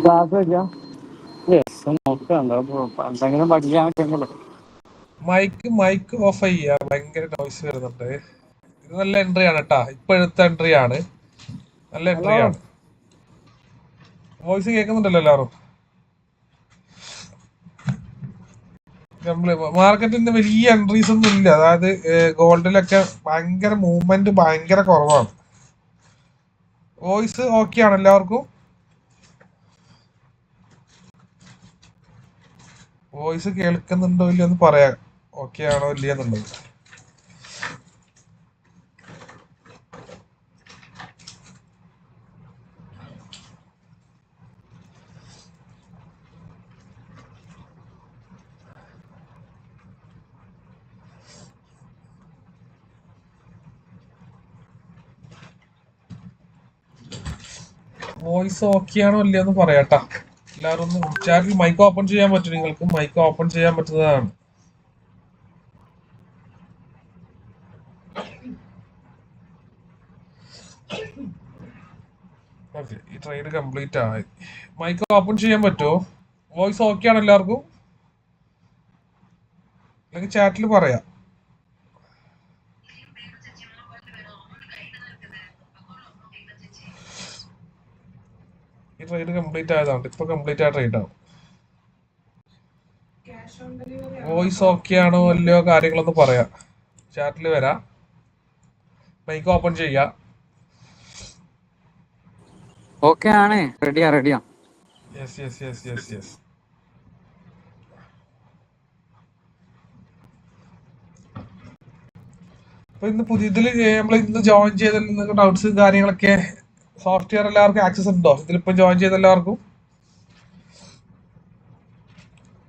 Class വെക്കാം. Yes നോക്കണ്ട എന്തെങ്കിലും പഠിക്കാൻ പറ്റുമല്ലോ. മൈക്ക് ഓഫ് ചെയ്യാ, ഭയങ്കര നോയ്സ് വരുന്നുണ്ട്. ഇത് നല്ല എൻട്രി ആണ് കേട്ടാ, ഇപ്പൊ എടുത്ത എൻട്രി ആണ്, നല്ല ഹലോ എൻട്രി ആണ്. വോയിസ് കേൾക്കുന്നുണ്ടല്ലോ എല്ലാവരും. മാർക്കറ്റിന്റെ വലിയ എൻട്രീസ് ഒന്നും ഇല്ല. അതായത് ഗോൾഡിലൊക്കെ ഭയങ്കര മൂവ്മെന്റ് ഭയങ്കര കുറവാണ്. വോയിസ് ഓക്കെ ആണ് എല്ലാവർക്കും? വോയിസ് കേൾക്കുന്നുണ്ടോ ഇല്ലയോ എന്ന് പറയാം, ഓക്കെ ആണോ ഇല്ല എന്നുള്ളത്. വോയിസ് ഓക്കെ ആണോ ഇല്ല എന്ന് പറയാട്ടാ. എല്ലാവരും ഒന്ന് ചാറ്റിൽ മൈക്ക് ഓപ്പൺ ചെയ്യാൻ പറ്റും, നിങ്ങൾക്ക് മൈക്ക് ഓപ്പൺ ചെയ്യാൻ പറ്റുന്നതാണ്. ഓക്കെ, ഈ ട്രേഡ് കംപ്ലീറ്റ് ആയി. മൈക്ക് ഓപ്പൺ ചെയ്യാൻ പറ്റുമോ? വോയിസ് ഓക്കെ ആണ് എല്ലാവർക്കും? അല്ലെങ്കിൽ ചാറ്റിൽ പറയാം. ഈ ട്രേഡ് കംപ്ലീറ്റ് ആയതാണ്, ഇപ്പൊ കംപ്ലീറ്റ് ആയ ട്രേഡ് ആണ്. വോയിസ് ഓക്കെ ആണോ അല്ലയോ കാര്യങ്ങളൊന്ന് പറയാം, ചാറ്റിൽ വരാം. മൈക്ക് ഓപ്പൺ ചെയ്യാം. ഓക്കെ ആണ്, റെഡിയാ. Yes yes yes yes yes. അപ്പൊ ഇന്ന് പുതിയതിൽ നമ്മൾ ഇന്ന് ജോയിൻ ചെയ്തതിൽ നിങ്ങൾക്ക് ഡൗട്ട്സ് കാര്യങ്ങളൊക്കെ സോഫ്റ്റ്വെയർ എല്ലാവർക്കും ആക്സസ് ഉണ്ടോ? ഇതിലിപ്പം ജോയിൻ ചെയ്ത എല്ലാവർക്കും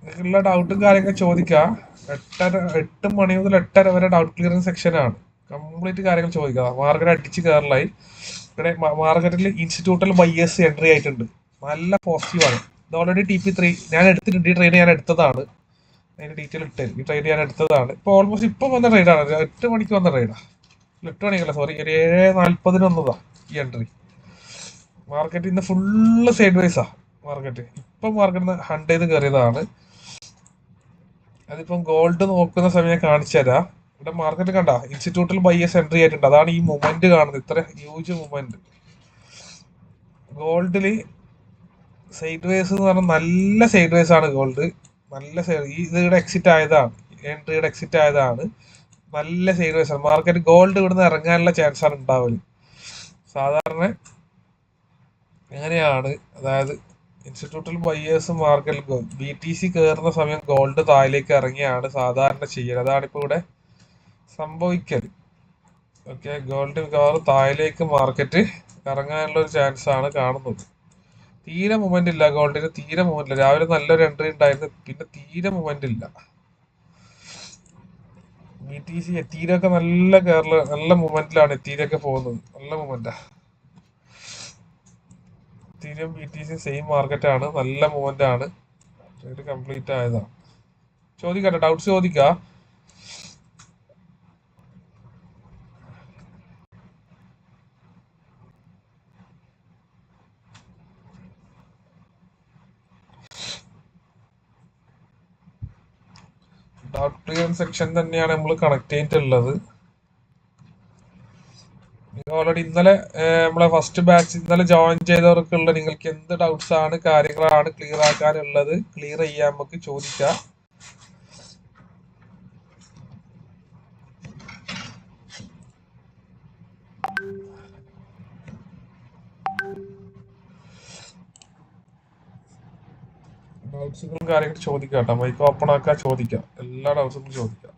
നിങ്ങൾക്കുള്ള ഡൗട്ടും കാര്യങ്ങളൊക്കെ ചോദിക്കാം. 8 മണി മുതൽ 8:30 വരെ ഡൗട്ട് ക്ലിയറിംഗ് സെക്ഷനാണ്. കംപ്ലീറ്റ് കാര്യങ്ങൾ ചോദിക്കുക. മാർക്കറ്റ് അടിച്ച് കയറലായി. ഇവിടെ മാർക്കറ്റിൽ ഇൻസ്റ്റിറ്റ്യൂട്ടൽ ബയ്യേഴ്സ് എൻട്രി ആയിട്ടുണ്ട്, നല്ല പോസിറ്റീവാണ്. ഇത് ഓൾറെഡി TP3 ഞാൻ എടുത്തിട്ടുണ്ട്. ഈ ട്രേഡ് ഞാൻ എടുത്തതാണ്, അതിന്റെ ഡീറ്റെയിൽ ഇട്ട്. ഈ ട്രേഡ് ഞാൻ എടുത്തതാണ്. ഇപ്പോൾ ഓൾമോസ്റ്റ് ഇപ്പം വന്ന ട്രേഡാണ്, 8 മണിക്ക് വന്ന ട്രേഡാണ്. 8 മണിക്കല്ല, സോറി, ഒരു 7:40 വന്നതാ ഈ എൻട്രി. മാർക്കറ്റ് ഇന്ന് ഫുള്ള് സൈഡ് വൈസാ മാർക്കറ്റ്. ഇപ്പം മാർക്കറ്റ് ഹണ്ട് ചെയ്ത് കയറിയതാണ്. അതിപ്പം ഗോൾഡ് നോക്കുന്ന സമയം കാണിച്ചു തരാം. ഇവിടെ മാർക്കറ്റ് കണ്ട ഇൻസ്റ്റിറ്റ്യൂട്ടിൽ ബയ്യേഴ്സ് എൻട്രി ആയിട്ടുണ്ട്. അതാണ് ഈ മൂവ്മെന്റ് കാണുന്നത്, ഇത്ര ഹ്യൂജ് മൂവ്മെന്റ്. ഗോൾഡില് സൈഡ് വേസ് എന്ന് പറഞ്ഞാൽ നല്ല സൈഡ് വേസ് ആണ് ഗോൾഡ്. നല്ല ഇതിയുടെ എക്സിറ്റ് ആയതാണ്, എൻട്രിയുടെ എക്സിറ്റ് ആയതാണ്. നല്ല സൈഡ് വേസ് ആണ് മാർക്കറ്റ്. ഗോൾഡ് ഇവിടുന്ന് ഇറങ്ങാനുള്ള ചാൻസ് ആണ് ഉണ്ടാവല് സാധാരണ. എങ്ങനെയാണ്, അതായത് ഇൻസ്റ്റിറ്റ്യൂട്ടിൽ ബയ്യേഴ്സ് മാർക്കറ്റിൽ BTC കയറുന്ന സമയം ഗോൾഡ് താഴേക്ക് ഇറങ്ങിയാണ് സാധാരണ ചെയ്യൽ. അതാണ് ഇപ്പോൾ ഇവിടെ സംഭവിക്കൽ. ഓക്കെ, ഗോൾഡ് മിക്കവാറും താഴേക്ക് മാർക്കറ്റ് ഇറങ്ങാനുള്ള ഒരു ചാൻസ് ആണ് കാണുന്നത്. തീരെ മൂവ്മെന്റ് ഇല്ല ഗോൾഡിന്, തീരെ മൂവ്മെന്റ് ഇല്ല. രാവിലെ നല്ലൊരു എൻട്രി ഉണ്ടായിരുന്നു, പിന്നെ തീരെ മൂവ്മെന്റ് ഇല്ല. BTC എത്തീരൊക്കെ നല്ല നല്ല മൂവ്മെന്റിലാണ് എത്തീരൊക്കെ പോകുന്നത്, നല്ല മൂവ്മെന്റാ. എത്തീരിയം BTC സെയിം മാർക്കറ്റ് ആണ്, നല്ല മൂവ്മെന്റ് ആണ്. ട്രേഡ് കംപ്ലീറ്റ് ആയതാണ്. ചോദിക്കട്ടെ, ഡൗട്ട്സ് ചോദിക്ക. ഡൗട്ട് ക്ലിയറൻസ് സെക്ഷൻ തന്നെയാണ് നമ്മൾ കണക്ട് ചെയ്തിട്ടുള്ളത്. ഓൾറെഡി ഇന്നലെ നമ്മളെ ഫസ്റ്റ് ബാച്ച് ഇന്നലെ ജോയിൻ ചെയ്തവർക്കുള്ള നിങ്ങൾക്ക് എന്ത് ഡൗട്ട്സ് ആണ് കാര്യങ്ങളാണ് ക്ലിയർ ആക്കാനുള്ളത്, ക്ലിയർ ചെയ്യാൻ നമുക്ക് ചോദിക്കാം. ഡൗട്ട്സുകളും കാര്യങ്ങളും ചോദിക്കാം കേട്ടോ. മൈക്ക് ഓപ്പൺ ആക്കാൻ ചോദിക്കാം, എല്ലാ ഡൗട്ട്സും ചോദിക്കാം.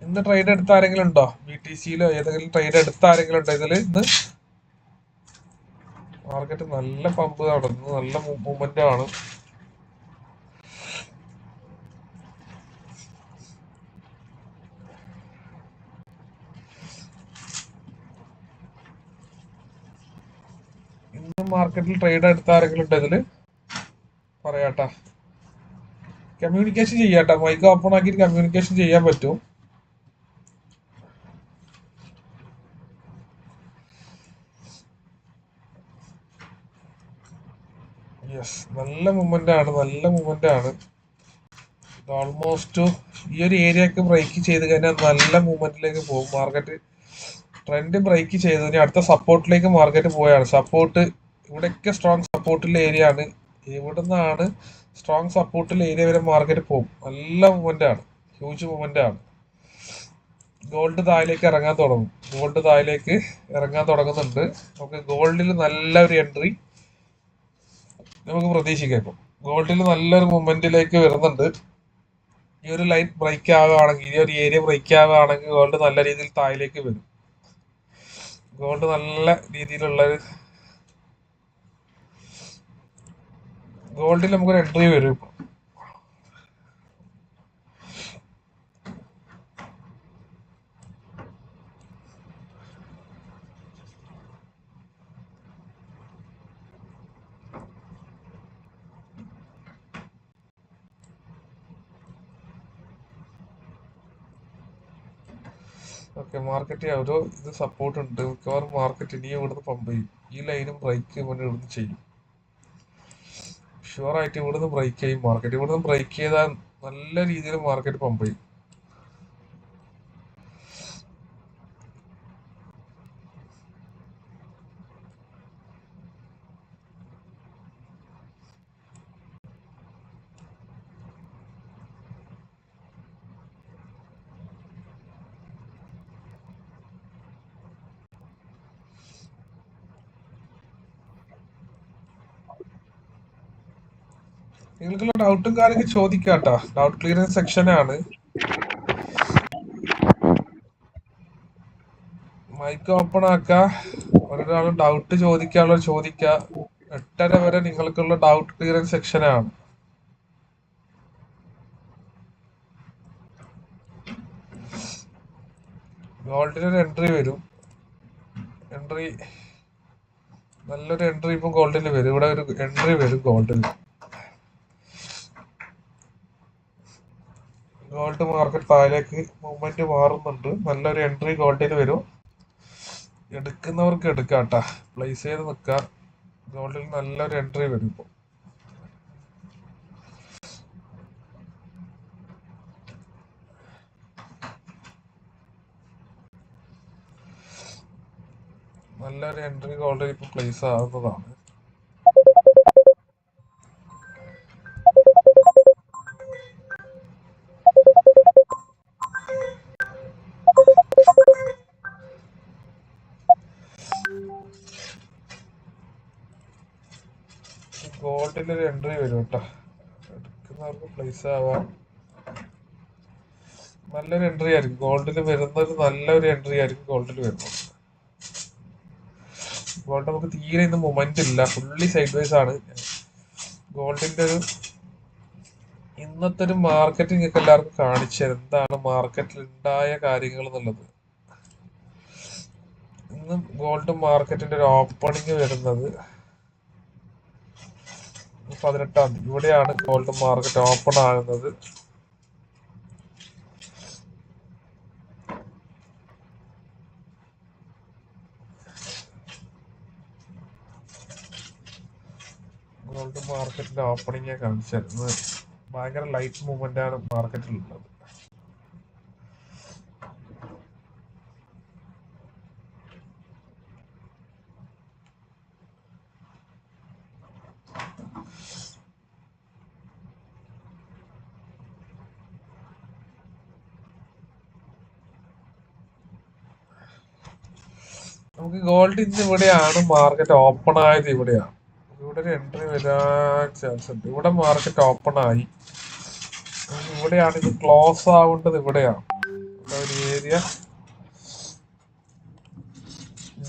ഇന്ന് ട്രേഡ് എടുത്ത ആരെങ്കിലും ഉണ്ടോ? BTCയിലോ ഏതെങ്കിലും ട്രേഡ് എടുത്ത ആരെങ്കിലും ഉണ്ടോ ഇതില്? ഇന്ന് മാർക്കറ്റ് നല്ല പമ്പ് നടന്നു, നല്ല മൂവ്മെന്റ് ആണ്. ഇന്ന് മാർക്കറ്റിൽ ട്രേഡ് എടുത്ത ആരെങ്കിലും ഉണ്ടോ ഇതില്? പറയാട്ടാ, കമ്മ്യൂണിക്കേഷൻ ചെയ്യാട്ടാ. മൈക്ക് ഓപ്പൺ ആക്കിയിട്ട് കമ്മ്യൂണിക്കേഷൻ ചെയ്യാൻ പറ്റും. യെസ്, നല്ല മൂവ്മെന്റ് ആണ്, നല്ല മൂവ്മെന്റ് ആണ്. ഓൾമോസ്റ്റ് ഈ ഒരു ഏരിയയൊക്കെ ബ്രേക്ക് ചെയ്ത് കഴിഞ്ഞാൽ നല്ല മൂവ്മെന്റിലേക്ക് പോകും മാർക്കറ്റ്. ട്രെൻഡ് ബ്രേക്ക് ചെയ്തു ഇനി അടുത്ത സപ്പോർട്ടിലേക്ക് മാർക്കറ്റ് പോയാണ്. സപ്പോർട്ട് ഇവിടെയൊക്കെ സ്ട്രോങ് സപ്പോർട്ടിലെ ഏരിയ ആണ്. ഇവിടെ നിന്നാണ് സ്ട്രോങ് സപ്പോർട്ടിലെ ഏരിയ വരെ മാർക്കറ്റ് പോകും. നല്ല മൂവ്മെന്റ് ആണ്, ഹ്യൂജ് മൂവ്മെന്റ് ആണ്. ഗോൾഡ് താഴേക്ക് ഇറങ്ങാൻ തുടങ്ങും, ഗോൾഡ് താഴേക്ക് ഇറങ്ങാൻ തുടങ്ങുന്നുണ്ട്. നമുക്ക് ഗോൾഡിൽ നല്ലൊരു എൻട്രി നമുക്ക് പ്രതീക്ഷിക്കാം. ഇപ്പം ഗോൾഡിൽ നല്ലൊരു മൂവ്മെന്റിലേക്ക് വരുന്നുണ്ട്. ഈ ഒരു ലൈൻ ബ്രേക്ക് ആവുകയാണെങ്കിൽ, ഈ ഒരു ഏരിയ ബ്രേക്ക് ആവുകയാണെങ്കിൽ ഗോൾഡ് നല്ല രീതിയിൽ താഴേക്ക് വരും. ഗോൾഡ് നല്ല രീതിയിലുള്ള ഗോൾഡിൽ നമുക്കൊരു എൻട്രി വരും. ഇപ്പം ഓക്കെ, മാർക്കറ്റ് ഒരു ഇത് സപ്പോർട്ട് ഉണ്ട്. മിക്കവാറും മാർക്കറ്റ് ഇനി ഇവിടുന്ന് പമ്പ് ചെയ്യും. ഈ ലൈനും ബ്രേക്ക് മുന്നേ ഇവിടുന്ന് ചെയ്യും. ഷുവറായിട്ട് ഇവിടുന്ന് ബ്രേക്ക് ചെയ്യും മാർക്കറ്റ്. ഇവിടുന്ന് ബ്രേക്ക് ചെയ്താൽ നല്ല രീതിയിൽ മാർക്കറ്റ് പമ്പ് ചെയ്യും. നിങ്ങൾക്കുള്ള ഡൗട്ടും കാര്യമൊക്കെ ചോദിക്കാട്ടാ. ഡൗട്ട് ക്ലിയറൻസ് സെക്ഷനാണ്. മൈക്ക് ഓപ്പൺ ആക്ക, ഒരാൾ ഡൗട്ട് ചോദിക്കാനുള്ള ചോദിക്ക. 8:30 വരെ നിങ്ങൾക്കുള്ള ഡൗട്ട് ക്ലിയറൻസ് സെക്ഷനാണ്. ഗോൾഡിനൊരു എൻട്രി വരും. എൻട്രി നല്ലൊരു എൻട്രി ഇപ്പം ഗോൾഡിന് വരും. ഇവിടെ ഒരു എൻട്രി വരും ഗോൾഡിന്. ഗോൾഡ് മാർക്കറ്റ് താഴേക്ക് മൂവ്മെന്റ് മാറുന്നുണ്ട്. നല്ലൊരു എൻട്രി ഗോൾഡിന് വരും. എടുക്കുന്നവർക്ക് എടുക്കാട്ടാ, പ്ലേസ് ചെയ്ത് നിൽക്കുക. ഗോൾഡിൽ നല്ലൊരു എൻട്രി വരും ഇപ്പോൾ. നല്ലൊരു എൻട്രി ഗോൾഡിൽ ഇപ്പോൾ പ്ലേസ് ആവുന്നതാണ്. ഗോൾഡിലൊരു എൻട്രി വരും കേട്ടോ, എടുക്കുന്നവർക്ക് പ്ലേസ് ആവാം. നല്ലൊരു എൻട്രി ആയിരിക്കും ഗോൾഡിൽ വരുന്നത്. നല്ലൊരു എൻട്രി ആയിരിക്കും ഗോൾഡിൽ വരുന്നത്. ഗോൾഡ് നമുക്ക് തീരെ ഇന്ന് മൊമെന്റ് ഇല്ല, ഫുള്ളി സൈഡ് വൈസ് ആണ്. ഗോൾഡിന്റെ ഒരു ഇന്നത്തെ ഒരു മാർക്കറ്റ് നിങ്ങൾക്ക് എല്ലാവർക്കും കാണിച്ചത് എന്താണ് മാർക്കറ്റിൽ ഉണ്ടായ കാര്യങ്ങൾ എന്നുള്ളത്. ഇന്ന് ഗോൾഡ് മാർക്കറ്റിന്റെ ഒരു ഓപ്പണിങ് വരുന്നത് 18-ാം തീയതി. ഇവിടെയാണ് ഗോൾഡ് മാർക്കറ്റ് ഓപ്പൺ ആകുന്നത്. ഗോൾഡ് മാർക്കറ്റിന്റെ ഓപ്പണിംഗ് കാണിച്ചിരുന്നത്. ഭയങ്കര ലൈറ്റ് മൂവ്മെന്റ് ആണ് മാർക്കറ്റിലുള്ളത്. നമുക്ക് ഗോൾഡ് ഇന്ന് ഇവിടെയാണ് മാർക്കറ്റ് ഓപ്പൺ ആയത്. ഇവിടെയാണ്, ഇവിടെ ഒരു എൻട്രി വരാൻ ചാൻസ് ഉണ്ട്. ഇവിടെ മാർക്കറ്റ് ഓപ്പൺ ആയി. ഇവിടെയാണ് ഇത് ക്ലോസ് ആവേണ്ടത്. ഇവിടെയാണ് ഒരു ഏരിയ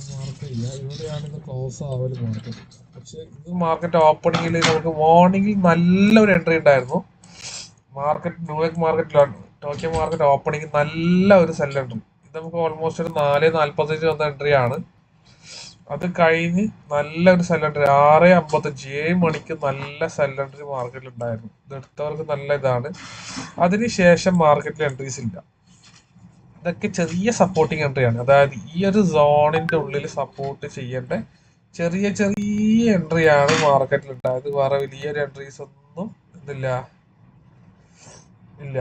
മാർക്ക് ചെയ്യുക. ഇവിടെയാണ് ഇത് ക്ലോസ് ആവല് മാർക്കറ്റ്. പക്ഷെ ഇത് മാർക്കറ്റ് ഓപ്പണിംഗിൽ നമുക്ക് മോർണിംഗിൽ നല്ലൊരു എൻട്രി ഉണ്ടായിരുന്നു. മാർക്കറ്റ് ന്യൂയോർക്ക് മാർക്കറ്റിലാണ്, ടോക്കിയോ മാർക്കറ്റ് ഓപ്പണിംഗ് നല്ല ഒരു സെൽ എൻട്രി. ഇത് നമുക്ക് ഓൾമോസ്റ്റ് ഒരു 4:45 വന്ന എൻട്രി ആണ്. അത് കഴിഞ്ഞ് നല്ലൊരു സെൽ എൻട്രി 6:55 7 മണിക്ക് നല്ല സെൽ എൻട്രി മാർക്കറ്റിൽ ഉണ്ടായിരുന്നു. ഇത് എടുത്തവർക്ക് നല്ല ഇതാണ്. അതിനുശേഷം മാർക്കറ്റിൽ എൻട്രീസ് ഇല്ല. ഇതൊക്കെ ചെറിയ സപ്പോർട്ടിങ് എൻട്രിയാണ്. അതായത് ഈ ഒരു സോണിന്റെ ഉള്ളിൽ സപ്പോർട്ട് ചെയ്യേണ്ട ചെറിയ ചെറിയ എൻട്രിയാണ് മാർക്കറ്റിൽ ഉണ്ടായത്. വേറെ വലിയൊരു എൻട്രീസ് ഒന്നും ഇതില്ല, ഇല്ല.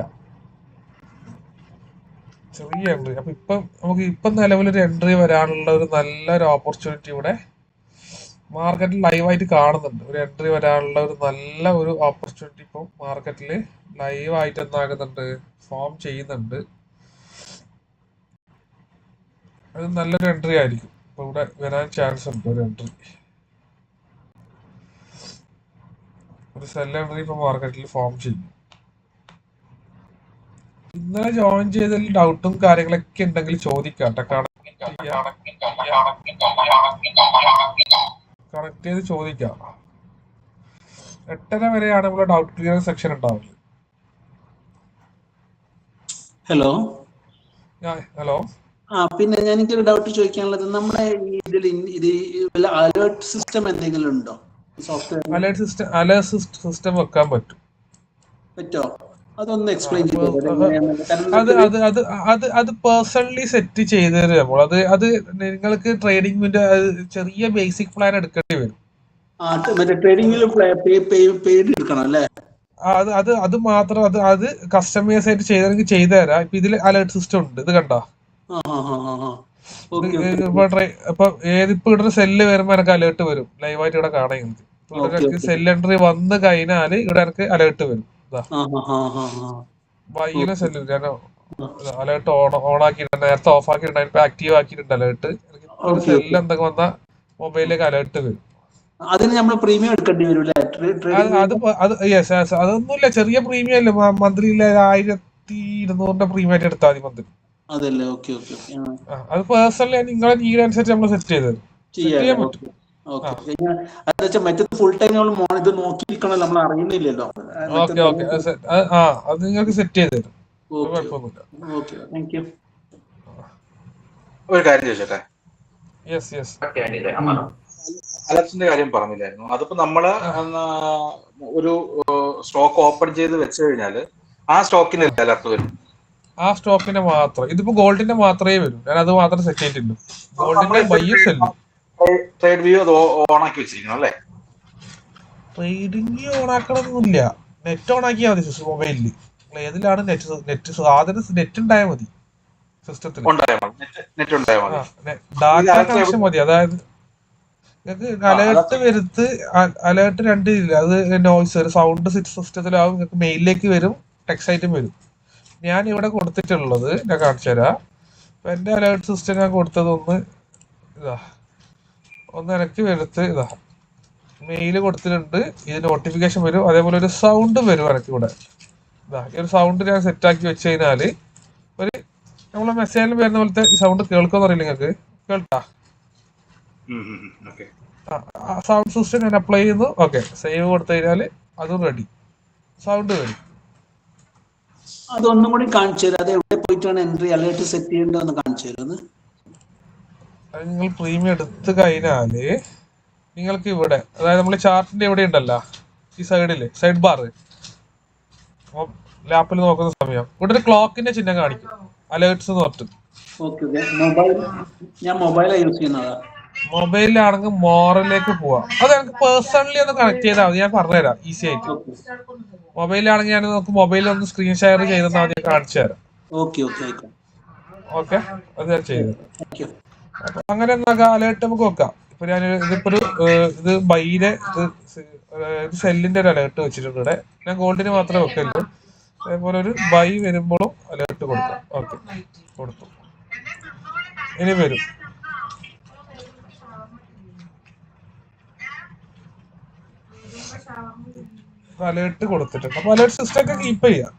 ചെറിയ എൻട്രി. അപ്പൊ നമുക്ക് ഇപ്പം നിലവിലൊരു എൻട്രി വരാനുള്ള ഒരു നല്ലൊരു ഓപ്പർച്യൂണിറ്റി ഇവിടെ മാർക്കറ്റിൽ ലൈവായിട്ട് കാണുന്നുണ്ട്. ഒരു എൻട്രി വരാനുള്ള ഒരു നല്ല ഒരു ഓപ്പർച്യൂണിറ്റി ഇപ്പം മാർക്കറ്റിൽ ലൈവായിട്ട് എന്താകുന്നുണ്ട്, ഫോം ചെയ്യുന്നുണ്ട്. അത് നല്ലൊരു എൻട്രി ആയിരിക്കും. ഇപ്പൊ ഇവിടെ വരാൻ ചാൻസ് ഉണ്ട്. ഒരു എൻട്രി, ഒരു സെൽ എൻട്രി ഇപ്പൊ മാർക്കറ്റിൽ ഫോം ചെയ്യും. ഇന്നലെ ജോയിൻ ചെയ്തതിൽ ഡൗട്ടും കാര്യങ്ങളൊക്കെ ഉണ്ടെങ്കിൽ ചോദിക്കാം കേട്ടോ. കണക്ട് ചെയ്ത് ചോദിക്കാം. 8:30 വരെയാണ് നമ്മുടെ ഡൗട്ട് ക്ലിയർ സെക്ഷൻ ഉണ്ടാവുന്നത്. Hello hello. പിന്നെ എനിക്കൊരു ഡൗട്ട് ചോദിക്കാനുള്ളത്, നമ്മുടെ ഇതിൽ ഇത് അലേർട്ട് സിസ്റ്റം എന്തെങ്കിലും ഉണ്ടോ? സോഫ്റ്റ്വെയർ അലേർട്ട് സിസ്റ്റം വെക്കാൻ പറ്റും. പറ്റോ? അതൊന്ന് എക്സ്പ്ലെയിൻ അത് പേഴ്സണലി സെറ്റ് ചെയ്ത് തരുമ്പോൾ അത് നിങ്ങൾക്ക് ട്രേഡിംഗിന്റെ ചെറിയ ബേസിക് പ്ലാൻ എടുക്കേണ്ടി വരും. അത് മാത്രം അത് കസ്റ്റമൈസ് ആയിട്ട് ചെയ്തെങ്കിൽ ചെയ്തു തരാം. ഇപ്പൊ ഇതിൽ അലേർട്ട് സിസ്റ്റം ഉണ്ട്, ഇത് കണ്ടോ? ഇപ്പൊ ഇവിടെ സെല്ല് വരുമ്പോ എനിക്ക് അലേർട്ട് വരും, ലൈവായിട്ട് ഇവിടെ കാണാൻ. ഇവിടെ സെൽ എൻട്രി വന്ന് കഴിഞ്ഞാല് ഇവിടെ എനിക്ക് അലേർട്ട് വരും. വൈകിട്ട് സെല്ല് ഞാൻ അലേർട്ട് ഓൺ ആക്കിയിട്ടുണ്ട്, നേരത്തെ ഓഫ് ആക്കിയിട്ടുണ്ട്, ഇപ്പൊ ആക്റ്റീവ് ആക്കിയിട്ടുണ്ട് അലേർട്ട്. ഒരു സെല്ല് എന്തൊക്കെ വന്നാ മൊബൈലിലേക്ക് അലേർട്ട് വരും. അതൊന്നുമില്ല, ചെറിയ പ്രീമിയം അല്ലേ, മന്ത്ലി 1200 പ്രീമിയം ആയിട്ട് എടുത്താൽ മതി മന്ത്ലി. അത് പേഴ്സണലി നിങ്ങളെ നീഡ് അനുസരിച്ച് നമ്മൾ സെറ്റ് ചെയ്ത് തരും, ചെയ്യാൻ പറ്റും. അത് നിങ്ങൾക്ക് സെറ്റ് ചെയ്ത് തരും, കുഴപ്പമൊന്നുമില്ല. ഒരു കാര്യം ചോദിച്ചോട്ടെ, യെസ് യെസ്. അലർട്ടിന്റെ കാര്യം പറഞ്ഞില്ലായിരുന്നു? അതിപ്പോ നമ്മള് ഒരു സ്റ്റോക്ക് ഓപ്പൺ ചെയ്ത് വെച്ച് കഴിഞ്ഞാല് ആ സ്റ്റോക്കിന് അലർട്ട് വരും. ആ സ്റ്റോക്കിന്റെ മാത്രം, ഇതിപ്പോ ഗോൾഡിന്റെ മാത്രമേ വരും. ഞാൻ അത് മാത്രം സെറ്റ് ചെയ്തിട്ടുള്ളൂ. ഗോൾഡിന്റെ ബൈയും സെല്ലും. ട്രേഡ് വ്യൂ അത് ഓൺ ആക്കി വെച്ചിരിക്കണം അല്ലേ? ട്രേഡിംഗ് ഓൺ ആക്കണമെന്നില്ല, നെറ്റ് ഓൺ ആക്കിയാൽ മതി മൊബൈലില്. ഏതിലാണ് നെറ്റ് സാധനം നെറ്റ് ഉണ്ടായാൽ മതി സിസ്റ്റത്തിൽ. ഡാറ്റ കണക്ഷൻ മതി. അതായത് നിങ്ങൾക്ക് അലേർട്ട് വരുത്ത്, അലേർട്ട് രണ്ട് ഇല്ല. അത് നോയ്സ്, ഒരു സൗണ്ട് സിസ്റ്റത്തിലാവും. നിങ്ങൾക്ക് മെയിലിലേക്ക് വരും, ടെക്സ്റ്റ് ആയിട്ടും വരും. ഞാൻ ഇവിടെ കൊടുത്തിട്ടുള്ളത് ഞാൻ കാണിച്ചു തരാം. അപ്പൊ എന്റെ അലേർട്ട് സിസ്റ്റം ഞാൻ കൊടുത്തത് ഒന്ന് എനിക്ക് വരുത്ത് മെയില് കൊടുത്തിട്ടുണ്ട്. ഇത് നോട്ടിഫിക്കേഷൻ വരും, അതേപോലെ ഒരു സൗണ്ട് വരും എനിക്ക് ഇവിടെ. ഈ ഒരു സൗണ്ട് ഞാൻ സെറ്റ് ആക്കി വെച്ച് കഴിഞ്ഞാല് ഒരു നമ്മളെ മെസ്സേജിൽ വരുന്ന പോലത്തെ ഈ സൗണ്ട് കേൾക്കുമെന്ന് അറിയില്ല നിങ്ങൾക്ക്. കേൾട്ടാ? സൗണ്ട് സിസ്റ്റം ഞാൻ അപ്ലൈ ചെയ്യുന്നു. ഓക്കെ, സേവ് കൊടുത്തു കഴിഞ്ഞാല് അതും റെഡി, സൗണ്ട് വരും. അതൊന്നും കൂടി കാണിച്ചു തരാം. അത് എവിടെ പോയിട്ടാണ് എൻട്രി അലേർട്ട് സെറ്റ് ചെയ്യേണ്ടതെന്ന് കാണിച്ചു തരുന്നത്. നിങ്ങൾ പ്രീമിയം എടുത്തു കഴിഞ്ഞാല് നിങ്ങൾക്ക് ഇവിടെ, അതായത് നമ്മൾ ചാർട്ടിന്റെ എവിടെ ഉണ്ടല്ലോ, ഈ സൈഡില് സൈഡ് ബാർ ലാപ്പിൽ നോക്കുന്ന സമയം ഇവിടെ ഒരു ക്ലോക്കിന്റെ ചിഹ്നം കാണിക്കും, അലേർട്ട്സ് എന്ന് പറഞ്ഞിട്ട്. മൊബൈലിലാണെങ്കിൽ മോറിലേക്ക് പോവാം. അത് എനിക്ക് പേഴ്സണലി ഒന്ന് കണക്ട് ചെയ്താൽ മതി, ഞാൻ പറഞ്ഞുതരാം ഈസി ആയിട്ട്. മൊബൈലിലാണെങ്കിൽ ഞാൻ നമുക്ക് മൊബൈലിൽ ഒന്ന് സ്ക്രീൻ ഷെയർ ചെയ്തെന്നാൽ മതി, കാണിച്ചു തരാം. ഓക്കെ, അത് ഞാൻ ചെയ്തു. അപ്പൊ അങ്ങനെ അലേർട്ട് നമുക്ക് വെക്കാം. ഇപ്പൊ ഞാൻ ഇതിപ്പോ ഇത് ബൈയുടെ സെല്ലിന്റെ ഒരു അലേർട്ട് വെച്ചിട്ടുണ്ട് ഇവിടെ. ഞാൻ ഗോൾഡിന് മാത്രമേ വെക്കല്ലോ. അതേപോലെ ഒരു ബൈ വരുമ്പോഴും അലേർട്ട് കൊടുക്കാം. ഓക്കെ, കൊടുത്തു. ഇനി വരും അലേർട്ട് കൊടുത്തിട്ടുണ്ട്. അപ്പൊ അലേർട്ട് സിസ്റ്റം ഒക്കെ കീപ്പ് ചെയ്യാം.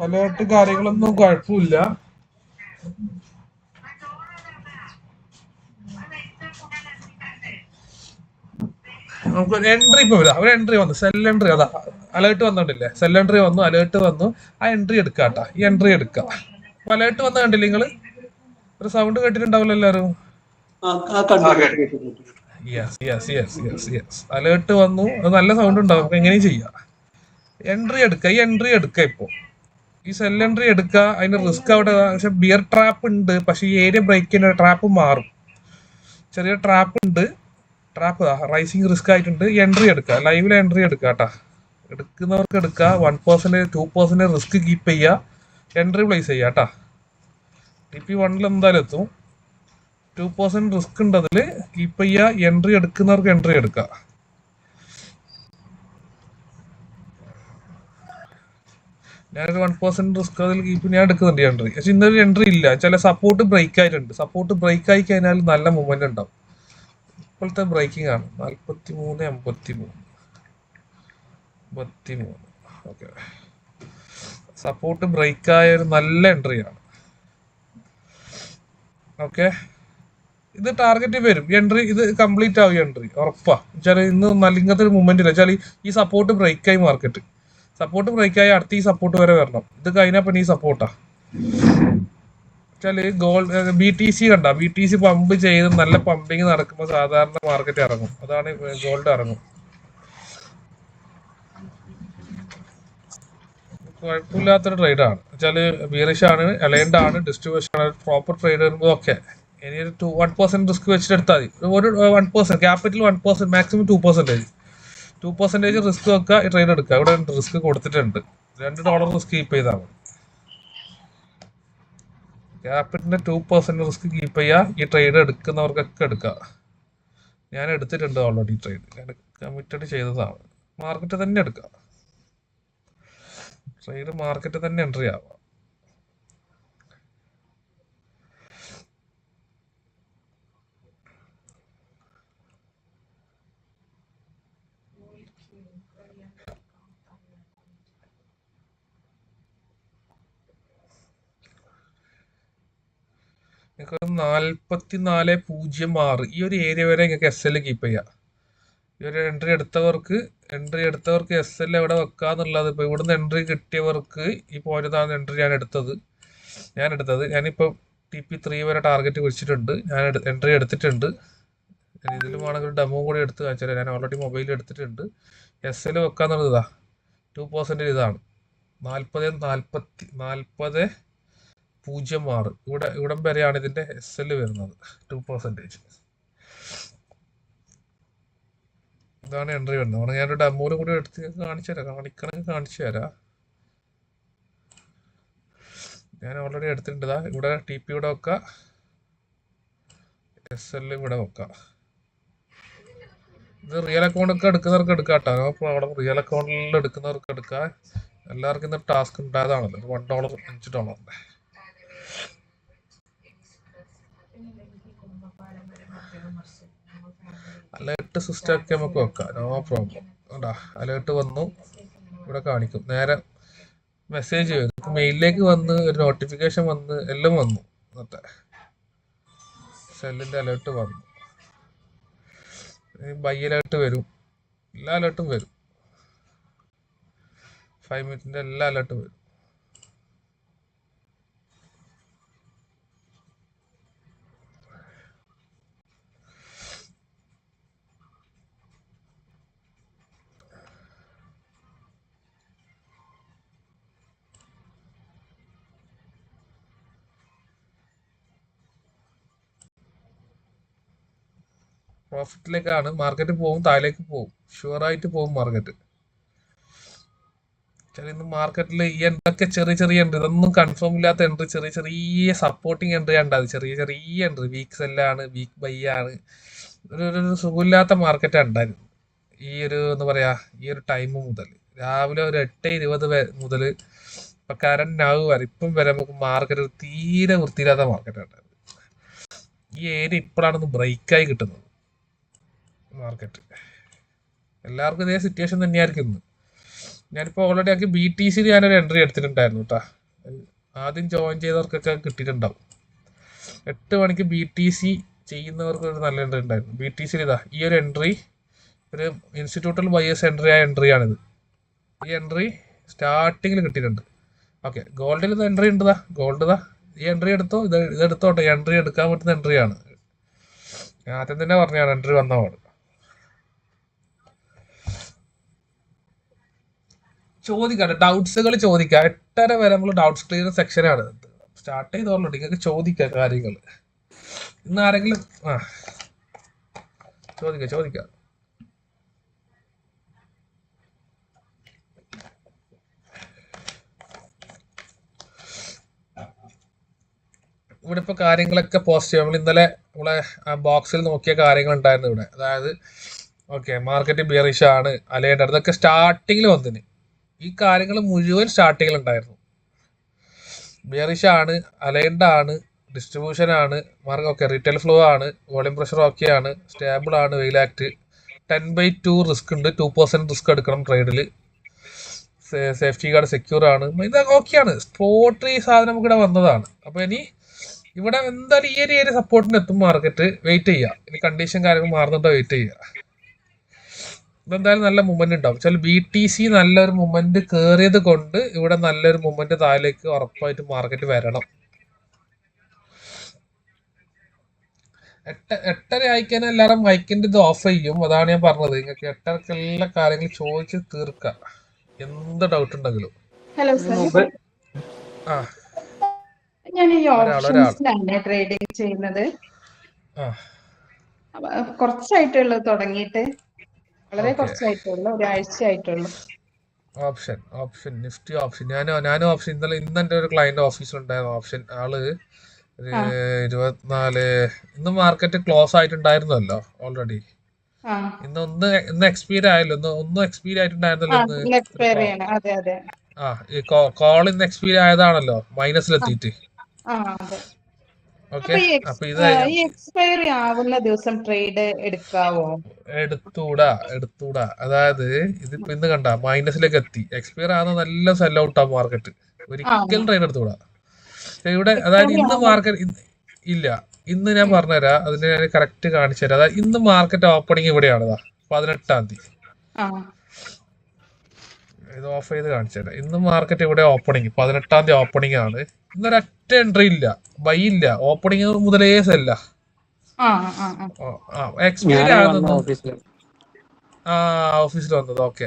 അലേർട്ട് കാര്യങ്ങളൊന്നും കുഴപ്പമില്ല. നമുക്ക് എൻട്രി ഇപ്പൊ വരാം. ഒരു എൻട്രി വന്നു, സെൽ എൻട്രി. അതാ അലേർട്ട് വന്നിട്ടില്ലേ, സെൽ എൻട്രി വന്നു, അലേർട്ട് വന്നു. ആ എൻട്രി എടുക്കാട്ടാ, ഈ എൻട്രി എടുക്കാം. അപ്പൊ അലേർട്ട് വന്ന് കണ്ടില്ലേ നിങ്ങള്? ഒരു സൗണ്ട് കേട്ടിട്ടുണ്ടാവില്ല എല്ലാരും? അലേർട്ട് വന്നു, അത് നല്ല സൗണ്ട് ഉണ്ടാവും. നമുക്ക് എങ്ങനെയും ചെയ്യാം. എൻട്രി എടുക്ക, ഈ എൻട്രി എടുക്ക. ഇപ്പൊ ഈ സെൽ എൻട്രി എടുക്കുക, അതിന്റെ റിസ്ക് അവിടെ. പക്ഷെ ബിയർ ട്രാപ്പ് ഉണ്ട്, പക്ഷെ ഈ ഏരിയ ബ്രേക്ക് ചെയ്യുന്ന ട്രാപ്പ് മാറും. ചെറിയ ട്രാപ്പ് ഉണ്ട്, ട്രാപ്പ് റൈസിങ് റിസ്ക് ആയിട്ടുണ്ട്. എൻട്രി എടുക്കുക, ലൈവിൽ എൻട്രി എടുക്കുക കേട്ടാ. എടുക്കുന്നവർക്ക് എടുക്കുക. 1% 2% റിസ്ക് കീപ്പ് ചെയ്യുക, എൻട്രി പ്ലേസ് ചെയ്യുക കേട്ടാ. TP1 എന്തായാലും എത്തും. 2% റിസ്ക് ഉണ്ട്, അതിൽ കീപ്പ് ചെയ്യുക. എൻട്രി എടുക്കുന്നവർക്ക് എൻട്രി എടുക്കുക. ഞാനൊരു 1% റിസ്ക് അതിൽ കീപ്പ് ഞാൻ എടുക്കുന്നുണ്ട് എൻട്രി. പക്ഷെ ഇന്നൊരു എൻട്രി ഇല്ല, ചില സപ്പോർട്ട് ബ്രേക്ക് ആയിട്ടുണ്ട്. സപ്പോർട്ട് ബ്രേക്ക് ആയി കഴിഞ്ഞാൽ നല്ല മൂവ്മെന്റ് ഉണ്ടാവും. ഇപ്പോഴത്തെ ബ്രേക്കിംഗ് ആണ് 43, 83. ഓക്കെ, സപ്പോർട്ട് ബ്രേക്ക് ആയ ഒരു നല്ല എൻട്രി ആണ്. ഓക്കെ, ഇത് ടാർഗറ്റ് വരും എൻട്രി, ഇത് കംപ്ലീറ്റ് ആവും എൻട്രി ഉറപ്പാ. വെച്ചാൽ ഇന്ന് നല്ല ഇങ്ങനത്തെ ഒരു മൂവ്മെന്റ് ഇല്ല. വെച്ചാൽ ഈ സപ്പോർട്ട് ബ്രേക്ക് ആയി മാർക്കറ്റ്, സപ്പോർട്ട് ബ്രേക്ക് ആയി അടുത്ത ഈ സപ്പോർട്ട് വരെ വരണം. ഇത് കഴിഞ്ഞാൽ പിന്നെ ഈ സപ്പോർട്ടാ. വെച്ചാല് ഗോൾഡ് BTC കണ്ട, BTC പമ്പ് ചെയ്ത് നല്ല പമ്പിങ് നടക്കുമ്പോൾ സാധാരണ മാർക്കറ്റ് ഇറങ്ങും. അതാണ് ഗോൾഡ് ഇറങ്ങും. കുഴപ്പമില്ലാത്തൊരു ട്രേഡാണ്. വെച്ചാല് ബീറിഷ് ആണ്, അലൈൻഡ് ആണ്, ഡിസ്ട്രിബ്യൂഷൻ ആണ്, പ്രോപ്പർ ട്രേഡ് വരുമ്പോൾ ഓക്കെ. ഇനി ഒരു 1% റിസ്ക് വെച്ചിട്ട് എടുത്താൽ മതി. ഒരു 1% ക്യാപിറ്റൽ 1%, മാക്സിമം 2% റിസ്ക് വെക്കുക, ട്രേഡ് എടുക്കുക. ഇവിടെ റിസ്ക് കൊടുത്തിട്ടുണ്ട്, $2 റിസ്ക് കീപ്പ് ചെയ്താൽ മതി. ക്യാപിറ്റലിന്റെ 2% റിസ്ക് കീപ്പ് ചെയ്യുക. ഈ ട്രേഡ് എടുക്കുന്നവർക്കൊക്കെ എടുക്കുക. ഞാൻ എടുത്തിട്ടുണ്ട് ഓൾറെഡി ട്രേഡ്, ഞാൻ കമ്മിറ്റഡ് ചെയ്തതാണ്. മാർക്കറ്റ് തന്നെ എടുക്കുക, ട്രേഡ് മാർക്കറ്റ് തന്നെ എൻട്രി ആവാം. നിങ്ങൾക്ക് 44.06 ഈ ഒരു ഏരിയ വരെ നിങ്ങൾക്ക് SL കീപ്പ് ചെയ്യാം. ഈ ഒരു എൻട്രി എടുത്തവർക്ക് SL എവിടെ വെക്കാന്നുള്ളത്. ഇപ്പൊ ഇവിടുന്ന് എൻട്രി കിട്ടിയവർക്ക് ഈ പോയിന്റാണ് എൻട്രി ഞാനെടുത്തത്. ഞാനിപ്പോ TP3 വരെ ടാർഗറ്റ് വെച്ചിട്ടുണ്ട്. ഞാൻ എൻട്രി എടുത്തിട്ടുണ്ട്. ഇതിലും വേണമെങ്കിൽ ഡെമോ കൂടി എടുത്ത് കാണിച്ചാൽ, ഞാൻ ഓൾറെഡി മൊബൈലിൽ എടുത്തിട്ടുണ്ട്. SL വെക്കാന്നുള്ളതാ 2% ഇതാണ് 40.06. ഇവിടം വരെയാണ് ഇതിന്റെ SL വരുന്നത് 2%. ഇതാണ് എൻട്രി വരുന്നത്. അവിടെ ഞാനൊരു ഡെമോയിലും കൂടി എടുത്ത് കാണിച്ചു തരാം. ഞാൻ ഓൾറെഡി എടുത്തിട്ടുണ്ട്. ഇവിടെ TP ഇവിടെ വെക്കാം, SL ഇവിടെ വെക്കാം. ഇത് റിയൽ അക്കൗണ്ട് ഒക്കെ എടുക്കുന്നവർക്ക് എടുക്കാം കേട്ടോ. അവിടെ റിയൽ അക്കൗണ്ടിൽ എടുക്കുന്നവർക്ക് എടുക്കാം. എല്ലാവർക്കും ഇന്ന് ടാസ്ക് ഉണ്ടായതാണല്ലോ, $1 $5. അലേർട്ട് സിസ്റ്റം ഒക്കെ നമുക്ക് വെക്കാം, നോ പ്രോബ്ലം. ഉണ്ടാ അലേർട്ട് വന്നു, ഇവിടെ കാണിക്കും. നേരെ മെസ്സേജ് വരും, മെയിലിലേക്ക് വന്ന് ഒരു നോട്ടിഫിക്കേഷൻ വന്ന് എല്ലാം വന്നു. ഇന്നത്തെ സെല്ലിന്റെ അലേർട്ട് വന്നു, ബൈ അലേർട്ട് വരും, എല്ലാ അലേർട്ടും വരും. 5 മിനിറ്റിന്റെ എല്ലാ അലേർട്ടും വരും. പ്രോഫിറ്റിലേക്കാണ് മാർക്കറ്റ് പോകും, താഴേക്ക് പോകും, ഷുവറായിട്ട് പോകും മാർക്കറ്റ്. ഇന്ന് മാർക്കറ്റിൽ ഈ എന്തൊക്കെ ചെറിയ എൻട്രി, ഇതൊന്നും കൺഫേം ഇല്ലാത്ത എൻട്രി, ചെറിയ സപ്പോർട്ടിങ് എൻട്രി ഉണ്ടാവും. ചെറിയ എൻട്രി, വീക്ക് സെല്ലാണ്, വീക്ക് ബൈ ആണ്. ഒരു സുഖമില്ലാത്ത മാർക്കറ്റാണ് ഉണ്ടായിരുന്നു ഈ ഒരു എന്താ പറയാ ഈ ഒരു ടൈം മുതൽ. രാവിലെ ഒരു 8:20 മുതൽ ഇപ്പൊ കറന്റ് നാവ് വരെ ഇപ്പം വരെ നമുക്ക് മാർക്കറ്റ് തീരെ വൃത്തിയില്ലാത്ത മാർക്കറ്റാണ് ഉണ്ടായത്. ഈ ഏരിയ ഇപ്പോഴാണ് ബ്രേക്കായി കിട്ടുന്നത് മാർക്കറ്റ്. എല്ലാവർക്കും ഇതേ സിറ്റുവേഷൻ തന്നെയായിരിക്കും ഇന്ന്. ഞാനിപ്പോൾ ഓൾറെഡി ആക്കി BTC ഞാനൊരു എൻട്രി എടുത്തിട്ടുണ്ടായിരുന്നു കേട്ടോ. ആദ്യം ജോയിൻ ചെയ്തവർക്കൊക്കെ കിട്ടിയിട്ടുണ്ടാവും. 8 മണിക്ക് BTC ചെയ്യുന്നവർക്ക് ഒരു നല്ല എൻട്രി ഉണ്ടായിരുന്നു. BTC ഈ ഒരു എൻട്രി ഒരു ഇൻസ്റ്റിറ്റ്യൂട്ടൽ ബയേഴ്സ് എൻട്രി ആയ എൻട്രിയാണിത്. ഈ എൻട്രി സ്റ്റാർട്ടിങ്ങിൽ കിട്ടിയിട്ടുണ്ട്. ഓക്കെ, ഗോൾഡിൽ ഇത് എൻട്രി ഉണ്ട്. ഗോൾഡ് ഈ എൻട്രി എടുത്തോ, ഇതെടുത്തോട്ടെ. എൻട്രി എടുക്കാൻ പറ്റുന്ന എൻട്രിയാണ്. ആദ്യം തന്നെ പറഞ്ഞാണ് എൻട്രി വന്ന പാട്. ചോദിക്കാം, ഡൗട്ട്സുകൾ ചോദിക്കാം. 8:30 വരെ നമ്മൾ ഡൗട്ട്സ് ക്ലിയർ സെക്ഷനാണ്. സ്റ്റാർട്ട് ചെയ്തോളൂ, നിങ്ങൾക്ക് ചോദിക്കാം കാര്യങ്ങൾ. ഇന്ന് ആരെങ്കിലും ചോദിക്കാം. ഇവിടെ ഇപ്പോൾ കാര്യങ്ങളൊക്കെ പോസിറ്റീവ്. നമ്മൾ ഇന്നലെ നമ്മളെ ബോക്സിൽ നോക്കിയ കാര്യങ്ങൾ ഉണ്ടായിരുന്നു ഇവിടെ. അതായത് ഓക്കെ, മാർക്കറ്റ് ബിയറിഷ് ആണ്, അലൈൻഡ് ആണ്, ഇതൊക്കെ സ്റ്റാർട്ടിങ്ങിൽ വന്നിന്. ഈ കാര്യങ്ങൾ മുഴുവൻ സ്റ്റാർട്ടിങ്ങിൽ ഉണ്ടായിരുന്നു. ബിയറിഷ് ആണ്, അലൈൻഡ് ആണ്, ഡിസ്ട്രിബ്യൂഷൻ ആണ്, ഓക്കെ, റീറ്റെയിൽ ഫ്ലോ ആണ്, വോളിയം പ്രഷർ ഓക്കെ ആണ്, സ്റ്റേബിൾ ആണ്, വെയിലാക്ട് 10/2 റിസ്ക് ഉണ്ട്, 2% റിസ്ക് എടുക്കണം ട്രേഡിൽ, സേഫ്റ്റി ഗാർഡ് സെക്യൂർ ആണ്, ഇതൊക്കെ ഓക്കെയാണ്. സ്പോട്ട് ഈ സാധനം ഇവിടെ വന്നതാണ്. അപ്പോൾ ഇനി ഇവിടെ എന്തായാലും ഈ ഒരു ഏരിയ സപ്പോർട്ടിന് എത്തും മാർക്കറ്റ്. വെയിറ്റ് ചെയ്യുക, ഇനി കണ്ടീഷൻ കാര്യങ്ങൾ മാറുന്നുണ്ടോ വെയിറ്റ് ചെയ്യുക. ഇതെന്തായാലും നല്ല മൂവ്മെന്റ് ഉണ്ടാവും. ചില BTC നല്ലൊരു മൂവ്മെന്റ് കയറിയത് കൊണ്ട് ഇവിടെ നല്ലൊരു മൂവ്മെന്റ് താഴേക്ക് ഉറപ്പായിട്ട് മാർക്കറ്റ് വരണം. 8:30 ആയിക്കഴിഞ്ഞാൽ എല്ലാവരും മൈക്കിന്റെ ഇത് ഓഫ് ചെയ്യും. അതാണ് ഞാൻ പറഞ്ഞത്, നിങ്ങൾക്ക് 8:30 എല്ലാ കാര്യങ്ങളും ചോദിച്ച് തീർക്കാം, എന്ത് ഡൗട്ട് ഉണ്ടെങ്കിലും. ഹലോ സർ, ആ ഞാൻ ഈ ഓപ്ഷൻസിലാണ് ട്രേഡിംഗ് ചെയ്യുന്നത്. കുറച്ചായിട്ടുള്ളൂ തുടങ്ങിയിട്ട്, വളരെ കുറച്ചായിട്ടുള്ളൂ, ഒരാഴ്ച ആയിട്ടുള്ളൂ. ഓപ്ഷൻ നിഫ്റ്റി ഓപ്ഷൻ ഞാനും ഓപ്ഷൻ ഇന്ന് എന്റെ ഒരു ക്ലയന്റ് ഓഫീസിലുണ്ടായിരുന്നു. ഓപ്ഷൻ ആള് 24 ഇന്ന് മാർക്കറ്റ് ക്ലോസ് ആയിട്ടുണ്ടായിരുന്നല്ലോ ഓൾറെഡി. ഇന്ന് എക്സ്പയർ ആയല്ലോ, ഒന്നും എക്സ്പയർ ആയിട്ടുണ്ടായിരുന്നല്ലോ ഈ കോൾ ഇന്ന് എക്സ്പയർ ആയതാണല്ലോ, മൈനസിലെത്തിയിട്ട്. ഓക്കെ, അപ്പൊ ഇത് എക്സ്പയറി ആവുന്ന ദിവസം ട്രേഡ് എടുത്തൂടാ. അതായത് ഇതിപ്പോ ഇന്ന് കണ്ട മൈനസിലേക്ക് എത്തി, എക്സ്പയർ ആവുന്ന നല്ല സെൽ ഔട്ടാ മാർക്കറ്റ്, ഒരിക്കലും ട്രേഡ് എടുത്തുകൂടാ. ഇവിടെ അതായത് ഇന്ന് മാർക്കറ്റ് ഇല്ല, ഇന്ന് ഞാൻ പറഞ്ഞുതരാം, അതിന് ഞാൻ കറക്റ്റ് കാണിച്ചു തരാം. അതായത് ഇന്ന് മാർക്കറ്റ് ഓപ്പണിംഗ് ഇവിടെയാണ് 18-ാം തീയതി. ഇത് ഓഫ് ചെയ്ത് കാണിച്ചു തരാം. ഇന്ന് മാർക്കറ്റ് ഇവിടെ ഓപ്പണിംഗ് 18-ാം തീയതി ഓപ്പണിംഗ് ആണ്. ഇന്നൊരൊറ്റ എൻട്രി ഇല്ല, ബൈ ഇല്ല, ഓപ്പണിംഗ് മുതലേ സെല്ല. എക്സ്പയറി ആകുന്ന ഓഫീസിൽ വന്നത്. ഓക്കെ,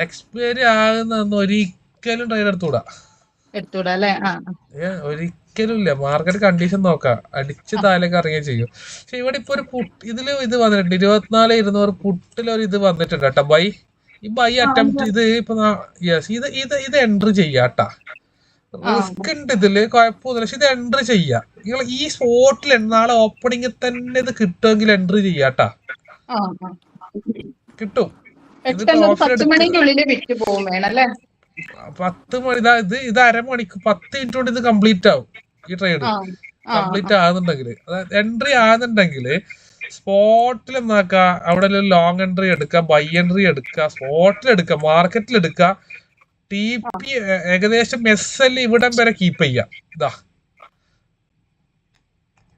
എക്സ്പയറി ആകുന്ന ഒരിക്കലും ട്രേഡ് എടുത്തൂടാ, ഒരിക്കലും ഇല്ല. മാർക്കറ്റ് കണ്ടീഷൻ നോക്കാം, അടിച്ച് താഴേക്ക് ഇറങ്ങുകയും ചെയ്യും. പക്ഷെ ഇവിടെ ഇപ്പൊ ഒരു ഇതില് ഇത് വന്നിട്ടുണ്ട്, 24,200 പുട്ടിലൊരു ഇത് വന്നിട്ടുണ്ട് കേട്ടോ, ബൈ. ഈ ബൈ അറ്റംപ്റ്റ് ഇത് ഇപ്പൊ ഇത് എൻട്രി ചെയ്യാട്ടാ, റിസ്ക് ഉണ്ട് ഇതില്, കുഴപ്പമൊന്നുമില്ല. പക്ഷെ ഇത് എൻട്രി ചെയ്യാം നിങ്ങൾ ഈ സ്പോട്ടിൽ. നാളെ ഓപ്പണിംഗ് തന്നെ ഇത് കിട്ടുമെങ്കിൽ എൻട്രി ചെയ്യാട്ടാ, കിട്ടും. 10 മണി ഇത് അരമണിക്ക് 10 മിനിറ്റ് കൊണ്ട് ഇത് കംപ്ലീറ്റ് ആവും. ഈ ട്രേഡ് കംപ്ലീറ്റ് ആകുന്നുണ്ടെങ്കിൽ, അതായത് എൻട്രി ആകുന്നുണ്ടെങ്കിൽ സ്പോട്ടിൽ എന്നാക്കുക, അവിടെ ലോങ് എൻട്രി എടുക്കുക, ബൈ എൻട്രി എടുക്കുക, സ്പോട്ടിൽ എടുക്കുക, മാർക്കറ്റിൽ എടുക്കുക. TP ഏകദേശം SL ഇവിടം വരെ കീപ്പ് ചെയ്യാം. ഇതാ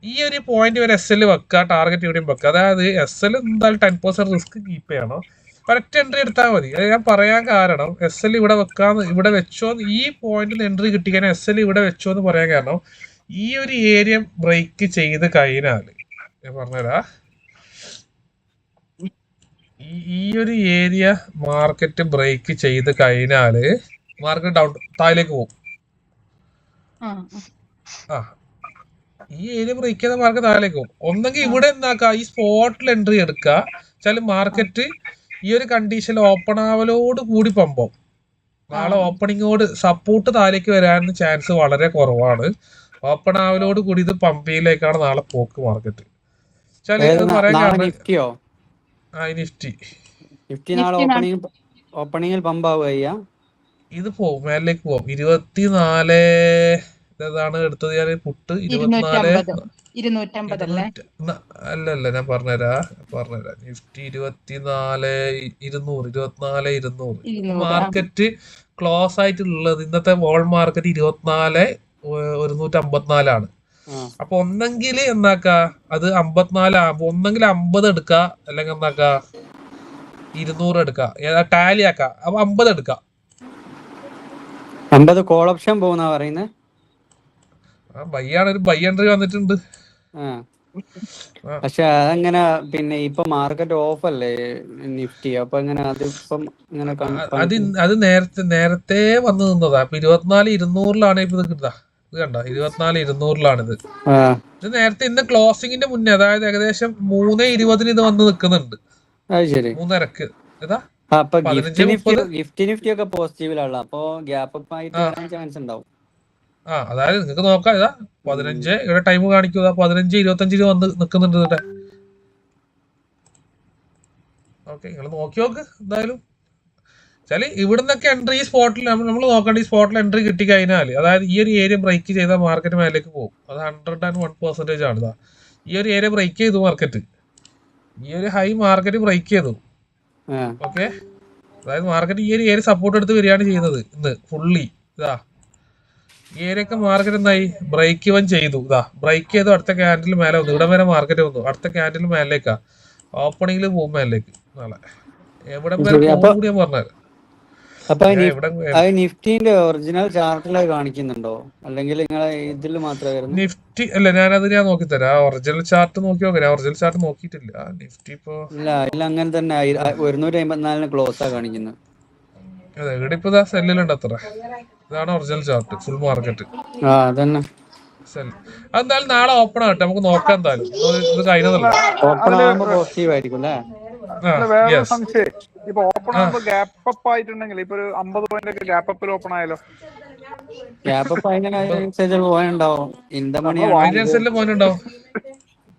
ഈ ഒരു പോയിന്റ് വരെ SL വെക്കുക, ടാർഗറ്റ് ഇവിടെയും വെക്കുക. അതായത് SL എന്തായാലും 10% റിസ്ക് കീപ്പ് ചെയ്യണം. കറക്റ്റ് എൻട്രി എടുത്താൽ മതി. അത് ഞാൻ പറയാൻ കാരണം, SL ഇവിടെ ഇവിടെ വെച്ചോ, ഈ പോയിന്റിൽ എൻട്രി കിട്ടിക്കഴിഞ്ഞാൽ SL ഇവിടെ വെച്ചോ എന്ന് പറയാൻ കാരണം, ഈ ഒരു ഏരിയ ബ്രേക്ക് ചെയ്ത് കഴിഞ്ഞാൽ ഞാൻ പറഞ്ഞുതരാ, ഈ ഒരു ഏരിയ മാർക്കറ്റ് ബ്രേക്ക് ചെയ്ത് കഴിഞ്ഞാല് മാർക്കറ്റ് ഡൗൺ താഴേക്ക് പോകും. ഈ ഏരിയ ബ്രേക്ക് ചെയ്ത മാർക്കറ്റ് താഴേക്ക് പോകും. ഒന്നെങ്കിൽ ഇവിടെ എന്താക്കുക, ഈ സ്പോട്ടിൽ എൻട്രി എടുക്കുക. വെച്ചാൽ മാർക്കറ്റ് ഈ ഒരു കണ്ടീഷനിൽ ഓപ്പൺ ആവലോട് കൂടി പമ്പോ, നാളെ ഓപ്പണിങ്ങോട് സപ്പോർട്ട് താഴേക്ക് വരാൻ ചാൻസ് വളരെ കുറവാണ്. ഓപ്പൺ ആവലോട് കൂടി ഇത് പമ്പയിലേക്കാണ് നാളെ പോക്ക് മാർക്കറ്റ്. ഇത് പോവും, മേലേക്ക് പോവും. 24 ഇതാണ് എടുത്തത് ഞാൻ പുട്ട്. 250 അല്ലല്ല, ഞാൻ പറഞ്ഞുതരാം. നിഫ്റ്റി 24,200 മാർക്കറ്റ് ക്ലോസ് ആയിട്ടുള്ളത്. ഇന്നത്തെ വോൾ മാർക്കറ്റ് 24,154 അപ്പൊ ഒന്നെങ്കിൽ എന്നാക്ക അത് 54 ആകുമ്പോ ഒന്നെങ്കിൽ 50 എടുക്ക, അല്ലെങ്കിൽ എന്നാക്ക 200 എടുക്ക, ടാലി ആക്ക. അപ്പൊ 50 എടുക്ക. 50 കോൾ ഓപ്ഷൻ പോകുന്ന പറയുന്നത്. ബൈ ആണ്, ഒരു ബൈ എൻട്രി വന്നിട്ടുണ്ട്. പക്ഷെ അതങ്ങനെ പിന്നെ ഇപ്പൊ മാർക്കറ്റ് ഓഫ് അല്ലേ നിഫ്റ്റി, അപ്പൊ എങ്ങനെ അതിപ്പം ഇങ്ങനെ അത് നേരത്തെ വന്നു നിന്നതാ. ഇപ്പൊ 24,200 ഇപ്പൊ ഇത് കിട്ടാ. ഇത് കണ്ട 24,200 ഇത് നേരത്തെ ഇന്ന് ക്ലോസിംഗിന്റെ മുന്നേ, അതായത് ഏകദേശം 3:20 ഇത് വന്ന് നിൽക്കുന്നുണ്ട്. അത് ശരി 3:30 ഇതാ അപ്പൊ 15:30. ഗിഫ്റ്റ് നിഫ്റ്റി ഒക്കെ പോസിറ്റീവിലുള്ള, അപ്പൊ ഗ്യാപ്പ് അപ്പ് ആയിട്ട് വരാൻ ചാൻസ് ഉണ്ടാവും. അതായത് നിങ്ങൾക്ക് നോക്കാം, ഇതാ 15 ഇവിടെ ടൈം കാണിക്കുക, 15:25 വന്ന് നിൽക്കുന്നുണ്ട് ഇവിടെ. ഓക്കെ, നിങ്ങൾ നോക്കി നോക്ക് എന്തായാലും. വെച്ചാൽ ഇവിടുന്നൊക്കെ എൻട്രി ഈ സ്പോട്ടിൽ നമ്മൾ നോക്കേണ്ട, ഈ സ്പോട്ടിൽ എൻട്രി കിട്ടി കഴിഞ്ഞാൽ, അതായത് ഈ ഒരു ഏരിയ ബ്രേക്ക് ചെയ്താൽ മാർക്കറ്റ് മേലേക്ക് പോകും. അത് 101% ആണ്. ഇതാ ഈ ഒരു ഏരിയ ബ്രേക്ക് ചെയ്തു മാർക്കറ്റ്, ഈ ഒരു ഹൈ മാർക്കറ്റ് ബ്രേക്ക് ചെയ്തു. ഓക്കെ, അതായത് മാർക്കറ്റ് ഈ ഒരു ഏരിയ സപ്പോർട്ട് എടുത്ത് വരികയാണ് ചെയ്യുന്നത് ഇന്ന് ഫുള്ളി. ഇതാ ഈ ഏരിയൊക്കെ മാർക്കറ്റ് എന്തായി, ബ്രേക്ക് ഇവൻ ചെയ്തു. ഇതാ ബ്രേക്ക് ചെയ്തു, അടുത്ത ക്യാൻഡിൽ മേലെ വന്നു, ഇവിടെ വരെ മാർക്കറ്റ് വന്നു, അടുത്ത ക്യാൻഡിൽ മേലേക്കാ, ഓപ്പണിംഗിൽ പോകും മേലേക്ക്. നാളെ എവിടെ വരെ പോകും കൂടി ഞാൻ പറഞ്ഞുതരാം. നിഫ്റ്റിന്റെ ഒറിജിനൽ ചാർട്ടിലായി കാണിക്കുന്നുണ്ടോ, അല്ലെങ്കിൽ നിങ്ങളെ ഇതിൽ മാത്രമേ വരുന്നു? നിഫ്റ്റി അല്ല, ഞാൻ നോക്കി തരാം. ഒറിജിനൽ ചാർട്ട് നോക്കി നോക്കാം. ഒറിജിനൽ ചാർട്ട് നോക്കിയിട്ടില്ല. നിഫ്റ്റി ഇപ്പൊ ഇല്ല അങ്ങനെ തന്നെ 154 ക്ലോസ് ആ കാണിക്കുന്നത്. അതെ, ഇവിടെ ഇപ്പൊ സെല്ലിലുണ്ട് അത്ര. ഇതാണ് ഒറിജിനൽ ചാർട്ട്, ഫുൾ മാർക്കറ്റ് അതന്നെ സെൽ. അതെന്തായാലും നാളെ ഓപ്പൺ ആകട്ടെ, നമുക്ക് നോക്കാം. എന്തായാലും ഇത് കഴിഞ്ഞതല്ല, ഓപ്പൺ ആകുമ്പോ പോസിറ്റീവ് ആയിരിക്കും അല്ലേ? വേറെ സംശയം, ഇപ്പൊ ഓപ്പൺ ആകുമ്പോ ഗ്യാപ്പ് അപ്പ് ആയിട്ടുണ്ടെങ്കിൽ ഇപ്പൊ ഒരു 50 പോയിന്റ് ഒക്കെ ഗ്യാപ്പ് അപ്പിൽ ഓപ്പൺ ആയാലോ? ഗ്യാപ്പ് അപ്പ് അതിനനുസരിച്ച് പോയിണ്ടാവും.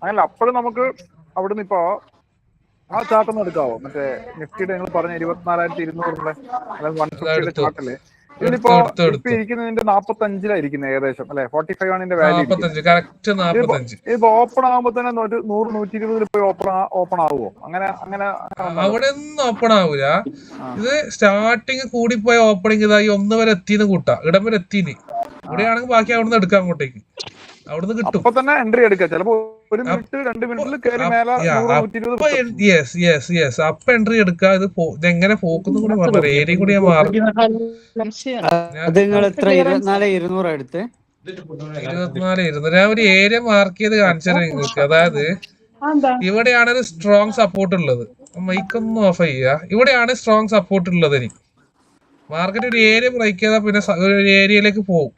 അങ്ങനല്ല, അപ്പോഴും നമുക്ക് അവിടുന്ന് ഇപ്പൊ ആ ചാർട്ടൊന്നും എടുക്കാവോ? മറ്റേ നിഫ്റ്റിയുടെ നിങ്ങൾ പറഞ്ഞ 24,200 അതായത് 150 ചാർട്ടില് ഇതിലിപ്പോ ഇപ്പൊ ഇരിക്കുന്നതിന്റെ 45 ഏകദേശം അല്ലെ? 45 ആണ് ഇതിന്റെ വാല്യൂ. ഇപ്പൊ ഓപ്പൺ ആകുമ്പോ തന്നെ 100-120 പോയി ഓപ്പൺ ആവുമോ? അങ്ങനെ അവിടെ ഒന്നും ഓപ്പൺ ആവൂല. ഇത് സ്റ്റാർട്ടിങ് കൂടിപ്പോയ ഓപ്പണിംഗ് ഇതായി 1 വരെ എത്തിന്ന് കൂട്ടാ, ഇടം വരെ എത്തിന്ന്. ഇവിടെയാണെങ്കിൽ ബാക്കി അവിടുന്ന് എടുക്കാം, അങ്ങോട്ടേക്ക് അവിടുന്ന് കിട്ടും. അപ്പൊ തന്നെ എൻട്രി എടുക്കാം. ചിലപ്പോ 1 മിനിറ്റ് 2 മിനിറ്റിൽ കയറി മേലെ 100-120 അപ്പൊ എൻട്രി എടുക്കാം. ഇത് എങ്ങനെ പോക്കുന്നു കൂടി പറഞ്ഞു, ഏരിയ കൂടി ഞാൻ മാറി. 24,200 എടുത്ത് 24,200 ഞാൻ ഒരു ഏരിയ മാർക്ക് ചെയ്ത് കാണിച്ചത് നിങ്ങൾക്ക്. അതായത് ഇവിടെയാണ് ഒരു സ്ട്രോങ് സപ്പോർട്ട് ഉള്ളത്. മൈക്കൊന്നും ഓഫ് ചെയ്യുക. ഇവിടെയാണ് സ്ട്രോങ് സപ്പോർട്ട് ഉള്ളത്. എനിക്ക് മാർക്കറ്റ് ഒരു ഏരിയ ബ്രേക്ക് ചെയ്താൽ പിന്നെ ഒരു ഏരിയയിലേക്ക് പോകും.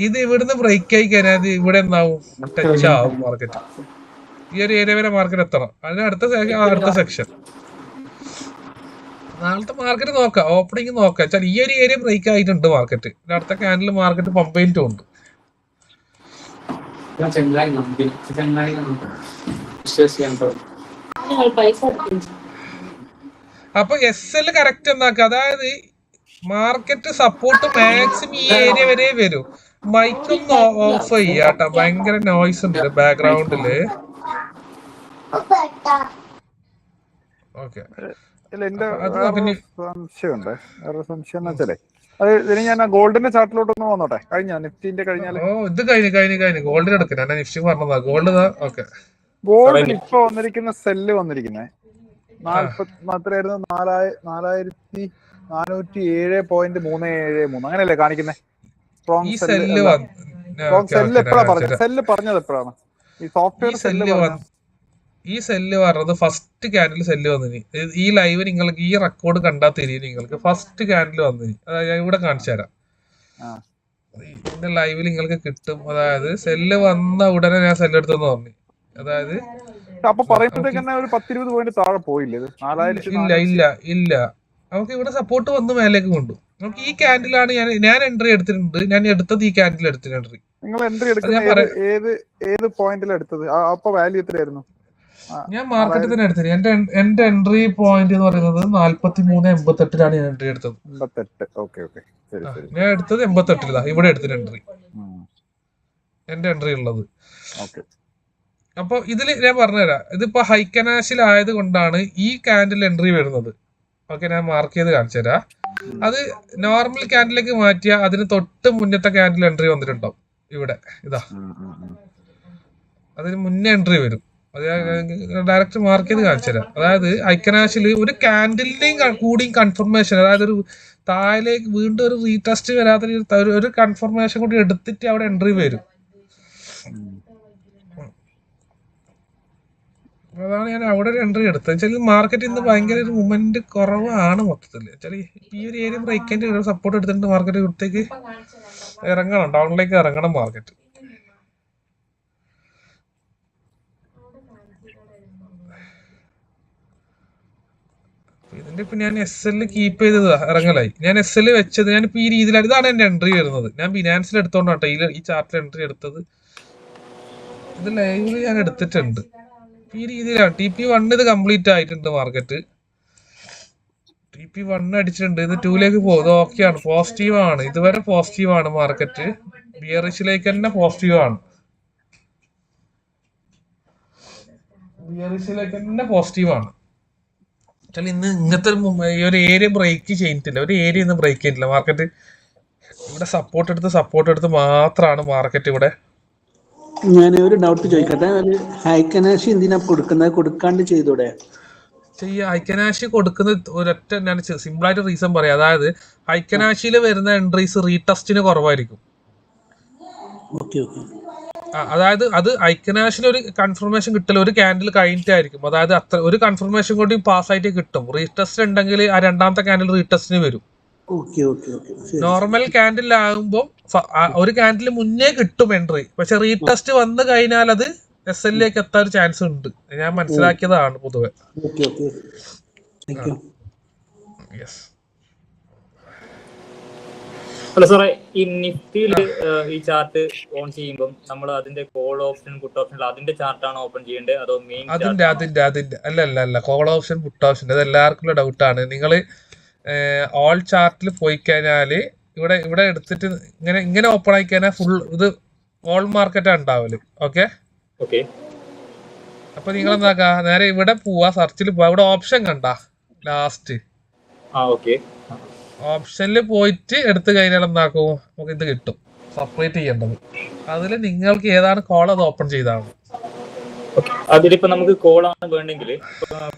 ഇത് ഇവിടുന്ന് ബ്രേക്ക് ആയി കഴിഞ്ഞാൽ അത് ഇവിടെ എന്താവും, ടച്ച് ആവും മാർക്കറ്റ്. ഈ ഒരു ഏരിയ വരെ മാർക്കറ്റ് എത്തണം. അതിന് അടുത്ത സെക്ഷൻ നാളത്തെ മാർക്കറ്റ് നോക്കാം, ഓപ്പണിംഗ് നോക്കാം. വെച്ചാൽ ഈ ഒരു ഏരിയ ബ്രേക്ക് ആയിട്ടുണ്ട് മാർക്കറ്റ്. അടുത്ത ക്യാൻഡിൽ മാർക്കറ്റ് പമ്പ് ചെയ്തിട്ടുണ്ട്. അപ്പൊ SL കറക്റ്റ് എന്നാക്കുക. അതായത് മാർക്കറ്റ് സപ്പോർട്ട് മാക്സിമം ഈ ഏരിയ വരെ വരും. മൈക്കൊന്ന് ഓഫ് ചെയ്യാട്ടോ, ഭയങ്കര നോയ്സ് ഉണ്ട് ബാക്ക്ഗ്രൗണ്ടില്. ഓക്കെ, എന്റെ സംശയമുണ്ട്. വേറെ സംശയം എന്ന് വെച്ചാലേ, അത് ഇതിന് ഞാൻ ഗോൾഡിന്റെ ചാർട്ടിലോട്ടൊന്ന് വന്നോട്ടെ. കഴിഞ്ഞ നിഫ്റ്റിന്റെ കഴിഞ്ഞാല് ഇത് കഴിഞ്ഞു ഗോൾഡിന് എടുക്കാം. ഞാൻ നിഫ്റ്റി പറഞ്ഞതാ ഗോൾഡ്. ഓക്കെ, ഗോൾഡിൽ ഇപ്പൊ വന്നിരിക്കുന്ന സെല്ല് വന്നിരിക്കുന്നത് 4,407.373 അങ്ങനെയല്ലേ കാണിക്കുന്നത്? സ്ട്രോങ് സെല്ല് എപ്പോഴാ പറഞ്ഞത്? സെല്ല് പറഞ്ഞത് എപ്പോഴാണ്? ഈ സോഫ്റ്റ്വെയർ ഈ സെല്ല് പറഞ്ഞത് ഫസ്റ്റ് ക്യാൻഡിൽ സെല്ല് വന്നിനി. ഈ ലൈവ് നിങ്ങൾക്ക് ഈ റെക്കോർഡ് കണ്ടാൽ തിരിയും നിങ്ങൾക്ക്. ഫസ്റ്റ് ക്യാൻഡിൽ വന്നിനി, അതായത് ഞാൻ ഇവിടെ കാണിച്ചു തരാം. ഇതിന്റെ ലൈവിൽ നിങ്ങൾക്ക് കിട്ടും. അതായത് സെല്ല് വന്ന ഉടനെ ഞാൻ സെല്ല് എടുത്തെന്ന് പറഞ്ഞു. അതായത് അപ്പൊ പറയുമ്പോഴത്തേക്ക് തന്നെ ഒരു 10-20 പോയിന്റ് താഴെ പോയില്ലേ? ഇല്ല നമുക്ക് ഇവിടെ സപ്പോർട്ട് വന്ന് മേലേക്ക് കൊണ്ടു. നമുക്ക് ഈ ക്യാൻഡിലാണ് ഞാൻ എൻട്രി എടുത്തിട്ടുണ്ട്. ഞാൻ എടുത്തത് ഈ ക്യാൻഡിൽ എടുത്തിട്ട് എൻട്രി. നിങ്ങൾ എൻട്രി എടുക്കുന്നത് ഏത് പോയിന്റിലാണ് എടുത്തത്? അപ്പൊ വാല്യൂ എത്രയായിരുന്നു? ഞാൻ മാർക്കറ്റിൽ തന്നെ എടുത്തത്. എന്റെ എൻട്രി പോയിന്റ് എന്ന് പറയുന്നത് 43.88 ഞാൻ എൻട്രി എടുത്തത്. ഞാൻ എടുത്തത് 88. ഇവിടെ എടുത്തിട്ട് എൻട്രി, എന്റെ എൻട്രി ഉള്ളത്. അപ്പൊ ഇതില് ഞാൻ പറഞ്ഞുതരാം. ഇതിപ്പോ ഹൈക്കനാഷിൽ ആയത് കൊണ്ടാണ് ഈ ക്യാൻഡിൽ എൻട്രി വരുന്നത്. ഓക്കെ, ഞാൻ മാർക്ക് ചെയ്ത് കാണിച്ചു തരാം. അത് നോർമൽ ക്യാൻഡിലേക്ക് മാറ്റിയ അതിന് തൊട്ട് മുന്നത്തെ ക്യാൻഡിൽ എൻട്രി വന്നിട്ടുണ്ടാവും. ഇവിടെ ഇതാ, അതിന് മുന്നേ എൻട്രി വരും. അത് ഡയറക്റ്റ് മാർക്ക് ചെയ്ത് കാണിച്ചു തരാം. അതായത് ഹൈക്കനാഷിൽ ഒരു ക്യാൻഡിലിന്റെയും കൂടിയും കൺഫർമേഷൻ, അതായത് ഒരു താഴേക്ക് വീണ്ടും ഒരു റീടെസ്റ്റ് വരാത്ത ഒരു കൺഫർമേഷൻ കൂടി എടുത്തിട്ട് അവിടെ എൻട്രി വരും. അതാണ് ഞാൻ അവിടെ ഒരു എൻട്രി എടുത്തത്. വെച്ചാൽ മാർക്കറ്റ് ഇന്ന് ഭയങ്കര ഒരു മൂവ്മെന്റ് കുറവാണ് മൊത്തത്തിൽ. വെച്ചാൽ ഈ ഒരു ഏരിയ ബ്രേക്കിന്റെ സപ്പോർട്ട് എടുത്തിട്ട് മാർക്കറ്റ് ഇവിടത്തേക്ക് ഇറങ്ങണം, ഡൗണിലേക്ക് ഇറങ്ങണം മാർക്കറ്റ്. ഇതിന്റെ ഇപ്പൊ ഞാൻ SL കീപ്പ് ചെയ്തത് ഇറങ്ങലായി. ഞാൻ SL വെച്ചത് ഞാനിപ്പോ ഈ രീതിയിലാണ്. ഇതാണ് എന്റെ എൻട്രി വരുന്നത്. ഞാൻ ബിനാൻസിൽ എടുത്തോണ്ടാട്ടോ ഈ ചാർട്ടിൽ എൻട്രി എടുത്തത്. ഇത് ലൈവില് ഞാൻ എടുത്തിട്ടുണ്ട്. ഈ രീതിയിലാണ് TP1 ഇത് കംപ്ലീറ്റ് ആയിട്ടുണ്ട് മാർക്കറ്റ്. TP1 അടിച്ചിട്ടുണ്ട്. ഇത് 2ലേക്ക് പോകും. ഇത് ഓക്കെയാണ്, പോസിറ്റീവ് ആണ്. ഇതുവരെ പോസിറ്റീവ് ആണ് മാർക്കറ്റ്. ബിയറിഷിലേക്ക് തന്നെ പോസിറ്റീവ് ആണ്. ബിയറിഷിലേക്ക് തന്നെ പോസിറ്റീവ് ആണ്. ഇന്ന് ഇങ്ങനത്തെ ഈ ഒരു ഏരിയ ബ്രേക്ക് ചെയ്തിട്ടില്ല. ഒരു ഏരിയ ഇന്ന് ബ്രേക്ക് ചെയ്തിട്ടില്ല മാർക്കറ്റ്. ഇവിടെ സപ്പോർട്ട് എടുത്ത് മാത്രമാണ് മാർക്കറ്റ് ഇവിടെ. ഞാൻ ഒരു ഡൗട്ട് ചോദിക്കട്ടെ, ഒരു ഹൈക്കനാഷി എന്തിനാ കൊടുക്കാണ്ട് ചെയ്തൂടെ? ഹൈക്കനാഷി കൊടുക്കുന്നത് ഒരൊറ്റ ഞാൻ സിമ്പിൾ ആയിട്ട് റീസൺ പറയാം. അതായത് ഹൈക്കനാഷിയിൽ വരുന്ന എൻട്രീസ് റീടെസ്റ്റിന് കുറവായിരിക്കും. അതായത് അത് ഹൈക്കനാഷിന് ഒരു കൺഫർമേഷൻ കിട്ടില്ല, ഒരു ക്യാൻഡിൽ കഴിഞ്ഞിട്ടായിരിക്കും. അതായത് അത്ര ഒരു കൺഫർമേഷൻ കൂടി പാസ്സായിട്ട് കിട്ടും. റീടെസ്റ്റ് ഉണ്ടെങ്കിൽ ആ രണ്ടാമത്തെ ക്യാൻഡിൽ റീടെസ്റ്റിന് വരും. നോർമൽ ക്യാൻഡിൽ ആകുമ്പോൾ ഒരു ക്യാൻഡിൽ മുന്നേ കിട്ടും എൻട്രി. പക്ഷെ റീടെസ്റ്റ് വന്നു കഴിഞ്ഞാൽ അത് SLലേക്ക് എത്താൻ ചാൻസ് ഉണ്ട്. ഞാൻ മനസ്സിലാക്കിയതാണ് പൊതുവെ. അല്ല സാറേ, ഈ നിഫ്റ്റിയിൽ ഈ ചാർട്ട് ഓൺ ചെയ്യുമ്പോൾ നമ്മൾ അതിന്റെ കോൾ ഓപ്ഷൻ പുട്ട് ഓപ്ഷൻ അതിന്റെ ചാർട്ടാണ് ഓപ്പൺ ചെയ്യേണ്ടത് അതോ മെയിൻ? അതിന്റെ അല്ല കോൾ ഓപ്ഷൻ പുട്ട് ഓപ്ഷൻ ഇത് എല്ലാവർക്കും ഡൗട്ടാണ്. നിങ്ങൾ ഓൾ ചാർട്ടിൽ പോയി കഴിഞ്ഞാല് ഇവിടെ എടുത്തിട്ട് ഇങ്ങനെ ഓപ്പൺ ആയി കഴിഞ്ഞാൽ ഫുൾ ഇത് ഓൾ മാർക്കറ്റാണ് ഉണ്ടാവല്. ഓക്കെ, അപ്പൊ നിങ്ങൾ എന്താക്കാ, നേരെ ഇവിടെ പോവാ, സെർച്ചിൽ പോവാ. ഇവിടെ ഓപ്ഷൻ കണ്ട ലാസ്റ്റ് ഓപ്ഷനിൽ പോയിട്ട് എടുത്തു കഴിഞ്ഞാൽ എന്താക്കും, നമുക്ക് ഇത് കിട്ടും സെപ്പറേറ്റ് ചെയ്യേണ്ടത്. അതിൽ നിങ്ങൾക്ക് ഏതാണ് കോൾ അത് ഓപ്പൺ ചെയ്താണ്. അതിലിപ്പോ നമുക്ക് കോൾ ആണ് വേണ്ടെങ്കിൽ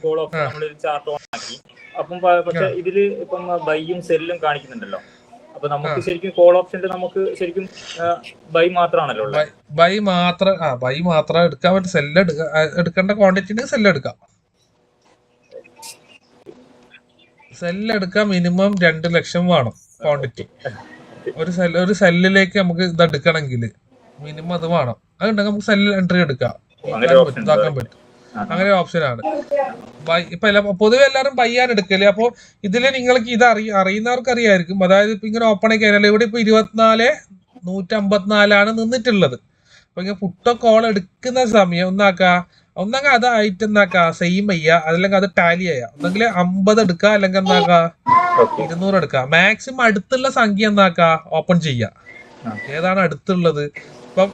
കോൾ ഓപ്ഷൻ നമ്മൾ ചാർട്ട് ഓൺ ആക്കി. അപ്പം പക്ഷെ ഇതില് ഇപ്പം ബൈയും സെല്ലും കാണിക്കുന്നുണ്ടല്ലോ. അപ്പൊ നമുക്ക് ശരിക്കും കോൾ ഓപ്ഷനിൽ നമുക്ക് ശരിക്കും ബൈ മാത്രമാണല്ലോ ഉള്ളത്. ബൈ മാത്രം എടുക്കാൻ പറ്റും. സെല്ല് എടുക്കേണ്ട ക്വാണ്ടിറ്റി സെല്ല് എടുക്കാം. സെല്ല് എടുക്കാൻ മിനിമം 2 ലക്ഷം വേണം ക്വാണ്ടിറ്റി. ഒരു സെല്ലിലേക്ക് നമുക്ക് ഇത് എടുക്കണമെങ്കിൽ മിനിമം അത് വേണം. അതുണ്ടെങ്കിൽ നമുക്ക് സെല്ല് എൻട്രി എടുക്കാം, ഇതാക്കാൻ പറ്റും. അങ്ങനെ ഓപ്ഷനാണ്. ഇപ്പൊ പൊതുവെ എല്ലാവരും ബൈയാണ് എടുക്കല്. അപ്പൊ ഇതില് നിങ്ങൾക്ക് ഇത് അറിയുന്നവർക്ക് അറിയായിരിക്കും. അതായത് ഇപ്പൊ ഇങ്ങനെ ഓപ്പൺ ആയി കഴിഞ്ഞാൽ ഇവിടെ ഇപ്പൊ 24,154 നിന്നിട്ടുള്ളത്. അപ്പൊ ഇങ്ങനെ പുട്ടോ കോൾ എടുക്കുന്ന സമയം ഒന്നങ്ങ അതായിട്ട് എന്താക്കാ സെയിം ചെയ്യാ, അതല്ലെങ്കിൽ അത് ടാലി ചെയ്യാം. ഒന്നെങ്കിൽ 50 എടുക്കുക, അല്ലെങ്കിൽ എന്താക്കാ 200 എടുക്കുക. മാക്സിമം അടുത്തുള്ള സംഖ്യ എന്താക്കാ ഓപ്പൺ ചെയ്യാ. ഏതാണ് അടുത്തുള്ളത്? ഇപ്പം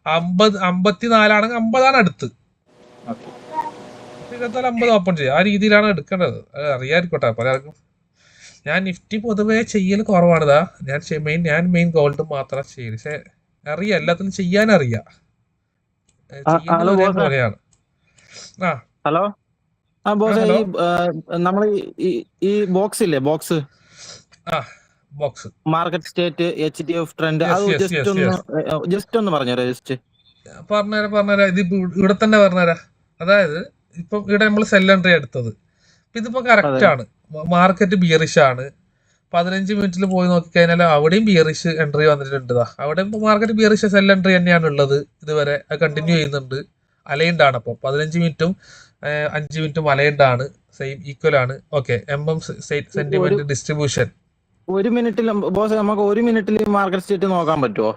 54 ആണെങ്കിൽ 50 അടുത്ത്, 50 ഓപ്പൺ ചെയ്യുക. ആ രീതിയിലാണ് എടുക്കേണ്ടത്. അത് അറിയാതിരിക്കട്ടെ പലർക്കും. ഞാൻ നിഫ്റ്റി പൊതുവെ ചെയ്യൽ കുറവാണിതാ. ഞാൻ മെയിൻ ഗോൾഡ് മാത്രം ചെയ്യല്. പക്ഷെ അറിയാം, എല്ലാത്തിനും ചെയ്യാനറിയാം. പോലെയാണ്. ഹലോ ബോസ്, നമ്മൾ ഈ ബോക്സ് ഇല്ലേ, box market state HDF trend, അത് ജസ്റ്റ് ഒന്ന് പറഞ്ഞുതരാം. പറഞ്ഞുതരാം. ഇത് ഇവിടെ തന്നെ പറഞ്ഞുതരാം. അതായത് ഇപ്പൊ ഇവിടെ നമ്മൾ സെൽ എൻട്രി എടുത്തത്. ഇതിപ്പോ കറക്റ്റ് ആണ്. മാർക്കറ്റ് ബിയറിഷ് ആണ്. 15 മിനിറ്റിൽ പോയി നോക്കിക്കഴിഞ്ഞാൽ അവിടെയും ബിയറിഷ് എൻട്രി വന്നിട്ടുണ്ട്. അവിടെ മാർക്കറ്റ് ബിയറിഷ് സെൽ എൻട്രി തന്നെയാണ് ഉള്ളത്. ഇതുവരെ അത് കണ്ടിന്യൂ ചെയ്യുന്നുണ്ട്. അലൈൻഡ് ആണ്. അപ്പോൾ 15 മിനിറ്റും 5 മിനിറ്റും അലൈൻഡ് ആണ്, സെയിം ഈക്വൽ ആണ്. ഓക്കെ, സെന്റിമെന്റ് ഡിസ്ട്രിബ്യൂഷൻ 1 മിനിറ്റിൽ ബോസ് നമുക്ക് 1 മിനിറ്റിൽ മാർക്കറ്റ് സ്റ്റേറ്റ് നോക്കാൻ പറ്റുമോ?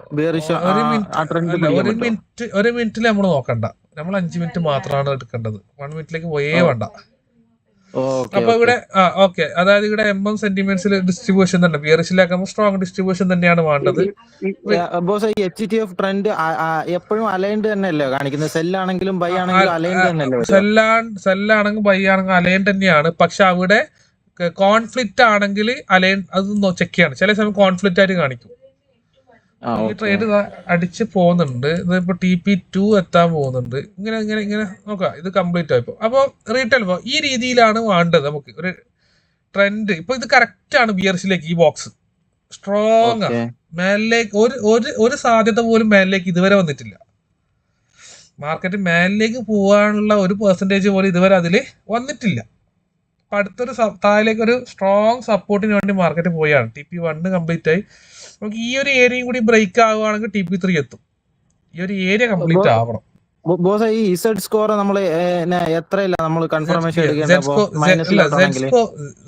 ഒരു മിനിറ്റിൽ നമ്മൾ നോക്കണ്ട. നമ്മൾ 5 മിനിറ്റ് മാത്രമാണ് എടുക്കേണ്ടത്. 1 മിനിറ്റിലേക്ക് പോയേ വേണ്ട. അപ്പൊ ഇവിടെ ഓക്കെ, അതായത് ഇവിടെ സെന്റിമെന്റ്സിൽ ഡിസ്ട്രിബ്യൂഷൻ തന്നെ ബിയറിഷിലാക്കുമ്പോൾ സ്ട്രോങ് ഡിസ്ട്രിബ്യൂഷൻ തന്നെയാണ് വേണ്ടത്. ബോസ് HDF ട്രെൻഡ് എപ്പോഴും അലൈൻഡ് തന്നെയല്ലേ കാണിക്കുന്നത്? സെല്ലാണെങ്കിലും ബൈ ആണെങ്കിലും അലൈൻഡ് തന്നെയല്ലേ? സെല്ലാണെങ്കിൽ ബൈ ആണെങ്കിൽ അലൈൻഡ് തന്നെയാണ്. പക്ഷെ അവിടെ കോൺഫ്ലിക്റ്റ് ആണെങ്കിൽ അലൈൻ അത് ചെക്ക് ചെയ്യണം. ചില സമയം കോൺഫ്ലിക്റ്റ് ആയിട്ട് കാണിക്കും. ഈ ട്രേഡ് അടിച്ച് പോകുന്നുണ്ട്. ഇതിപ്പോ TP2 എത്താൻ പോകുന്നുണ്ട്. ഇങ്ങനെ നോക്കാം. ഇത് കംപ്ലീറ്റ് ആയിപ്പോ. അപ്പൊ റീറ്റെയിൽ ഈ രീതിയിലാണ് വേണ്ടത് നമുക്ക് ഒരു ട്രെൻഡ്. ഇപ്പൊ ഇത് കറക്റ്റ് ആണ്. ബിയർസിലേക്ക് ഈ ബോക്സ് സ്ട്രോങ് ആണ്. മേലിലേക്ക് ഒരു സാധ്യത പോലും മേലിലേക്ക് ഇതുവരെ വന്നിട്ടില്ല. മാർക്കറ്റ് മേലിലേക്ക് പോകാനുള്ള ഒരു പെർസെൻറ്റേജ് പോലും ഇതുവരെ അതിൽ വന്നിട്ടില്ല. അപ്പം അടുത്തൊരു താഴേക്ക് ഒരു സ്ട്രോങ് സപ്പോർട്ടിന് വേണ്ടി മാർക്കറ്റ് പോയാണ്. TP1 കംപ്ലീറ്റ് ആയി. നമുക്ക് ഈ ഒരു ഏരിയയും കൂടി ബ്രേക്ക് ആവുകയാണെങ്കിൽ TP3 എത്തും. ഈ ഒരു ഏരിയ കംപ്ലീറ്റ് ആവണം. ബോസ് ഈ ഇസഡ് സ്കോർ നമ്മൾ എത്രയില്ല നമ്മൾ കൺഫർമേഷൻ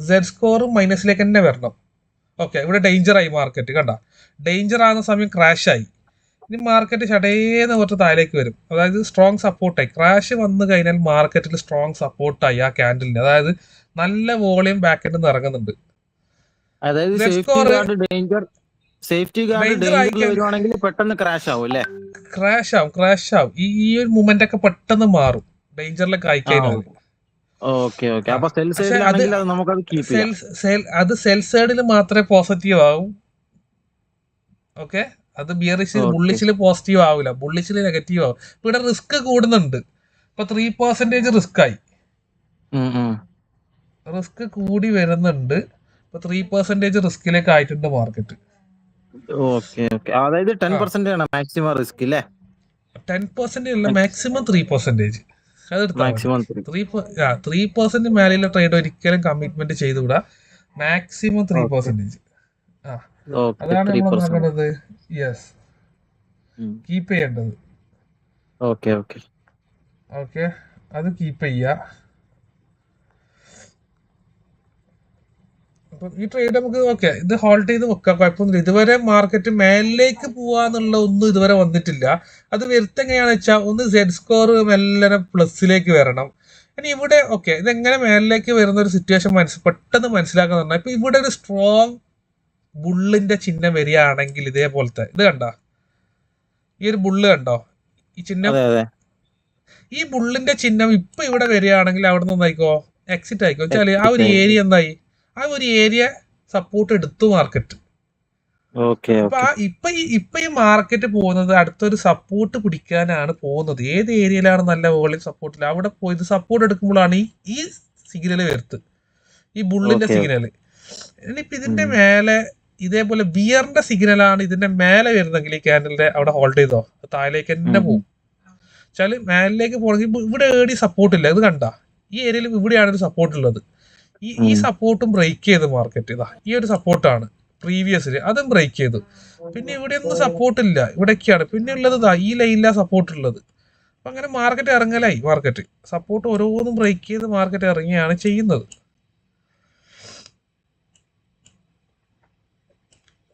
സെഡ് സ്കോർ മൈനസിലേക്ക് തന്നെ വരണം. ഓക്കെ, ഇവിടെ ഡേഞ്ചർ ആയി മാർക്കറ്റ്. കണ്ട, ഡേഞ്ചർ ആകുന്ന സമയം ക്രാഷ് ആയി. ഇനി മാർക്കറ്റ് ചടേന്ന് കുറച്ച് താഴേക്ക് വരും. അതായത് സ്ട്രോങ് സപ്പോർട്ടായി. ക്രാഷ് വന്നു കഴിഞ്ഞാൽ മാർക്കറ്റിൽ സ്ട്രോങ് സപ്പോർട്ടായി ആ ക്യാൻഡലിന്. അതായത് നല്ല വോളിയം ബാക്ക് എൻഡ് ഇറങ്ങുന്നുണ്ട്. അതായത് സേഫ്റ്റി ഗാർഡ് വരുവാണെങ്കിൽ പെട്ടെന്ന് ക്രാഷ് ആവും അല്ലേ? ക്രാഷ് ആവും. ഈ ഒരു മൂവ്മെന്റ് ഒക്കെ പെട്ടെന്ന് മാറും ഡേഞ്ചറിലൊക്കെ ആയിക്കഴിഞ്ഞാൽ. അത് സെൽ സൈഡിൽ മാത്രമേ പോസിറ്റീവ് ആവും. ഓക്കെ, അത് ബിയറിഷിൽ ബുള്ളിഷിൽ പോസിറ്റീവ് ആവില്ല, ബുള്ളിഷിൽ നെഗറ്റീവ് ആവും. ഇവിടെ റിസ്ക് കൂടുന്നുണ്ട്. ഇപ്പൊ 3% റിസ്ക് ആയി, റിസ്ക് കൂടി വരുന്നുണ്ട്. ഇപ്പൊ 3% റിസ്കിലേക്ക് ആയിട്ടുണ്ട് മാർക്കറ്റ്. അതായത് 10% ആണ് മാക്സിമം റിസ്ക് അല്ലേ? 10% അല്ല, മാക്സിമം 3%. മാക്സിമം 3% മേലെയുള്ള ട്രേഡ് ഒരിക്കലും കമ്മിറ്റ്മെന്റ് ചെയ്തുകൂടാ. മാക്സിമം 3%. അതാണ് നമ്മൾ നോക്കേണ്ടത്. യെസ്, കീപ്പ് ചെയ്യേണ്ടത്. ഓക്കെ, അത് കീപ്പ് ചെയ്യുക. അപ്പം ഈ ട്രേഡ് നമുക്ക് ഓക്കെ, ഇത് ഹോൾഡ് ചെയ്ത് വെക്കാം, കുഴപ്പമൊന്നുമില്ല. ഇതുവരെ മാർക്കറ്റ് മേലിലേക്ക് പോവാന്നുള്ള ഒന്നും ഇതുവരെ വന്നിട്ടില്ല. അത് വരുത്ത എങ്ങനെയാണെന്ന് വെച്ചാൽ, ഒന്ന് സെഡ് സ്കോർ മെല്ലനെ പ്ലസിലേക്ക് വരണം. ഇനി ഇവിടെ ഓക്കെ, ഇതെങ്ങനെ മേലിലേക്ക് വരുന്ന ഒരു സിറ്റുവേഷൻ പെട്ടെന്ന് മനസ്സിലാക്കാൻ പറഞ്ഞാൽ, ഇപ്പൊ ഇവിടെ ഒരു സ്ട്രോങ് ബുള്ളിന്റെ ചിഹ്നം വരികയാണെങ്കിൽ ഇതേപോലത്തെ ഇത് കണ്ടോ, ഈ ഒരു ബുള്ള് കണ്ടോ, ഈ ചിഹ്നം, ഈ ബുള്ളിന്റെ ചിഹ്നം ഇപ്പൊ ഇവിടെ വരികയാണെങ്കിൽ അവിടെ നിന്ന് എന്തായിക്കോ, എക്സിറ്റ് ആയിക്കോ. വെച്ചാൽ ആ ഒരു ഏരിയ എന്തായി, ആ ഒരു ഏരിയ സപ്പോർട്ട് എടുത്തു മാർക്കറ്റ്. അപ്പൊ ഇപ്പൊ ഈ മാർക്കറ്റ് പോകുന്നത് അടുത്തൊരു സപ്പോർട്ട് പിടിക്കാനാണ് പോകുന്നത്. ഏത് ഏരിയയിലാണ് നല്ല വോളിയം സപ്പോർട്ടിൽ അവിടെ പോയത് സപ്പോർട്ട് എടുക്കുമ്പോഴാണ് ഈ സിഗ്നൽ വരുത്ത്, ഈ ബുള്ളിന്റെ സിഗ്നൽ. ഇനിയിപ്പോ ഇതിന്റെ മേലെ ഇതേപോലെ ബിയറിന്റെ സിഗ്നലാണ് ഇതിന്റെ മേലെ വരുന്നെങ്കിൽ ഈ ക്യാൻഡലിന്റെ അവിടെ ഹോൾഡ് ചെയ്തോ, താഴേക്ക് തന്നെ പോകും. വെച്ചാല് മേലിലേക്ക് പോകണമെങ്കിൽ ഇവിടെ ഏടി സപ്പോർട്ട് ഇല്ല. ഇത് കണ്ട, ഈ ഏരിയയിൽ ഇവിടെയാണ് ഒരു സപ്പോർട്ട് ഉള്ളത്. ഈ സപ്പോർട്ടും ബ്രേക്ക് ചെയ്ത് മാർക്കറ്റ് ഇതാ, ഈ ഒരു സപ്പോർട്ടാണ് പ്രീവിയസില്, അതും ബ്രേക്ക് ചെയ്തു. പിന്നെ ഇവിടെ ഒന്നും സപ്പോർട്ട് ഇല്ല, ഇവിടേക്കാണ് പിന്നെ ഉള്ളത്. ഇതാ ഈ ലൈനിലാ സപ്പോർട്ട് ഉള്ളത്. അപ്പൊ അങ്ങനെ മാർക്കറ്റ് ഇറങ്ങലായി. മാർക്കറ്റ് സപ്പോർട്ട് ഓരോന്നും ബ്രേക്ക് ചെയ്ത് മാർക്കറ്റ് ഇറങ്ങിയാണ് ചെയ്യുന്നത്.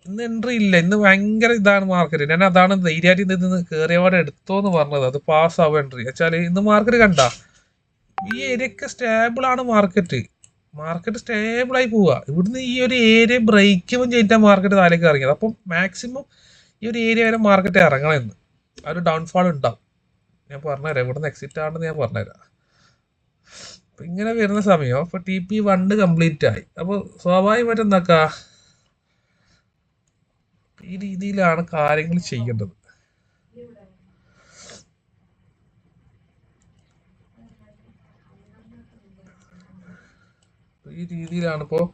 ഇന്ന് എൻട്രി ഇല്ല, ഇന്ന് ഭയങ്കര ഇതാണ് മാർക്കറ്റ്. ഞാൻ അതാണ് ധൈര്യമായിട്ട് നിന്ന് കയറിയപാടെ എടുത്തോന്ന് പറഞ്ഞത്. അത് പാസ് ആവും എൻട്രി വെച്ചാൽ. ഇന്ന് മാർക്കറ്റ് കണ്ട ഈ ഏരിയ സ്റ്റേബിൾ ആണ്. മാർക്കറ്റ് സ്റ്റേബിൾ ആയി പോവുക. ഇവിടുന്ന് ഈ ഒരു ഏരിയ ബ്രേക്കും ചെയ്തിട്ടാ മാർക്കറ്റ് താഴേക്ക് ഇറങ്ങിയത്. അപ്പം മാക്സിമം ഈ ഒരു ഏരിയ വരെ മാർക്കറ്റ് ഇറങ്ങണം. ഇന്ന് ആ ഒരു ഡൗൺഫാൾ ഉണ്ടാവും. ഞാൻ പറഞ്ഞുതരാം, ഇവിടുന്ന് എക്സിറ്റ് ആണെന്ന് ഞാൻ പറഞ്ഞുതരാം. അപ്പൊ ഇങ്ങനെ വരുന്ന സമയം ഇപ്പൊ TP1 കംപ്ലീറ്റ് ആയി. അപ്പൊ സ്വാഭാവികമായിട്ട് എന്താക്കാ, ഈ രീതിയിലാണ് കാര്യങ്ങൾ ചെയ്യേണ്ടത്. ഈ രീതിയിലാണ് ഇപ്പോൾ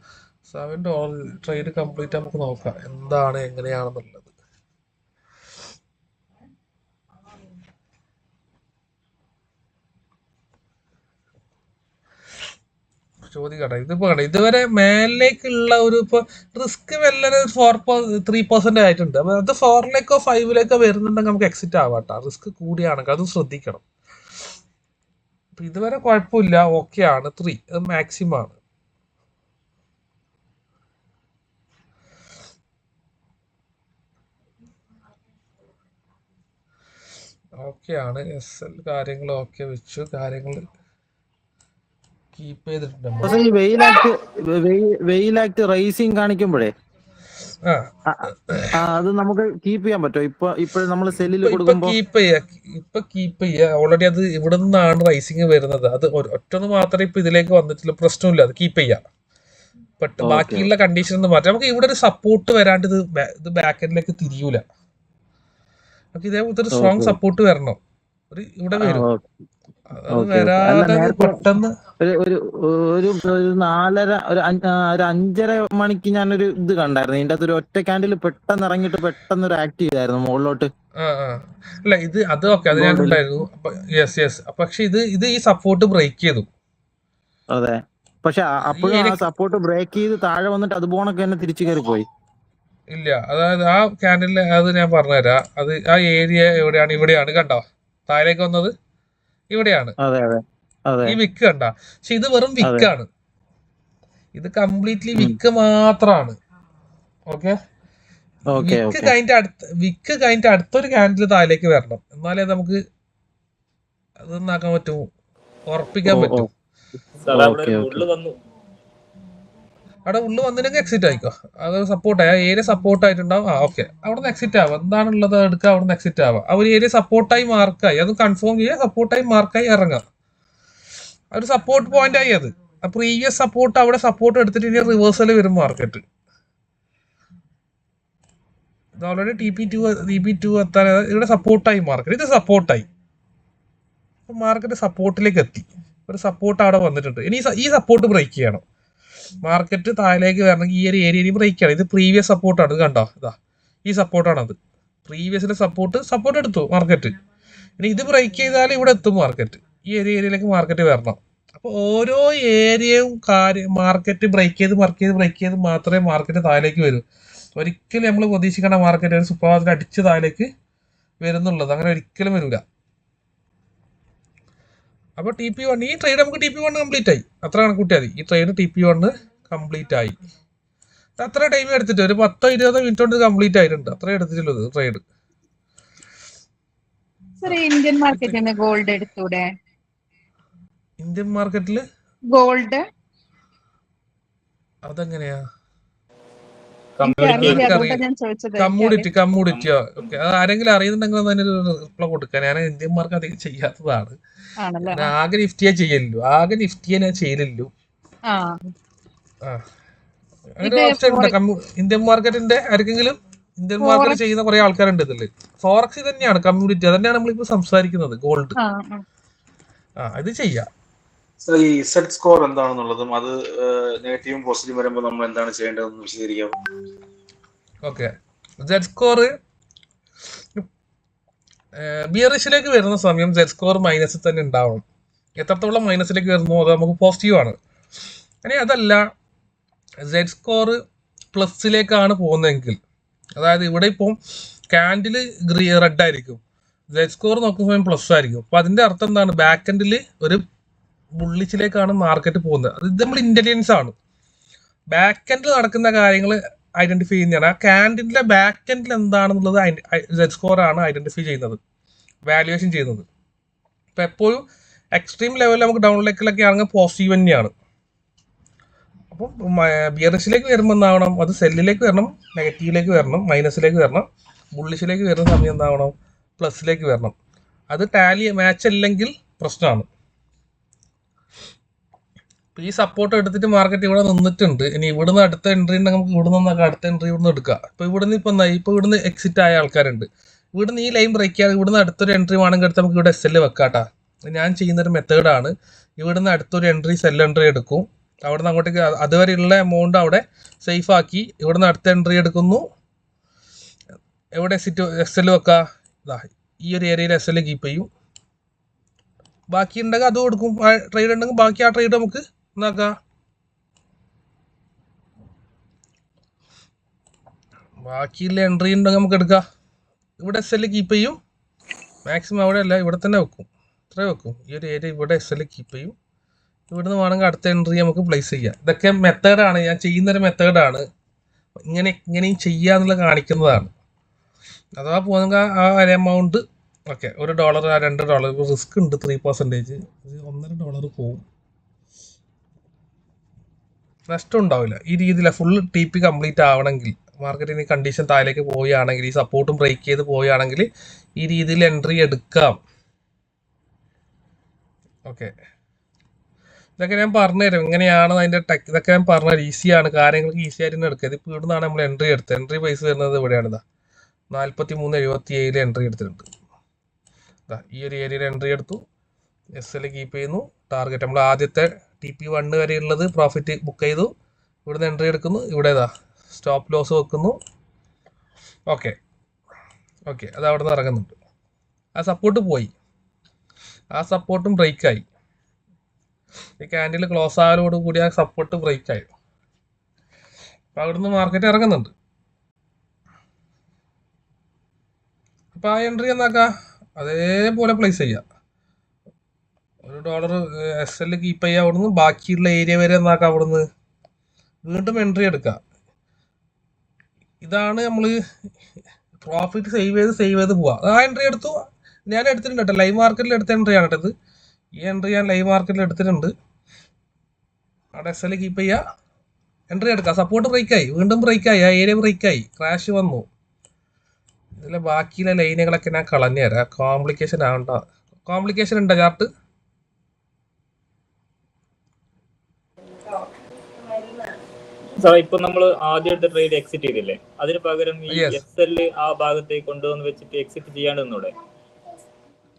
$7 ട്രേഡ് കംപ്ലീറ്റ് നമുക്ക് നോക്കാം എന്താണ് എങ്ങനെയാണെന്നുള്ളത്. ചോദിക്കട്ടെ, ഇതിപ്പോ കണ്ട ഇതുവരെ മേലിലേക്കുള്ള ഒരു ഇപ്പൊ റിസ്ക് വല്ലൊരു 3% ആയിട്ടുണ്ട്. അപ്പൊ അത് 4-ലേക്കോ 5-ലേക്കോ വരുന്നുണ്ടെങ്കിൽ നമുക്ക് എക്സിറ്റ് ആവാട്ടോ. റിസ്ക് കൂടിയാണെങ്കിൽ അത് ശ്രദ്ധിക്കണം. അപ്പൊ ഇതുവരെ കുഴപ്പമില്ല, ഓക്കെ ആണ്. 3 അത് മാക്സിമം ആണ്. ഓക്കെ ആണ്. SL കാര്യങ്ങൾ ഓക്കെ വെച്ചു, കാര്യങ്ങൾ കീപ്പ് ചെയ്തിട്ടുണ്ട്. ഈ വെയിലാക്ട് റേസിംഗ് കാണിക്കുമ്പോഴേ അത് നമുക്ക് കീപ്പ് ചെയ്യാൻ പറ്റുമോ? ഇപ്പൊ നമ്മൾ സെല്ലിൽ കൊടുക്കുമ്പോൾ കീപ്പ് ചെയ്യുക. ഓൾറെഡി അത് ഇവിടെ നിന്നാണ് റൈസിങ് വരുന്നത്. അത് ഒറ്റൊന്ന് മാത്രമേ ഇപ്പൊ ഇതിലേക്ക് വന്നിട്ടില്ല, പ്രശ്നമില്ല. അത് കീപ്പ് ചെയ്യാം. ബട്ട് ബാക്കിയുള്ള കണ്ടീഷൻ ഒന്ന് മാറ്റാം. നമുക്ക് ഇവിടെ ഒരു സപ്പോർട്ട് വരാണ്ട് ഇത് ബാക്ക് എൻഡിലേക്ക് തിരിയൂല. നമുക്ക് ഇതേപോലത്തെ ഒരു സ്ട്രോങ് സപ്പോർട്ട് വരണം. ഇവിടെ വരും. അത് ഓക്കെ ഓക്കെ. അല്ല വരാതെ നേരത്തെ പെട്ടെന്ന് ഒരു ഒരു ഒരു ഒരു 4:30 ഒരു 5:30 മണിക്ക് ഞാനൊരു ഇത് കണ്ടായിരുന്നു. ഇതിന്റെ അകത്ത് ഒരു ഒറ്റ ക്യാൻഡിൽ പെട്ടെന്ന് ഇറങ്ങിയിട്ട് പെട്ടെന്ന് ഒരു ആക്ട് ചെയ്തായിരുന്നു മുകളിലോട്ട് ആ ആ അല്ല അത് ഓക്കെ, അത് ഞാൻ ഗോൾഡിൽ. ഉണ്ടായിരുന്നു. യെസ്. പക്ഷെ ഇത് ഈ സപ്പോർട്ട് ബ്രേക്ക് ചെയ്തു. അതെ. പക്ഷെ ഈ അപ്പോഴും ആ ഏരിയ സപ്പോർട്ട് ബ്രേക്ക് ചെയ്ത് താഴെ വന്നിട്ട് അത് പോണൊക്കെ തന്നെ തിരിച്ചു കയറി പോയി. ഇല്ല, അതായത് ആ ക്യാൻഡിൽ അത് ഞാൻ പറഞ്ഞുതരാം. അത് ആ ഏരിയ എവിടെയാണ്? ഇവിടെയാണ്, കണ്ടോ? താഴേക്ക് വന്നത് ഇവിടെയാണ്. അതെ അതെ അതെ ഈ വിക്ക് കണ്ട, പക്ഷെ ഇത് വെറും അതെ. വിക്കാണ്. ഇത് കംപ്ലീറ്റ്ലി ഉം. വിക്ക് മാത്രമാണ്. Okay, okay okay. വിക്ക് കഴിഞ്ഞിട്ട് അടുത്തൊരു ക്യാൻഡിൽ താഴേക്ക് വരണം, എന്നാലേ നമുക്ക് അതൊന്നാക്കാൻ പറ്റും, ഉറപ്പിക്കാൻ ഓ ഓ പറ്റും. സാറേ അവിടെ ഓക്കെ ഒരു ഓക്കെ. മുള്ളു വന്നു. അവിടെ ഉള്ളു വന്നില്ലെങ്കിൽ എക്സിറ്റ് ആയിക്കോ. അത് സപ്പോർട്ടായി, ആ ഏരിയ സപ്പോർട്ട് ആയിട്ടുണ്ടാവും. ഓക്കെ, അവിടെ നിന്ന് എക്സിറ്റ് ആവാം. എന്താണുള്ളത് എടുക്കുക, അവിടെ നിന്ന് എക്സിറ്റ് ആവാം. ആ ഒരു ഏരിയ സപ്പോർട്ടായി മാർക്കായി, അത് കൺഫേം ചെയ്യുക. സപ്പോർട്ടായി മാർക്കായി ഇറങ്ങാം. ഒരു സപ്പോർട്ട് പോയിന്റ് ആയി. അത് ആ പ്രീവിയസ് സപ്പോർട്ട് അവിടെ സപ്പോർട്ട് എടുത്തിട്ട് ഇനി റിവേഴ്സൽ വരും മാർക്കറ്റ്. ഇത് ഓൾറെഡി TP2 എത്താൻ ഇവിടെ സപ്പോർട്ടായി മാർക്കറ്റ്. ഇത് സപ്പോർട്ടായി, മാർക്കറ്റ് സപ്പോർട്ടിലേക്ക് എത്തി. ഒരു സപ്പോർട്ട് അവിടെ വന്നിട്ടുണ്ട്. ഇനി ഈ സപ്പോർട്ട് ബ്രേക്ക് ചെയ്യണം. മാർക്കറ്റ് താഴേക്ക് വരണമെങ്കിൽ ഈ ഒരു ഏരിയ ബ്രേക്ക് ചെയ്യണം. ഇത് പ്രീവിയസ് സപ്പോർട്ടാണ്. ഇത് കണ്ടോ, ഇതാ ഈ സപ്പോർട്ടാണ്. അത് പ്രീവിയസിലെ സപ്പോർട്ട് എടുത്തു മാർക്കറ്റ്. ഇനി ഇത് ബ്രേക്ക് ചെയ്താൽ ഇവിടെ എത്തും മാർക്കറ്റ്. ഈ ഏരിയയിലേക്ക് മാർക്കറ്റ് വരണം. അപ്പോൾ ഓരോ ഏരിയയും മാർക്കറ്റ് ബ്രേക്ക് ചെയ്ത് മാത്രമേ മാർക്കറ്റ് താഴേക്ക് വരൂ. ഒരിക്കലും നമ്മൾ പ്രതീക്ഷിക്കേണ്ട മാർക്കറ്റ് ഒരു സുപ്രഭാതത്തിൽ അടിച്ച് താഴേക്ക് വരുന്നുള്ളത്. അങ്ങനെ ഒരിക്കലും വരില്ല. അപ്പോൾ TP1 ഈ ട്രേഡ് നമുക്ക് TP1 കംപ്ലീറ്റ് ആയി. അത്ര കണക്കൂട്ടിയാൽ മതി. ഈ ട്രേഡ് TP1 കംപ്ലീറ്റ് ആയി. അത്ര ടൈം എടുത്തിട്ട് ഒരു 10-20 മിനിറ്റ് കൊണ്ട് കംപ്ലീറ്റ് ആയിട്ടുണ്ട്. അത്രേ എടുത്തിട്ടുള്ളത് ട്രേഡ്. സർ ഇന്ത്യൻ മാർക്കറ്റിന് ഗോൾഡ് എടുത്തൂടെ? ഇന്ത്യൻ മാർക്കറ്റിൽ ഗോൾഡ് അതെങ്ങനെയാ? കമ്മ്യൂണിറ്റി അറിയില്ല, എനിക്കറിയാം. അതുകൊണ്ടാണ് ഞാൻ ചോദിച്ചത്. കമ്മോഡിറ്റിയോ? ഓക്കെ, അത് ആരെങ്കിലും അറിയുന്നുണ്ടെങ്കിൽ അതിനൊരു റിപ്ലൈ കൊടുക്കാൻ. ഞാൻ ഇന്ത്യൻ മാർക്ക് അധികം ചെയ്യാത്തതാണ്. ആണല്ലേ? ഞാൻ ആകെ നിഫ്റ്റിയെ ഞാൻ ചെയ്യലുള്ളൂ. ആ ആ, അങ്ങനെ ഇത് ഓപ്ഷൻ ഉണ്ട്. ഇന്ത്യൻ മാർക്കറ്റിന്റെ ആർക്കെങ്കിലും ഇന്ത്യൻ മാർക്കറ്റ് ഫോറക്സ്. ചെയ്യുന്ന കുറെ ആൾക്കാരുണ്ട് ഇതില്. ഫോറക്സ് തന്നെയാണ് കമ്മ്യൂണിറ്റി, അതന്നെയാണ് നമ്മളിപ്പോ സംസാരിക്കുന്നത്. ഗോൾഡ് ഇത് ചെയ്യാം. ഈ സെറ്റ് സ്കോർ എന്താണെന്നുള്ളതും അത് നെഗറ്റീവും പോസിറ്റീവും വരുമ്പോൾ നമ്മൾ എന്താണ് ചെയ്യേണ്ടതെന്ന് വിശദീകരിക്കാം. ഓക്കെ, സെറ്റ് സ്കോർ ബിയറിഷിലേക്ക് വരുന്ന സമയം സെറ്റ് സ്കോർ മൈനസിൽ തന്നെ ഉണ്ടാവണം. എത്രത്തോളം മൈനസിലേക്ക് വരുന്നു അത് നമുക്ക് പോസിറ്റീവാണ്. ഇനി അതല്ല, സെറ്റ് സ്കോർ പ്ലസിലേക്കാണ് പോകുന്നതെങ്കിൽ, അതായത് ഇവിടെ ഇപ്പം ക്യാൻഡില് റെഡ് ആയിരിക്കും, സെറ്റ് സ്കോർ നോക്കുന്ന സമയം പ്ലസ് ആയിരിക്കും. അപ്പൊ അതിന്റെ അർത്ഥം എന്താണ്? ബാക്ക് എൻഡിൽ ഒരു ബുള്ളിച്ചിലേക്കാണ് മാർക്കറ്റ് പോകുന്നത്. അത് നമ്മൾ ഇന്റലിജൻസ് ആണ്. ബാക്ക് എൻഡിൽ നടക്കുന്ന കാര്യങ്ങൾ ഐഡന്റിഫൈ ചെയ്യുന്നതാണ്. ആ ക്യാൻഡിലെ ബാക്ക് എൻഡിൽ എന്താണെന്നുള്ളത് സെറ്റ് സ്കോർ ആണ് ഐഡന്റിഫൈ ചെയ്യുന്നത്, വാല്യുവേഷൻ ചെയ്യുന്നത്. ഇപ്പൊ എപ്പോഴും എക്സ്ട്രീം ലെവലിൽ നമുക്ക് ഡൗണിലേക്കിലൊക്കെ ആണെങ്കിൽ പോസിറ്റീവ് തന്നെയാണ്. അപ്പം ബിയറിഷിലേക്ക് വരുമ്പോൾ എന്താവണം? അത് സെല്ലിലേക്ക് വരണം, നെഗറ്റീവിലേക്ക് വരണം, മൈനസിലേക്ക് വരണം. ബുള്ളിഷിലേക്ക് വരുന്ന സമയം എന്താവണം? പ്ലസിലേക്ക് വരണം. അത് മാച്ച് അല്ലെങ്കിൽ പ്രശ്നമാണ്. ഈ സപ്പോർട്ട് എടുത്തിട്ട് മാർക്കറ്റ് ഇവിടെ നിന്നിട്ടുണ്ട്. ഇനി ഇവിടുന്ന് അടുത്ത എൻട്രി ഉണ്ടെങ്കിൽ നമുക്ക് ഇവിടെ നിന്നൊക്കെ അടുത്ത എൻട്രി ഇവിടുന്ന് എടുക്കാം. ഇപ്പൊ ഇവിടുന്ന് ഇപ്പൊ ഇവിടുന്ന് എക്സിറ്റ് ആയ ആൾക്കാരുണ്ട്. ഇവിടുന്ന് ഈ ലൈൻ ബ്രേക്ക് ചെയ്യാതെ ഇവിടുന്ന് അടുത്തൊരു എൻട്രി വേണമെങ്കിൽ എടുത്ത് നമുക്ക് ഇവിടെ SL വെക്കാട്ടാ. ഞാൻ ചെയ്യുന്നൊരു മെത്തേഡാണ്. ഇവിടുന്ന് അടുത്തൊരു സെൽ എൻട്രി എടുക്കും. അവിടെ നിന്ന് അങ്ങോട്ടേക്ക് അതുവരെയുള്ള എമൗണ്ട് അവിടെ സേഫ് ആക്കി ഇവിടുന്ന് അടുത്ത എൻട്രി എടുക്കുന്നു. എവിടെ SL വെക്കുക? ഈ ഒരു ഏരിയയിൽ SL കീപ്പ് ചെയ്യും. ബാക്കി ഉണ്ടെങ്കിൽ അതും എടുക്കും. ട്രേഡ് ഉണ്ടെങ്കിൽ ബാക്കി ആ ട്രേഡ് നമുക്ക് എന്താക്കാം? ബാക്കിയുള്ള എൻട്രി ഉണ്ടെങ്കിൽ നമുക്ക് എടുക്കാം. ഇവിടെ SL കീപ്പ് ചെയ്യും. മാക്സിമം അവിടെ അല്ല, ഇവിടെ തന്നെ വെക്കും. ഇത്രേ വെക്കും. ഈ ഒരു ഏരിയ ഇവിടെ SL കീപ്പ് ചെയ്യും. ഇവിടുന്ന് വേണമെങ്കിൽ അടുത്ത എൻട്രി നമുക്ക് പ്ലേസ് ചെയ്യാം. ഇതൊക്കെ മെത്തേഡാണ്, ഞാൻ ചെയ്യുന്നൊരു മെത്തേഡാണ്. ഇങ്ങനെയും ചെയ്യാന്നുള്ളത് കാണിക്കുന്നതാണ്. അഥവാ പോകുന്നെങ്കിൽ ആ ഒരു എമൗണ്ട് ഓക്കെ, $1 $2 റിസ്ക് ഉണ്ട്. 3% $1.5 പോവും. നഷ്ടം ഉണ്ടാവില്ല. ഈ രീതിയിലാണ് ഫുൾ TP കംപ്ലീറ്റ് ആവണമെങ്കിൽ, മാർക്കറ്റിന് കണ്ടീഷൻ താഴേക്ക് പോവുകയാണെങ്കിൽ, ഈ സപ്പോർട്ടും ബ്രേക്ക് ചെയ്ത് പോവുകയാണെങ്കിൽ ഈ രീതിയിൽ എൻട്രി എടുക്കാം. ഓക്കെ, ഇതൊക്കെ ഞാൻ പറഞ്ഞുതരാം എങ്ങനെയാണ് അതിന്റെ ഇതൊക്കെ ഞാൻ പറഞ്ഞുതരാം. ഈസിയാണ്, കാര്യങ്ങൾക്ക് ഈസി ആയിട്ട് തന്നെ എടുക്കുക. ഇതിപ്പോൾ ഇവിടുന്നാണ് നമ്മൾ എൻട്രി എടുത്തത്. എൻട്രി പൈസ വരുന്നത് ഇവിടെയാണ്. 43.77 എൻട്രി എടുത്തിട്ടുണ്ട്. ഈ ഒരു ഏരിയയിൽ എൻട്രി എടുത്തു. SL കീപ്പ് ചെയ്യുന്നു. ടാർഗറ്റ് നമ്മൾ ആദ്യത്തെ TP1 വരെയുള്ളത് പ്രോഫിറ്റ് ബുക്ക് ചെയ്തു. ഇവിടുന്ന് എൻട്രി എടുക്കുന്നു. ഇവിടെ സ്റ്റോപ്പ് ലോസ് വെക്കുന്നു. ഓക്കെ അത് അവിടെ നിന്ന് ഇറങ്ങുന്നുണ്ട്. ആ സപ്പോർട്ട് പോയി, ആ സപ്പോർട്ടും ബ്രേക്കായി. ഈ ക്യാൻഡിൽ ക്ലോസ് ആയതോട് കൂടി ആ സപ്പോർട്ട് ബ്രേക്കായി. അപ്പം അവിടുന്ന് മാർക്കറ്റ് ഇറങ്ങുന്നുണ്ട്. അപ്പം ആ എൻട്രി എന്നാക്കാം അതേപോലെ പ്ലേസ് ചെയ്യുക. $1 SL കീപ്പ് ചെയ്യുക. അവിടുന്ന് ബാക്കിയുള്ള ഏരിയ വരെ എന്നാക്കാം അവിടുന്ന് വീണ്ടും എൻട്രി എടുക്കുക. ഇതാണ് നമ്മൾ പ്രോഫിറ്റ് സേവ് ചെയ്ത് പോവുക. ആ എൻട്രി എടുത്തു, ഞാൻ എടുത്തിട്ടുണ്ട് കേട്ടോ. ലൈവ് മാർക്കറ്റിൽ എടുത്ത എൻട്രി ആണ് കേട്ടത്. ഈ എൻട്രി ഞാൻ ലൈവ് മാർക്കറ്റിൽ എടുത്തിട്ടുണ്ട്. അവിടെ SL കീപ്പ് ചെയ്യുക, എൻട്രി എടുക്കുക. സപ്പോർട്ട് ബ്രേക്കായി, വീണ്ടും ബ്രേക്കായി, ആ ഏരിയ ബ്രേക്കായി, ക്രാഷ് വന്നു. ഇതിലെ ബാക്കിയുള്ള ലൈനുകളൊക്കെ ഞാൻ കളഞ്ഞു തരാം. കോംപ്ലിക്കേഷൻ ആവണ്ട. കോംപ്ലിക്കേഷൻ ഉണ്ടോ ചാർട്ട്? ഇപ്പൊ നമ്മൾ ആദ്യം എടുത്ത ട്രേഡ് എക്സിറ്റ് ചെയ്തില്ലേ, അതിന് പകരം ഈ SL ആ ഭാഗത്തേക്ക് കൊണ്ടുവന്ന് വെച്ചിട്ട് എക്സിറ്റ് ചെയ്യാണ്ടെന്നൂടെ?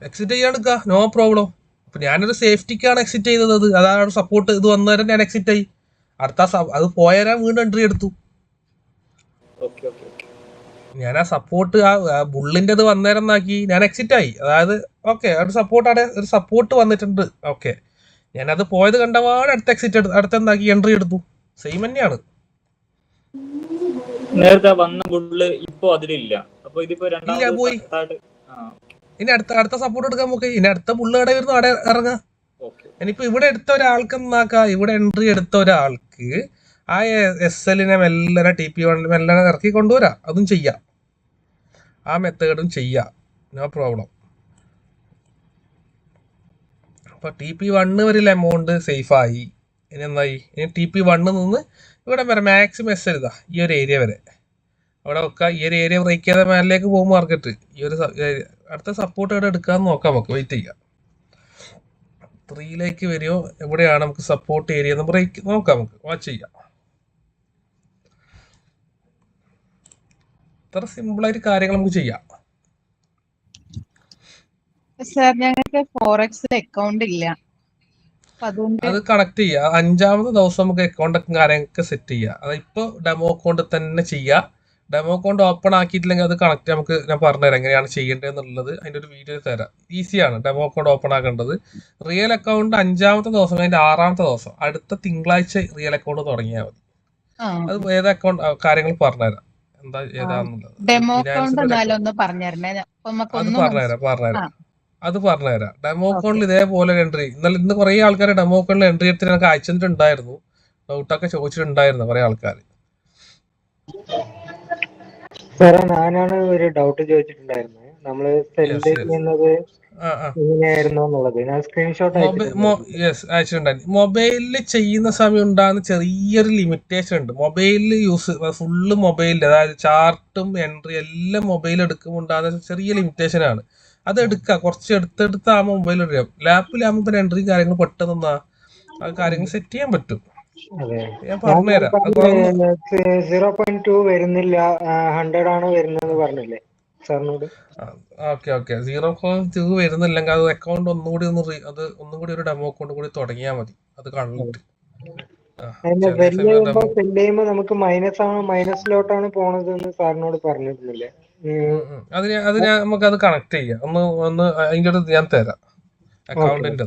എക്സിറ്റ് ചെയ്യാണ്ടിരിക്കുക, നോ പ്രോബ്ലം. അപ്പൊ ഞാനൊരു സേഫ്റ്റിക്കാണ് എക്സിറ്റ് ചെയ്തത്. അതാണ് സപ്പോർട്ട് ഇത് വന്നേരം ഞാൻ എക്സിറ്റ് ആയി. അത് പോയാൽ വീണ്ടും എൻട്രി എടുത്തു. ഞാൻ ആ സപ്പോർട്ട് ആ ബുള്ളിൻ്റെ വന്നേരം എന്നാക്കി ഞാൻ എക്സിറ്റ് ആയി. അതായത് ഒരു സപ്പോർട്ട് അവിടെ ഒരു സപ്പോർട്ട് വന്നിട്ടുണ്ട്. ഞാനത് പോയത് കണ്ടപാട് അടുത്ത എക്സിറ്റ് അടുത്ത എന്താക്കി എൻട്രി എടുത്തു. സെയിം തന്നെയാണ്. നേരത്തെ വന്ന ബുള്ള് ഇപ്പൊ അതിലില്ല. അപ്പൊ ഇതിപ്പോ പോയി. ഇനി അടുത്ത സപ്പോർട്ട് എടുക്കാൻ നോക്കി. ഇനി അടുത്ത ബുള്ള് അവിടെ വരുന്നു, അവിടെ ഇറങ്ങാം. ഇനിയിപ്പോ ഇവിടെ എടുത്ത ഒരാൾക്ക് എന്നാക്കാം, ഇവിടെ എൻട്രി എടുത്ത ഒരാൾക്ക് ആ SLനെ മെല്ലനെ TP1 മെല്ലനെ ഇറക്കി കൊണ്ടുവരാം. അതും ചെയ്യാം, ആ മെത്തേഡും ചെയ്യാം, നോ പ്രോബ്ലം. അപ്പൊ TP1 വരെയുള്ള എമൗണ്ട് സേഫായി. ഇനി എന്തായി? ഇനി TP1 നിന്ന് ഇവിടെ വരെ മാക്സിമം SL ഇതാ ഈ ഒരു ഏരിയ വരെ അവിടെ വെക്കുക. ഈ ഒരു ഏരിയ ബ്രേക്ക് ചെയ്ത മേലിലേക്ക് പോകും മാർക്കറ്റ്. ഈ ഒരു അടുത്ത സപ്പോർട്ട് ഇവിടെ എടുക്കാമെന്ന് നോക്കാം. നമുക്ക് വെയിറ്റ് ചെയ്യാം. 3ലേക്ക് വരുമോ, എവിടെയാണ് നമുക്ക് സപ്പോർട്ട് ഏരിയ എന്ന് ബ്രേക്ക് നോക്കാം. നമുക്ക് വാച്ച് ചെയ്യാം. ഇത്ര സിമ്പിളായിട്ട് കാര്യങ്ങൾ നമുക്ക് ചെയ്യാം. സർ ഞങ്ങൾക്ക് ഫോറക്സ് അക്കൗണ്ട് ഇല്ല, അത് കണക്ട് ചെയ്യുക. 5ാമത്തെ ദിവസം നമുക്ക് അക്കൗണ്ടൊക്കെ കാര്യങ്ങളൊക്കെ സെറ്റ് ചെയ്യുക. അത് ഇപ്പോൾ ഡെമോ അക്കൗണ്ട് തന്നെ ചെയ്യുക. ഡെമോ അക്കൗണ്ട് ഓപ്പൺ ആക്കിയിട്ടില്ലെങ്കിൽ അത് കണക്ട് നമുക്ക് ഞാൻ പറഞ്ഞുതരാം എങ്ങനെയാണ് ചെയ്യേണ്ടതെന്നുള്ളത്. അതിൻ്റെ ഒരു വീഡിയോ തരാം. ഈസിയാണ് ഡെമോ അക്കൗണ്ട് ഓപ്പൺ ആക്കേണ്ടത്. റിയൽ അക്കൗണ്ട് 5ാമത്തെ ദിവസം, അതിൻ്റെ 6ാമത്തെ ദിവസം, അടുത്ത തിങ്കളാഴ്ച റിയൽ അക്കൗണ്ട് തുടങ്ങിയാൽ മതി. അത് ഏത് അക്കൗണ്ട് കാര്യങ്ങൾ പറഞ്ഞുതരാം, എന്താ ഏതാന്നുള്ളത്. അത് പറഞ്ഞുതരാം. ഡെമോ അക്കൗണ്ടിൽ ഇതേപോലെ എൻട്രി ഇന്ന് കുറെ ആൾക്കാർ ഡെമോ അക്കൗണ്ടിൽ എൻട്രി എടുത്തിട്ട് എനിക്ക് അയച്ചിട്ടുണ്ടായിരുന്നു. ഡൗട്ടൊക്കെ ചോദിച്ചിട്ടുണ്ടായിരുന്നു കുറെ ആൾക്കാർ. സാറേ ഞാനാണ് ഒരു ഡൗട്ട് ചോദിച്ചിട്ടുണ്ടായിരുന്നത്. നമ്മള് സെല്ല് ചെയ്യുന്നത് എങ്ങനെയായിരുന്നു എന്നുള്ളത് ഞാൻ സ്ക്രീൻഷോട്ട് അയച്ചിട്ടുണ്ടായിരുന്നു. മൊബൈലിൽ ചെയ്യുന്ന സമയം ഉണ്ടാകുന്ന ചെറിയൊരു ലിമിറ്റേഷൻ ഉണ്ട്. മൊബൈലിൽ യൂസ് ഫുള്ള് മൊബൈലിൽ, അതായത് ചാർട്ടും എൻട്രി എല്ലാം മൊബൈൽ എടുക്കുമ്പോൾ ഉണ്ടാകുന്ന ചെറിയ ലിമിറ്റേഷൻ ആണ്. അത് എടുക്കുക, കുറച്ച് എടുത്താകുമ്പോൾ മൊബൈൽ എടുക്കാം. ലാപ്പിലാകുമ്പോൾ പിന്നെ എൻട്രി കാര്യങ്ങൾ പെട്ടെന്ന് ആ കാര്യങ്ങൾ സെറ്റ് ചെയ്യാൻ പറ്റും. ഞാൻ പറഞ്ഞുതരാം. 0.2 വരുന്നില്ല, 100 ആണ് വരുന്നത് പറഞ്ഞില്ലേ സാറിനോട്? ഓക്കെ 0.2 വരുന്നില്ലെങ്കിൽ അത് അക്കൗണ്ട് ഒന്നുകൂടി ഒന്നും കൂടി ഒരു ഡെമോ അക്കൗണ്ട് കൂടി തുടങ്ങിയാൽ മതി. അത് കണ്ടിട്ട് നമുക്ക് മൈനസിലോട്ടാണ് പോണത് സാറിനോട് പറഞ്ഞിരുന്നില്ലേ? അത് നമുക്ക് അത് കണക്ട് ചെയ്യാം. ഒന്ന് അതിൻ്റെ അടുത്ത് ഞാൻ തരാം അക്കൗണ്ടിൻ്റെ.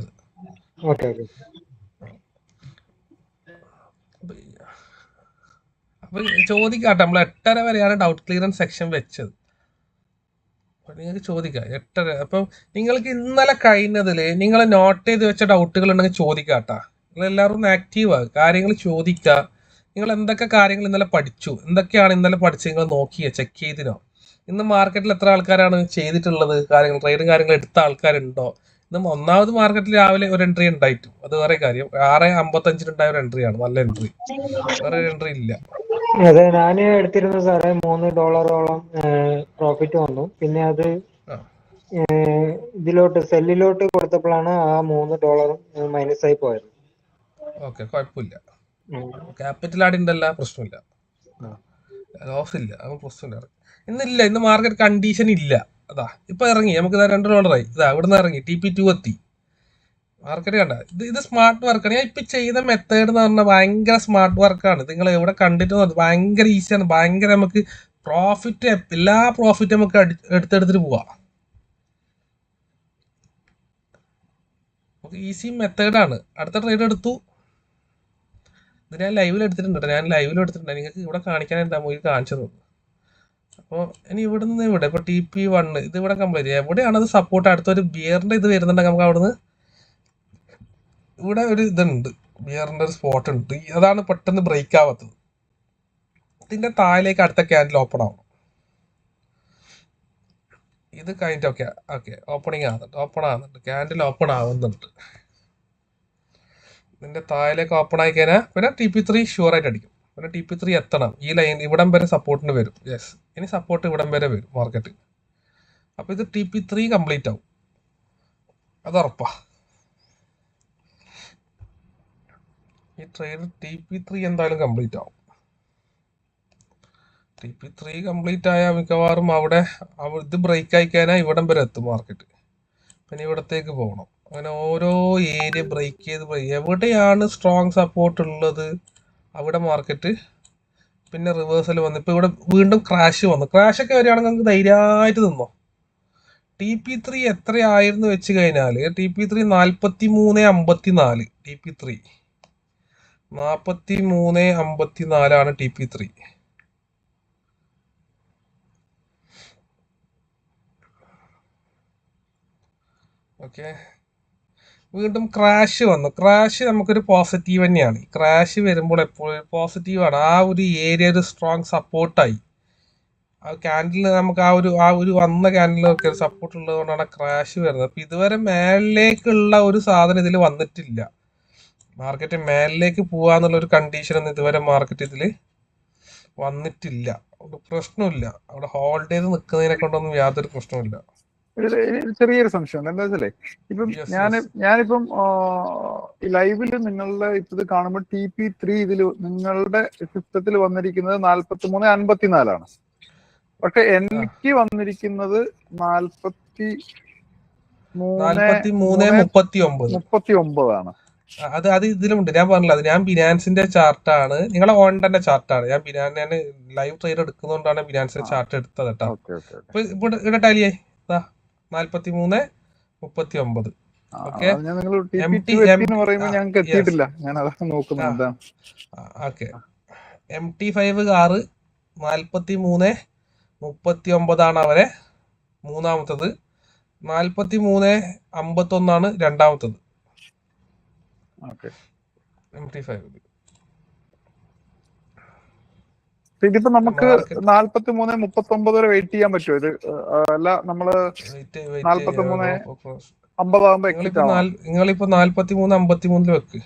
അപ്പൊ ചോദിക്കാട്ടെ, നമ്മൾ 8:30 വരെയാണ് ഡൗട്ട് ക്ലിയറൻസ് സെക്ഷൻ വെച്ചത്. നിങ്ങൾക്ക് ചോദിക്കാം 8:30. അപ്പം നിങ്ങൾക്ക് ഇന്നലെ കഴിഞ്ഞതില് നിങ്ങൾ നോട്ട് ചെയ്ത് വെച്ച ഡൗട്ടുകൾ ഉണ്ടെങ്കിൽ ചോദിക്കാട്ടാ. നിങ്ങൾ എല്ലാവരും ഒന്ന് ആക്റ്റീവ് ആകുക, കാര്യങ്ങൾ ചോദിക്കുക. നിങ്ങൾ എന്തൊക്കെ കാര്യങ്ങൾ ഇന്നലെ പഠിച്ചു, എന്തൊക്കെയാണ് ഇന്നലെ പഠിച്ച് നിങ്ങൾ നോക്കിയോ, ചെക്ക് ചെയ്തിനോ? ഇന്ന് മാർക്കറ്റിൽ എത്ര ആൾക്കാരാണ് ചെയ്തിട്ടുള്ളത്, കാര്യങ്ങൾ ട്രേഡും കാര്യങ്ങൾ എടുത്ത ആൾക്കാരുണ്ടോ? ഇന്ന് ഒന്നാമത് മാർക്കറ്റിൽ രാവിലെ ഒരു എൻട്രി ഉണ്ടായിട്ടു, അത് വേറെ കാര്യം. 6:55 ഒരു എൻട്രിയാണ്, നല്ല എൻട്രി. വേറെ എൻട്രി ഇല്ല. അതെ, ഞാൻ എടുത്തിരുന്നു സാറേ. $3 പ്രോഫിറ്റ് വന്നു. പിന്നെ അത് സെല്ലിലോട്ട് കൊടുത്തപ്പോഴാണ് ആ $3 മൈനസ് ആയി പോയത്. ഓക്കെ, കുഴപ്പമില്ല. ക്യാപിറ്റൽ ആഡ് ഉണ്ടല്ല, പ്രശ്നമില്ല. ലോസ് ഇല്ല, അത് പ്രശ്നമില്ല. ഇന്നില്ല, ഇന്ന് മാർക്കറ്റ് കണ്ടീഷൻ ഇല്ല. അതാ ഇപ്പൊ ഇറങ്ങി, നമുക്ക് $2 ഇതാ ഇവിടുന്ന് ഇറങ്ങി TP2 എത്തി. മാർക്കറ്റ് കണ്ട ഇത് സ്മാർട്ട് വർക്കാണ്. ഞാൻ ഇപ്പൊ ചെയ്ത മെത്തേഡ് എന്ന് പറഞ്ഞാൽ ഭയങ്കര സ്മാർട്ട് വർക്കാണ്. നിങ്ങൾ എവിടെ കണ്ടിട്ട് ഭയങ്കര ഈസിയാണ്, ഭയങ്കര നമുക്ക് പ്രോഫിറ്റ്, എല്ലാ പ്രോഫിറ്റും നമുക്ക് എടുത്തെടുത്തിട്ട് പോവാം. ഈസി മെത്തേഡാണ്. അടുത്ത ട്രേഡ് എടുത്തു. ഇത് ഞാൻ ലൈവിൽ എടുത്തിട്ടുണ്ട്. നിങ്ങൾക്ക് ഇവിടെ കാണിക്കാനായിട്ട് നമുക്ക് കാണിച്ചത്. അപ്പോൾ ഇനി ഇവിടെ നിന്ന് ഇവിടെ ഇപ്പോൾ TP1 ഇത് ഇവിടെ കംപ്ലീറ്റ് ചെയ്യാം. എവിടെയാണത് സപ്പോർട്ട് അടുത്തൊരു ബിയറിന്റെ ഇത് വരുന്നുണ്ടെങ്കിൽ നമുക്ക് അവിടുന്ന് ഇവിടെ ഒരു ഇതുണ്ട്, ബിയറിന്റെ ഒരു സ്പോട്ട് ഉണ്ട്. അതാണ് പെട്ടെന്ന് ബ്രേക്ക് ആവാത്തത്. ഇതിന്റെ താഴേക്ക് അടുത്ത ക്യാൻഡിൽ ഓപ്പൺ ആവണം. ഇത് കഴിഞ്ഞിട്ട് ഓക്കെ ഓപ്പണിങ് ആവുന്നുണ്ട്, ക്യാൻഡിൽ ഓപ്പൺ ആവുന്നുണ്ട്. ഇതിന്റെ താഴേക്ക് ഓപ്പൺ ആയി കഴിഞ്ഞാൽ പിന്നെ TP3 ഷുവർ ആയിട്ട് അടിക്കും. പിന്നെ TP3 എത്തണം. ഈ ലൈൻ ഇവിടം വരെ സപ്പോർട്ടിന് വരും. യെസ്, ഇനി സപ്പോർട്ട് ഇവിടം വരെ വരും മാർക്കറ്റ്. അപ്പൊ ഇത് TP3 കംപ്ലീറ്റ് ആവും, അത് ഉറപ്പാ. ഈ ട്രേഡ് TP3 എന്തായാലും കംപ്ലീറ്റ് ആവും. TP3 കംപ്ലീറ്റ് ആയാൽ മിക്കവാറും അവിടെ ഇത് ബ്രേക്ക് ആയി കഴിഞ്ഞാൽ ഇവിടം വരെ എത്തും മാർക്കറ്റ്. പിന്നെ ഇവിടത്തേക്ക് പോകണം. അങ്ങനെ ഓരോ ഏരിയ ബ്രേക്ക് ചെയ്ത് എവിടെയാണ് സ്ട്രോങ് സപ്പോർട്ട് ഉള്ളത് അവിടെ മാർക്കറ്റ് പിന്നെ റിവേഴ്സൽ വന്നു. ഇപ്പൊ ഇവിടെ വീണ്ടും ക്രാഷ് വന്നു. ക്രാഷ് ഒക്കെ വരികയാണെങ്കിൽ നമുക്ക് ധൈര്യമായിട്ട് നിന്നോ. TP3 എത്രയായിരുന്നു വെച്ച് കഴിഞ്ഞാൽ TP3 43.54. TP3 43.54 TP3. ഓക്കെ, വീണ്ടും ക്രാഷ് വന്നു. ക്രാഷ് നമുക്കൊരു പോസിറ്റീവ് തന്നെയാണ്. ക്രാഷ് വരുമ്പോൾ എപ്പോഴും പോസിറ്റീവാണ്. ആ ഒരു ഏരിയ ഒരു സ്ട്രോങ് സപ്പോർട്ടായി. ആ ക്യാൻഡിൽ നമുക്ക് ആ ഒരു വന്ന ക്യാൻഡിലൊക്കെ സപ്പോർട്ട് ഉള്ളത് കൊണ്ടാണ് ക്രാഷ് വരുന്നത്. അപ്പം ഇതുവരെ മേലിലേക്കുള്ള ഒരു സാധനം ഇതിൽ വന്നിട്ടില്ല. മാർക്കറ്റ് മേലിലേക്ക് പോകാന്നുള്ള ഒരു കണ്ടീഷൻ ഒന്നും ഇതുവരെ മാർക്കറ്റ് ഇതിൽ വന്നിട്ടില്ല. ഒരു പ്രശ്നമില്ല. അവിടെ ഹോൾഡ് ചെയ്ത് നിൽക്കുന്നതിനെ കൊണ്ടൊന്നും യാതൊരു പ്രശ്നമില്ല. ചെറിയൊരു സംശയം എന്താ വെച്ചാലേ, ഇപ്പം ഞാനിപ്പം ലൈവില് നിങ്ങളുടെ ഇപ്പൊ ഇത് കാണുമ്പോൾ TP3 ഇതില് നിങ്ങളുടെ സിസ്റ്റത്തിൽ വന്നിരിക്കുന്നത് 43.54. പക്ഷെ എനിക്ക് വന്നിരിക്കുന്നത് 43.39. അത് ഇതിലുണ്ട്. ഞാൻ പറഞ്ഞില്ല, അത് ഞാൻ ബിനാൻസിന്റെ ചാർട്ടാണ്. നിങ്ങളെ ഓണ്ടന്റെ ചാർട്ടാണ്. ഞാൻ ലൈവ് ട്രേഡ് എടുക്കുന്നതുകൊണ്ടാണ് ബിനാൻസിന്റെ ചാർട്ട് എടുത്തത് കേട്ടോ. ഇപ്പൊ ഇവിടെ ടാലിയായി 43.39. ഓക്കെ, MT5 കാറ് 43.39 അവരെ മൂന്നാമത്തത്. 43.51 രണ്ടാമത്തത്. MT5 ഇതിപ്പോ നമുക്ക് 43.39 വരെ വെയിറ്റ് ചെയ്യാൻ പറ്റുമോ? ഇത് അല്ല നമ്മള് 43.50 നിങ്ങളിപ്പോ 43.53 വെക്ക്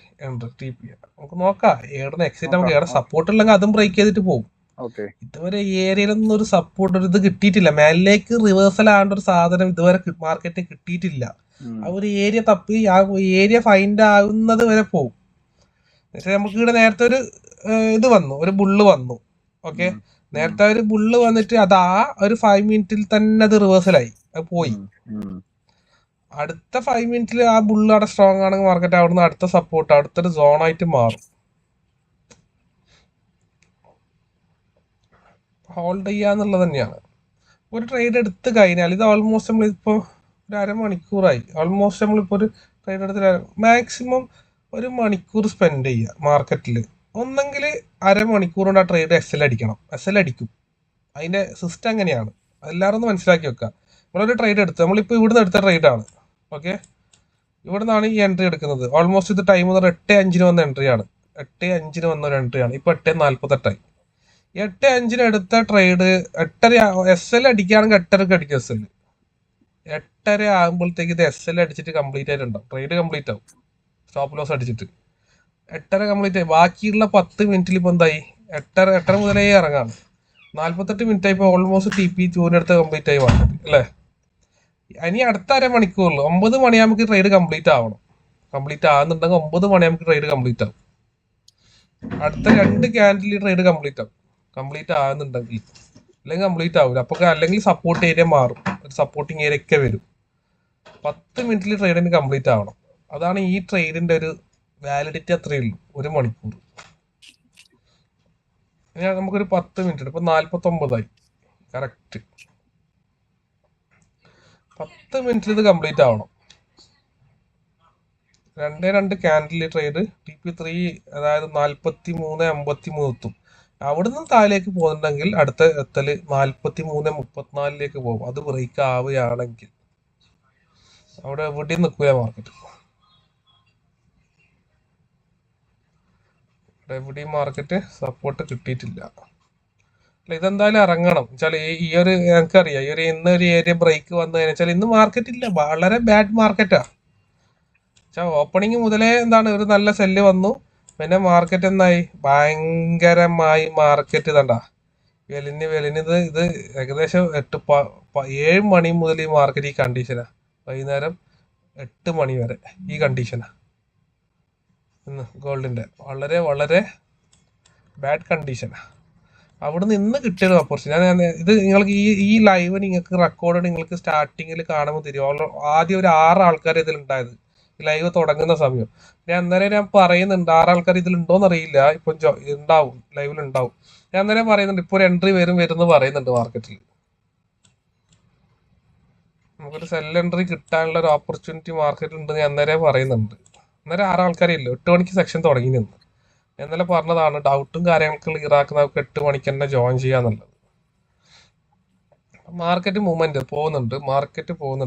TP. നമുക്ക് നോക്കാം ഏടെ എക്സിറ്റ്, നമുക്ക് ഏടെ സപ്പോർട്ട് ഉണ്ടെങ്കിൽ അതും ബ്രേക്ക് ചെയ്തിട്ട് പോകും. ഇതുവരെ ഏരിയയിലൊന്നും ഒരു സപ്പോർട്ട് ഒരു ഇത് കിട്ടിയിട്ടില്ല. മേലിലേക്ക് റിവേഴ്സൽ ആവേണ്ട ഒരു സാധനം ഇതുവരെ മാർക്കറ്റ് കിട്ടിയിട്ടില്ല. ആ ഒരു ഏരിയ തപ്പി ആ ഏരിയ ഫൈൻഡ് ആകുന്നത് വരെ പോകും. പക്ഷെ നമുക്ക് ഇവിടെ നേരത്തെ ഒരു ഇത് വന്നു, ഒരു ബുള്ള് വന്നു. ഓക്കെ, നേരത്തെ ഒരു ബുള്ള് വന്നിട്ട് അത് ആ ഒരു 5 മിനിറ്റിൽ തന്നെ അത് റിവേഴ്സലായി, അത് പോയി. അടുത്ത 5 മിനിറ്റിൽ ആ ബുള്ള് അവിടെ സ്ട്രോങ് ആണെങ്കിൽ മാർക്കറ്റ് അവിടുന്ന് അടുത്ത സപ്പോർട്ട് അടുത്തൊരു സോണായിട്ട് മാറും. ഹോൾഡ് ചെയ്യാന്നുള്ളത് തന്നെയാണ്. ഒരു ട്രേഡ് എടുത്ത് കഴിഞ്ഞാൽ ഇത് ഓൾമോസ്റ്റ് നമ്മളിപ്പോ ഒരു അരമണിക്കൂറായി. ഓൾമോസ്റ്റ് നമ്മളിപ്പോ ഒരു ട്രേഡ് എടുത്ത് മാക്സിമം ഒരു മണിക്കൂർ സ്പെൻഡ് ചെയ്യുക മാർക്കറ്റിൽ. ഒന്നെങ്കിൽ അരമണിക്കൂർ കൊണ്ട് ആ ട്രേഡ് SL അടിക്കണം. SL അടിക്കും. അതിന്റെ സിസ്റ്റം എങ്ങനെയാണ് എല്ലാവരും ഒന്ന് മനസ്സിലാക്കി വെക്കുക. നമ്മളൊരു ട്രേഡ് എടുത്ത് നമ്മളിപ്പോൾ ഇവിടുന്ന് എടുത്ത ട്രേഡാണ്. ഓക്കെ, ഇവിടെ നിന്നാണ് ഈ എൻട്രി എടുക്കുന്നത്. ഓൾമോസ്റ്റ് ഇത് ടൈം 8:05 വന്ന എൻട്രിയാണ്. 8:05 വന്ന ഒരു എൻട്രിയാണ്. ഇപ്പൊ 8:48. 8:05 എടുത്ത ട്രേഡ് 8:30 SL അടിക്കുകയാണെങ്കിൽ 8:30 അടിക്കും. SL 8:30 ആകുമ്പോഴത്തേക്ക് ഇത് SL അടിച്ചിട്ട് കംപ്ലീറ്റ് ആയിട്ടുണ്ടാവും. ട്രേഡ് കംപ്ലീറ്റ് ആവും സ്റ്റോപ്പ് ലോസ് അടിച്ചിട്ട്. 8:30 കംപ്ലീറ്റ് ആയി. ബാക്കിയുള്ള 10 മിനിറ്റിൽ ഇപ്പൊ എന്തായി? 8:30 മുതലേ ഇറങ്ങാണ്. 48 മിനിറ്റ് ആയി. ഇപ്പൊ ഓൾമോസ്റ്റ് TP2 അടുത്ത് കംപ്ലീറ്റ് ആയി വന്നത് അല്ലേ. ഇനി അടുത്ത അരമണിക്കൂറിൽ 9 മണിയാകുമ്പോൾ ട്രേഡ് കംപ്ലീറ്റ് ആവണം. കംപ്ലീറ്റ് ആകുന്നുണ്ടെങ്കിൽ 9 മണിയാകുമ്പോൾ ട്രേഡ് കംപ്ലീറ്റ് ആവും. അടുത്ത 2 ക്യാൻഡിൽ ട്രേഡ് കംപ്ലീറ്റ് ആവും. കംപ്ലീറ്റ് ആകുന്നുണ്ടെങ്കിൽ, അല്ലെങ്കിൽ കംപ്ലീറ്റ് ആവില്ല. അപ്പൊ അല്ലെങ്കിൽ സപ്പോർട്ട് ഏരിയ മാറും, ഒരു സപ്പോർട്ടിങ് ഏരിയ ഒക്കെ വരും. 10 മിനിറ്റിൽ ട്രേഡിന് കംപ്ലീറ്റ് ആവണം. അതാണ് ഈ ട്രേഡിന്റെ ഒരു വാലിഡിറ്റി. അത്രയേ ഉള്ളൂ, 1 മണിക്കൂർ. നമുക്കൊരു 10 മിനിറ്റ്, ഇപ്പൊ 49 കറക്റ്റ്. 10 മിനിറ്റിൽ ഇത് കംപ്ലീറ്റ് ആവണം. 2 ക്യാൻഡിൽ ട്രേഡ് TP3, അതായത് 43.53 എത്തും. അവിടുന്ന് താഴേക്ക് പോകുന്നുണ്ടെങ്കിൽ അടുത്ത എത്തല് 43.34 പോകും. അത് ബ്രേക്ക് ആവുകയാണെങ്കിൽ അവിടെ എവിടെയും നിൽക്കൂല മാർക്കറ്റ്. എവിടെയും മാർക്കറ്റ് സപ്പോർട്ട് കിട്ടിയിട്ടില്ല. ഇതെന്തായാലും ഇറങ്ങണം വെച്ചാൽ ഈ ഒരു ഞങ്ങൾക്കറിയാം ഈ ഒരു ഇന്നൊരു ഏരിയ ബ്രേക്ക് വന്നു കഴിഞ്ഞാൽ ഇന്ന് മാർക്കറ്റ് ഇല്ല, വളരെ ബാഡ് മാർക്കറ്റാ. ഓപ്പണിങ് മുതലേ എന്താണ് ഒരു നല്ല സെല്ല് വന്നു, പിന്നെ മാർക്കറ്റ് എന്തായി ഭയങ്കരമായി മാർക്കറ്റ് ഇതണ്ടാ വെലിഞ്ഞത്. ഇത് ഏകദേശം 7 മണി മുതൽ ഈ മാർക്കറ്റ് ഈ കണ്ടീഷനാ, വൈകുന്നേരം 8 മണി വരെ ഈ കണ്ടീഷനാ ഇന്ന് ഗോൾഡിന്റെ. വളരെ വളരെ ബാഡ് കണ്ടീഷനാ. അവിടുന്ന് ഇന്ന് കിട്ടിയൊരു ഓപ്പർച്യൂണിറ്റി. ഇത് നിങ്ങൾക്ക് ഈ ലൈവ് നിങ്ങൾക്ക് റെക്കോർഡ് നിങ്ങൾക്ക് സ്റ്റാർട്ടിങ്ങിൽ കാണുമ്പോൾ തരും. ആദ്യം ഒരു 6 ആൾക്കാർ ഇതിലുണ്ടായത് ലൈവ് തുടങ്ങുന്ന സമയം. ഞാൻ അന്നേരം ഞാൻ പറയുന്നുണ്ട് 6 ആൾക്കാർ ഇതിലുണ്ടോന്ന് അറിയില്ല, ഇപ്പൊ ഉണ്ടാവും, ലൈവിലുണ്ടാവും. ഞാൻ അന്നേരം പറയുന്നുണ്ട് ഇപ്പൊ ഒരു എൻട്രി വരുമെന്ന് പറയുന്നുണ്ട് മാർക്കറ്റിൽ. നമുക്കൊരു സെൽ എൻട്രി കിട്ടാനുള്ള ഒരു ഓപ്പർച്യൂണിറ്റി മാർക്കറ്റ് ഉണ്ട് ഞാൻ അന്നേരം പറയുന്നുണ്ട്. അന്നേരം 6 ആൾക്കാരേ ഇല്ല, 8 മണിക്ക് സെക്ഷൻ തുടങ്ങി നിന്ന്. ഇന്നലെ പറഞ്ഞതാണ് ഡൗട്ടും കാര്യങ്ങൾക്ക് ക്ലിയർ ആക്കുന്നവർക്ക് 8 മണിക്ക് തന്നെ ജോയിൻ ചെയ്യാന്നുള്ളത്. മാർക്കറ്റ് മൂവ്മെന്റ് പോകുന്നുണ്ട്.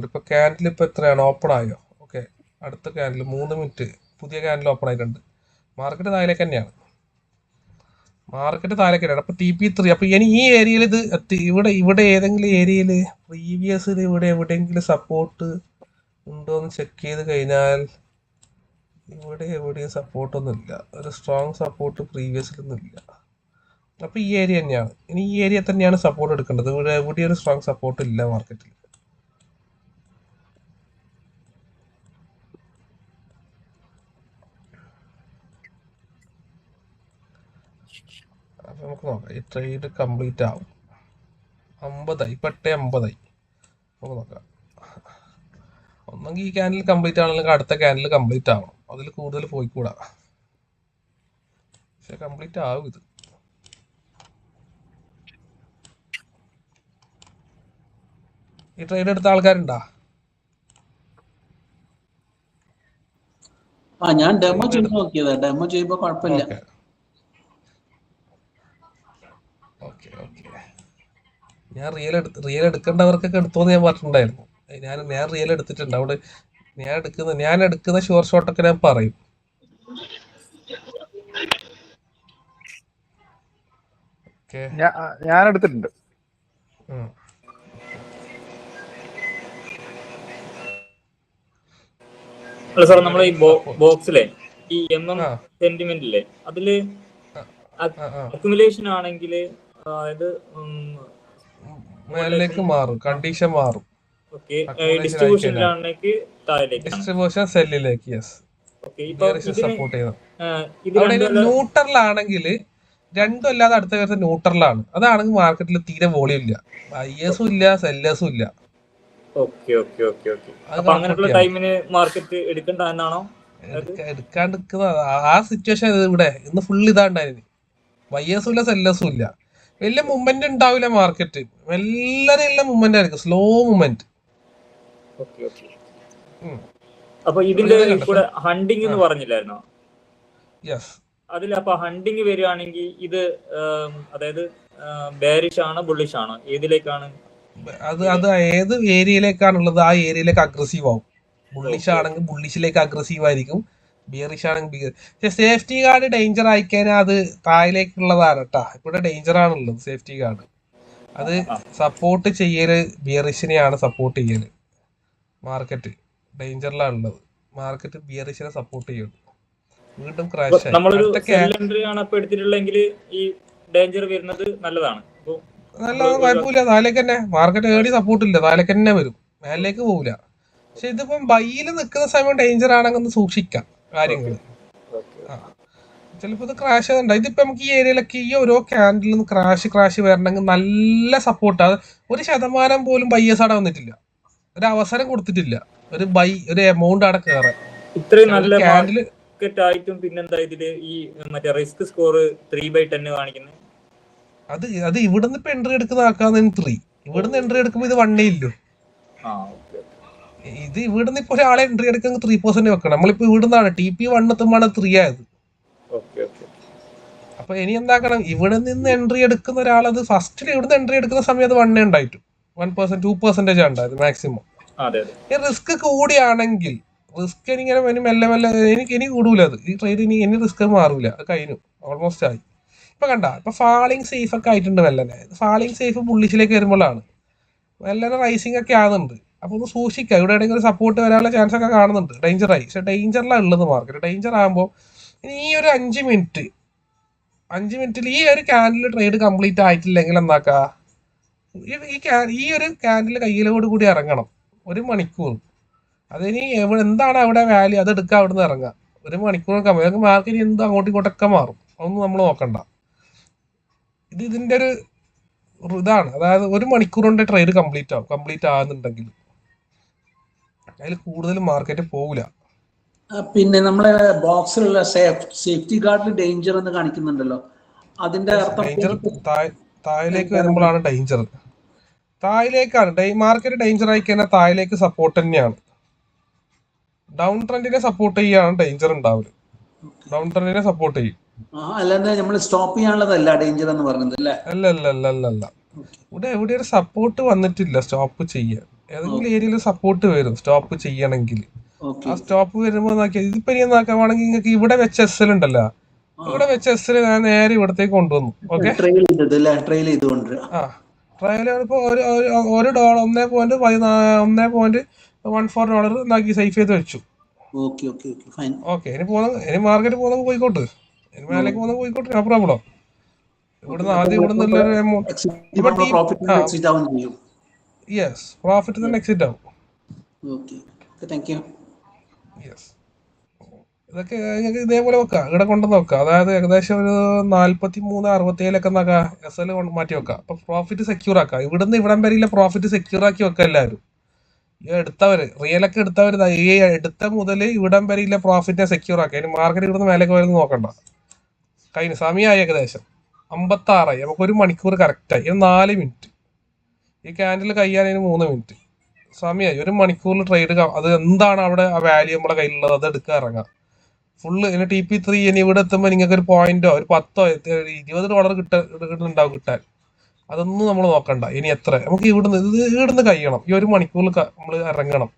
ഇപ്പൊ ക്യാൻഡിൽ ഇപ്പൊ എത്രയാണ് ഓപ്പൺ ആയോ? ഓക്കെ, അടുത്ത ക്യാൻഡിൽ 3 മിനിറ്റ് പുതിയ ക്യാൻഡിൽ ഓപ്പൺ ആയിട്ടുണ്ട്. മാർക്കറ്റ് താഴേക്ക് തന്നെയാണ്. അപ്പൊ TP3 അപ്പൊ ഇനി ഈ ഏരിയയിൽ ഇത് ഇവിടെ ഏതെങ്കിലും ഏരിയയിൽ പ്രീവിയസിൽ ഇവിടെ എവിടെയെങ്കിലും സപ്പോർട്ട് ഉണ്ടോ എന്ന് ചെക്ക് ചെയ്ത് കഴിഞ്ഞാൽ ഇവിടെ എവിടെയും സപ്പോർട്ടൊന്നും ഇല്ല, ഒരു സ്ട്രോങ് സപ്പോർട്ട് പ്രീവിയസിലൊന്നും ഇല്ല. അപ്പൊ ഈ ഏരിയ തന്നെയാണ്, ഇനി ഈ ഏരിയ തന്നെയാണ് സപ്പോർട്ട് എടുക്കേണ്ടത്. ഇവിടെ എവിടെയും ഒരു സ്ട്രോങ് സപ്പോർട്ട് ഇല്ല മാർക്കറ്റിൽ. അപ്പൊ നമുക്ക് നോക്കാം, ഈ ട്രേഡ് കംപ്ലീറ്റ് ആവും. 50 ഇപ്പൊ 8:50 നമുക്ക് നോക്കാം. ഒന്നെങ്കിൽ ഈ ക്യാൻഡിൽ കംപ്ലീറ്റ് ആണെങ്കിൽ അടുത്ത ക്യാൻഡിൽ കംപ്ലീറ്റ് ആവണം, അതിൽ കൂടുതൽ പോയിക്കൂടാ. പക്ഷെ കംപ്ലീറ്റ് ആവും ഇത്. ഈ ട്രേഡ് എടുത്ത ആൾക്കാരുണ്ടാ? ഞാൻ ഡെമോ ചെയ്ത് നോക്കിയതാ, ഡെമോ ചെയ്യുമ്പോ കുഴപ്പമില്ല. ഓക്കെ ഞാൻ റിയൽ എടുക്കേണ്ടവർക്കൊക്കെ എടുത്തോന്ന് ഞാൻ പറഞ്ഞിട്ടുണ്ടായിരുന്നു. ഞാൻ റിയൽ എടുത്തിട്ടുണ്ട്. അവിടെ ഞാൻ എടുക്കുന്ന ഷുവർ ഷോട്ടൊക്കെ ഞാൻ പറയും. ഞാൻ എടുത്തിട്ടുണ്ട്. അല്ല സാർ, നമ്മളെ ഈ ബോക്സിലെ ഈ സെന്റിമെന്റ് ഇല്ലേ, അതില് അക്യുമുലേഷൻ ആണെങ്കിൽ അതായത് മേലേക്ക് മാറും, കണ്ടീഷൻ മാറും. ഡിസ്ട്രിബ്യൂഷൻ സെല്ലിലേക്ക് സപ്പോർട്ട് ചെയ്യണം. ന്യൂട്രലാണെങ്കിൽ രണ്ടും അല്ലാതെ അടുത്ത വരുന്ന ന്യൂട്രലാണ്. അതാണെങ്കിൽ മാർക്കറ്റിൽ തീരെ വോളിയം ഇല്ല, ബയേഴ്സും ഇല്ല സെല്ലേഴ്സും ഇല്ല. എടുക്കാണ്ടിരിക്കുന്ന ആ സിറ്റുവേഷൻ ഇവിടെ ഇന്ന് ഫുൾ ഇതാണ്ടായിരുന്നു. ബയേഴ്സും ഇല്ല സെല്ലേഴ്സും ഇല്ല, വലിയ മൂവ്മെന്റ് ഉണ്ടാവില്ല മാർക്കറ്റ്. എല്ലാരും മൂവ്മെന്റ് ആയിരിക്കും, സ്ലോ മൂവ്മെന്റ്. അപ്പൊ ഇതിന്റെ കൂടെ ഹണ്ടിങ് എന്ന് പറഞ്ഞില്ലായിരുന്നോ? യെസ്. അതിൽ അപ്പൊ ഹണ്ടിങ് വരികയാണെങ്കിൽ ഇത് അതായത് ബെയറിഷ് ആണോ ബുള്ളിഷ് ആണോ, ഏതിലേക്കാണ്? അത് ഏത് ഏരിയയിലേക്കാണുള്ളത് ആ ഏരിയയിലേക്ക് അഗ്രസീവ് ആവും. ബുള്ളിഷ് ആണെങ്കിൽ ബുള്ളിഷിലേക്ക് അഗ്രസീവ് ആയിരിക്കും, ബിയറിഷ് ആണെങ്കിൽ പക്ഷെ സേഫ്റ്റി ഗാർഡ് ഡേഞ്ചർ ആയിക്കഴിഞ്ഞാൽ അത് താഴേക്കുള്ളതാണ് കേട്ടാ. ഇവിടെ ഡേഞ്ചർ ആണുള്ളത് സേഫ്റ്റി ഗാർഡ്. അത് സപ്പോർട്ട് ചെയ്യല് ബിയറിഷിനെയാണ് സപ്പോർട്ട് ചെയ്യല്. മാർക്കറ്റ് ഡേഞ്ചറിലാണുള്ളത്, മാർക്കറ്റ് ബിയറിഷിനെ സപ്പോർട്ട് ചെയ്യും. വീണ്ടും ക്രാഷ് ആയി. നല്ലതാണ്, കുഴപ്പമില്ല. താഴേക്ക് തന്നെ മാർക്കറ്റ് ഏടി സപ്പോർട്ട് ഇല്ല, താഴേക്ക് തന്നെ വരും, മേലേക്ക് പോവില്ല. പക്ഷെ ഇതിപ്പം ബൈയില് നിൽക്കുന്ന സമയം ഡേഞ്ചർ ആണെങ്കിൽ ഒന്ന് സൂക്ഷിക്കാം കാര്യങ്ങൾ. ചിലപ്പോ ഇത് ക്രാഷ് ആകുന്നുണ്ട്. ഇതിപ്പോ നമുക്ക് ഈ ഏരിയയിലൊക്കെ ഈ ഓരോ ക്യാൻഡിൽ നിന്ന് ക്രാഷ് വരണമെങ്കിൽ നല്ല സപ്പോർട്ട്. അത് 1% പോലും ബൈയേഴ്സ് അവിടെ വന്നിട്ടില്ല, ഒരു അവസരം കൊടുത്തിട്ടില്ല, ഒരു എമൗണ്ട് അവിടെ കയറാൻ. ഇത്രയും നല്ല ക്യാൻഡില് മാർക്കറ്റ് ആയിട്ടും പിന്നെന്താ ഇതില് ഈ മറ്റേ റിസ്ക് സ്കോർ 3/10 കാണിക്കുന്നത്? അത് ഇവിടുന്ന് ഇപ്പൊ എൻട്രി എടുക്കുന്ന ആക്കാന്ന് 3, ഇവിടുന്ന് എൻട്രി എടുക്കുമ്പോ ഇത് 1 ഇല്ലോ. ഇത് ഇവിടുന്ന് ഇപ്പൊ ഒരാളെ എൻട്രി എടുക്കുന്ന 3% വെക്കണം. നമ്മളിപ്പോ ഇവിടുന്നാണ് TP 1 എത്തുമ്പോഴാണ് 3 ആയത്. അപ്പൊ ഇനി എന്താക്കണം, ഇവിടെ നിന്ന് എൻട്രി എടുക്കുന്ന ഒരാളത് ഫസ്റ്റിൽ ഇവിടുന്ന് എൻട്രി എടുക്കുന്ന സമയത്ത് 1 ഉണ്ടായിട്ടു 1% 2% ഉണ്ടായത് മാക്സിമം. ഈ റിസ്ക് കൂടിയാണെങ്കിൽ റിസ്ക് എനിക്കിങ്ങനെ മെല്ലെ മെല്ലെ ഇനി കൂടൂല. അത് ഈ ട്രേഡ് ഇനി റിസ്ക് മാറൂല. അത് കഴിഞ്ഞു, ഓൾമോസ്റ്റ് ആയി. ഇപ്പൊ കണ്ട ഇപ്പൊ ഫാളിങ് സേഫ് ഒക്കെ ആയിട്ടുണ്ട്. മെല്ലനെ ഫാളിങ് സേഫ് ബുള്ളിഷിലേക്ക് വരുമ്പോഴാണ് മെല്ലനെ റൈസിംഗ് ഒക്കെ ആകുന്നുണ്ട്. അപ്പൊ ഒന്ന് സൂക്ഷിക്കുക. ഇവിടെ എവിടെയെങ്കിലും സപ്പോർട്ട് വരാനുള്ള ചാൻസ് ഒക്കെ കാണുന്നുണ്ട്. ഡേഞ്ചറായി, പക്ഷെ ഡേഞ്ചറിലാണ് ഉള്ളത് മാർക്കറ്റ്. ഡേഞ്ചർ ആകുമ്പോൾ ഇനി ഈ ഒരു 5 മിനിറ്റിൽ ഈ ഒരു ക്യാൻഡിൽ ട്രേഡ് കംപ്ലീറ്റ് ആയിട്ടില്ലെങ്കിൽ എന്താക്കുക, ഈ ഒരു ക്യാൻഡിൽ കയ്യിലോട് കൂടി ഇറങ്ങണം 1 മണിക്കൂർ. അതിനി എന്താണ് അവിടെ വാല്യൂ അത് എടുക്കുക, അവിടെ നിന്ന് ഇറങ്ങുക. 1 മണിക്കൂറൊക്കെ മാർക്കറ്റ് എന്തോ അങ്ങോട്ടും ഇങ്ങോട്ടൊക്കെ മാറും. അതൊന്നും നമ്മൾ നോക്കണ്ട. ഇതിന്റെ ഒരു ഇതാണ്. അതായത് 1 മണിക്കൂർ കൊണ്ട് ട്രേഡ് കംപ്ലീറ്റ് ആകുന്നുണ്ടെങ്കിൽ അതിൽ കൂടുതൽ മാർക്കറ്റ് പോകില്ല. പിന്നെ നമ്മളെ ബോക്സിലുള്ള സേഫ്റ്റി ഗാർഡിൽ ഡേഞ്ചർ എന്ന് കാണിക്കുന്നുണ്ടല്ലോ, അതിന്റെ അർത്ഥം ഡേഞ്ചർ താഴേക്ക് വരുമ്പോഴാണ് ഡേഞ്ചർ. താഴേക്കാണ് മാർക്കറ്റ് ഡേഞ്ചർ ആയി കഴിഞ്ഞാൽ താഴേക്ക് സപ്പോർട്ട് തന്നെയാണ്. ഡൗൺ ട്രെൻഡിനെ സപ്പോർട്ട് ചെയ്യാണ് ഡേഞ്ചർ ഉണ്ടാവില്ല. ഡൗൺ ട്രെൻഡിനെ സപ്പോർട്ട് ചെയ്യും, അല്ലാതെ നമ്മൾ സ്റ്റോപ്പ് ചെയ്യാനുള്ളതല്ല ഡേഞ്ചർ എന്ന് പറയുന്നത് അല്ലേ? അല്ല. ഇവിടെ ഒരു സപ്പോർട്ട് വന്നിട്ടില്ല സ്റ്റോപ്പ് ചെയ്യാൻ. ഏതെങ്കിലും ഏരിയയിൽ സപ്പോർട്ട് വരും സ്റ്റോപ്പ് ചെയ്യണമെങ്കിൽ. ആ സ്റ്റോപ്പ് വരുമ്പോ നോക്കിയാൽ ഇതിപ്പോ ഇനി നോക്കാണെങ്കിൽ നിങ്ങൾക്ക് ഇവിടെ വെച്ച SL ഉണ്ടല്ലോ, ഇവിടെ വെച്ച SL ഞാൻ നേരെ ഇവിടത്തേക്ക് കൊണ്ടുവന്നു. ഓക്കെ, ട്രയൽ ഇപ്പൊ $1.14 നാക്കി സേഫ് ചെയ്ത് വെച്ചു. ഓക്കെ, ഇനി മാർക്കറ്റ് പോകുന്നത് പോയിക്കോട്ടെ, ഇനി മേലേക്ക് പോകുന്നത് പോയിക്കോട്ടെ, നോ പ്രോബ്ലം. ഇവിടുന്ന് ആദ്യം ഇവിടുന്ന് യെസ് പ്രോഫിറ്റ് തന്നെ എക്സിറ്റ് ആവും. ഇതൊക്കെ നിങ്ങൾക്ക് ഇതേപോലെ വെക്കാം, ഇവിടെ കൊണ്ടുവന്ന് വെക്കാം. അതായത് ഏകദേശം ഒരു 43-67 നോക്കാം SL മാറ്റി വെക്കാം. അപ്പൊ പ്രോഫിറ്റ് സെക്യൂർ ആക്കാം. ഇവിടുന്ന് ഇവിടം വരെയില്ല പ്രോഫിറ്റ് സെക്യൂർ ആക്കി വെക്കാം എല്ലാവരും. എടുത്തവര് റിയലൊക്കെ എടുത്തവര് ഈ എടുത്ത മുതൽ ഇവിടം വരെയില്ല പ്രോഫിറ്റിനെ സെക്യൂർ ആക്കാം. ഇനി മാർക്കറ്റ് ഇവിടുന്ന് മേലേക്ക് വരുന്നത് നോക്കണ്ട. കഴിഞ്ഞ സമയമായി ഏകദേശം 56. നമുക്ക് 1 മണിക്കൂർ കറക്റ്റായി. 4 മിനിറ്റ് ഈ ക്യാൻഡിൽ കഴിയാനതിന് 3 മിനിറ്റ് സമയമായി. 1 മണിക്കൂറിൽ ട്രേഡ് അത് എന്താണ് അവിടെ ആ വാല്യൂ നമ്മുടെ കയ്യിലുള്ളത് അത് എടുക്കുക, ഇറങ്ങാം ഫുള്ള്. ഇനി TP3 ഇനി ഇവിടെ എത്തുമ്പോൾ നിങ്ങൾക്ക് ഒരു പോയിന്റോ ഒരു $10-20 കിട്ടുന്നുണ്ടാവും കിട്ടാൻ. അതൊന്നും നമ്മൾ നോക്കണ്ട. ഇനി എത്ര നമുക്ക് ഇവിടുന്ന് കഴിയണം. ഈ 1 മണിക്കൂറിൽ നമ്മൾ ഇറങ്ങണം.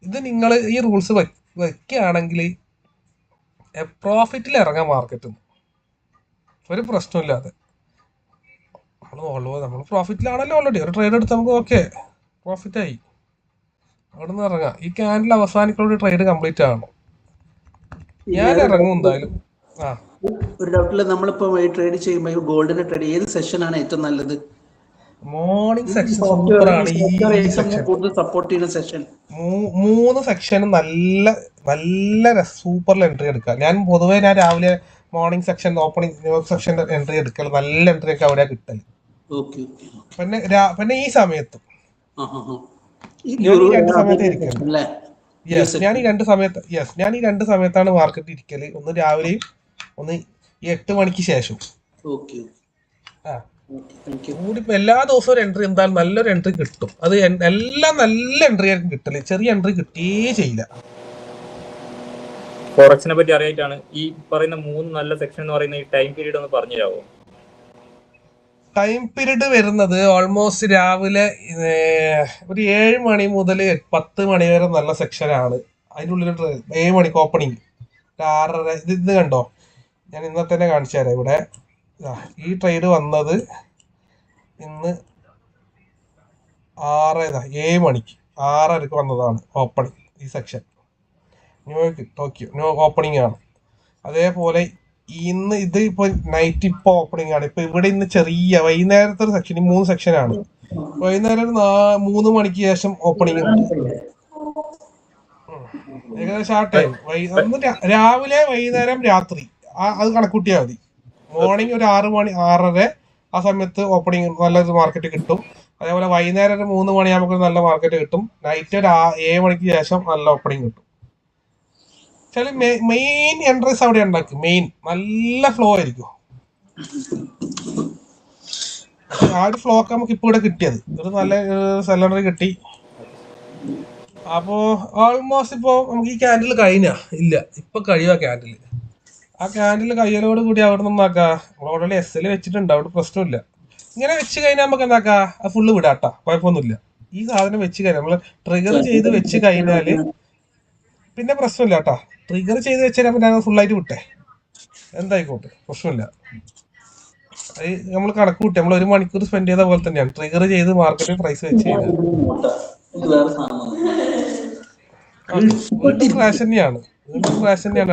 ഇത് നിങ്ങൾ ഈ റൂൾസ് വെക്കുകയാണെങ്കിൽ പ്രോഫിറ്റിൽ ഇറങ്ങാൻ മാർക്കറ്റ് ഒരു പ്രശ്നമില്ലാതെ. നമ്മൾ പ്രോഫിറ്റിലാണല്ലോ ഓൾറെഡി. ഒരു ട്രേഡ് എടുത്ത് നമുക്ക് ഓക്കെ പ്രോഫിറ്റായി, അവിടെ നിന്ന് ഇറങ്ങാം. ഈ ക്യാൻഡിൽ അവസാനിക്കുള്ള ട്രേഡ് കംപ്ലീറ്റ് ആകണം. ഞാൻ ഇറങ്ങും എന്തായാലും. ഒരു ഡൗട്ടില്ല, നമ്മളിപ്പോ ട്രേഡ് ചെയ്യുമ്പോൾ ഗോൾഡിന് ട്രേഡ് ഏത് സെഷനാണ് ഏറ്റവും നല്ലത്? മോർണിംഗ് സെക്ഷൻ സൂപ്പറാണ്. ഈ സപ്പോർട്ട് ചെയ്യുന്ന സെഷൻ 3 സെക്ഷനും നല്ല സൂപ്പറിൽ എൻട്രി എടുക്കാം. ഞാൻ പൊതുവേ രാവിലെ morning section opening section entry എടുക്കൽ നല്ല എൻട്രി ഒക്കെ അവിടെ കിട്ടൽ. പിന്നെ ഈ സമയത്തും ഞാൻ ഈ രണ്ട് സമയത്താണ് മാർക്കറ്റ് ഇരിക്കല്. ഒന്ന് രാവിലെയും ഒന്ന് ഈ 8 മണിക്ക് ശേഷം. കൂടിപ്പോ എല്ലാ ദിവസവും ഒരു എൻട്രി എന്തായാലും നല്ലൊരു എൻട്രി കിട്ടും. അത് എല്ലാം നല്ല എൻട്രി ആയിരിക്കും കിട്ടല്, ചെറിയ എൻട്രി കിട്ടിയേ ചെയ്യില്ല. ഫോറക്സിനെ പറ്റി അറിയായിട്ടാണ് ഈ പറയുന്ന 3 നല്ല സെക്ഷൻ എന്ന് പറയുന്ന ഈ ടൈം പീരീഡ് ഒന്ന് പറഞ്ഞു തരാമോ? ടൈം പീരീഡ് വരുന്നത് ഓൾമോസ്റ്റ് രാവിലെ ഒരു 7 മണി മുതൽ 10 മണി വരെ നല്ല സെക്ഷനാണ്. അതിൻ്റെ ഉള്ളിൽ 7 മണിക്ക് ഓപ്പണിങ് 6:30. ഇത് കണ്ടോ, ഞാൻ ഇന്നത്തെ തന്നെ കാണിച്ചു തരാം. ഇവിടെ ഈ ട്രേഡ് വന്നത് ഇന്ന് 7 മണിക്ക് 6:30 വന്നതാണ് ഓപ്പണിങ്. ഈ സെക്ഷൻ ന്യൂയോർക്ക് ടോക്കിയോ ഓപ്പണിംഗ് ആണ്. അതേപോലെ ഇന്ന് ഇത് ഇപ്പൊ നൈറ്റ് ഇപ്പൊ ഓപ്പണിംഗ് ആണ്. ഇപ്പൊ ഇവിടെ ഇന്ന് ചെറിയ വൈകുന്നേരത്തെ ഒരു സെക്ഷൻ, 3 സെക്ഷനാണ്. വൈകുന്നേരം 3 മണിക്ക് ശേഷം ഓപ്പണിംഗ് ഏകദേശം ആ ടൈം. രാവിലെ വൈകുന്നേരം രാത്രി അത് കണക്കൂട്ടിയാൽ മതി. മോർണിംഗ് ഒരു 6 മണി 6:30 ആ സമയത്ത് ഓപ്പണിംഗ് നല്ലൊരു മാർക്കറ്റ് കിട്ടും. അതേപോലെ വൈകുന്നേരം ഒരു 3 മണി നമുക്ക് നല്ല മാർക്കറ്റ് കിട്ടും. നൈറ്റ് ഒരു 7 മണിക്ക് ശേഷം നല്ല ഓപ്പണിംഗ് കിട്ടും. ചില മെയിൻ എൻട്രീസ് അവിടെ ഉണ്ടാക്കും. മെയിൻ നല്ല ഫ്ലോ ആയിരിക്കും. ആ ഒരു ഫ്ലോ ഒക്കെ നമുക്ക് ഇപ്പൊ ഇവിടെ കിട്ടിയത് ഒരു നല്ല സാലറി കിട്ടി. അപ്പോ ഓൾമോസ്റ്റ് ഇപ്പൊ നമുക്ക് ഈ ക്യാൻഡിൽ കഴിഞ്ഞ ഇല്ല, ഇപ്പൊ കഴിയുക ക്യാൻഡിൽ. ആ ക്യാൻഡിൽ കഴിയലോട് കൂടി അവിടെ നിന്നാക്കാ നമ്മൾ ഓൾറെഡി SL വെച്ചിട്ടുണ്ട്, അവിടെ പ്രശ്നമില്ല. ഇങ്ങനെ വെച്ച് കഴിഞ്ഞാൽ നമുക്ക് എന്താക്കാ ആ ഫുള്ള് വിടാട്ടാ, കുഴപ്പമൊന്നുമില്ല. ഈ സാധനം വെച്ച് കഴിഞ്ഞാൽ നമ്മള് ട്രിഗർ ചെയ്ത് വെച്ച് കഴിഞ്ഞാല് പിന്നെ പ്രശ്നമില്ല കേട്ടാ. ട്രിഗർ ചെയ്ത് വെച്ചാൽ പിന്നെ ഫുള്ളായിട്ട് വിട്ടേ, എന്തായിക്കോട്ടെ പ്രശ്നമില്ല. അത് നമ്മൾ കണക്ക് കൂട്ടി നമ്മൾ 1 മണിക്കൂർ സ്പെൻഡ് ചെയ്ത പോലെ തന്നെയാണ് ട്രിഗർ ചെയ്ത് മാർക്കറ്റിൽ പ്രൈസ് വെച്ച് കഴിഞ്ഞാൽ. വീണ്ടും ക്രാഷ് തന്നെയാണ്,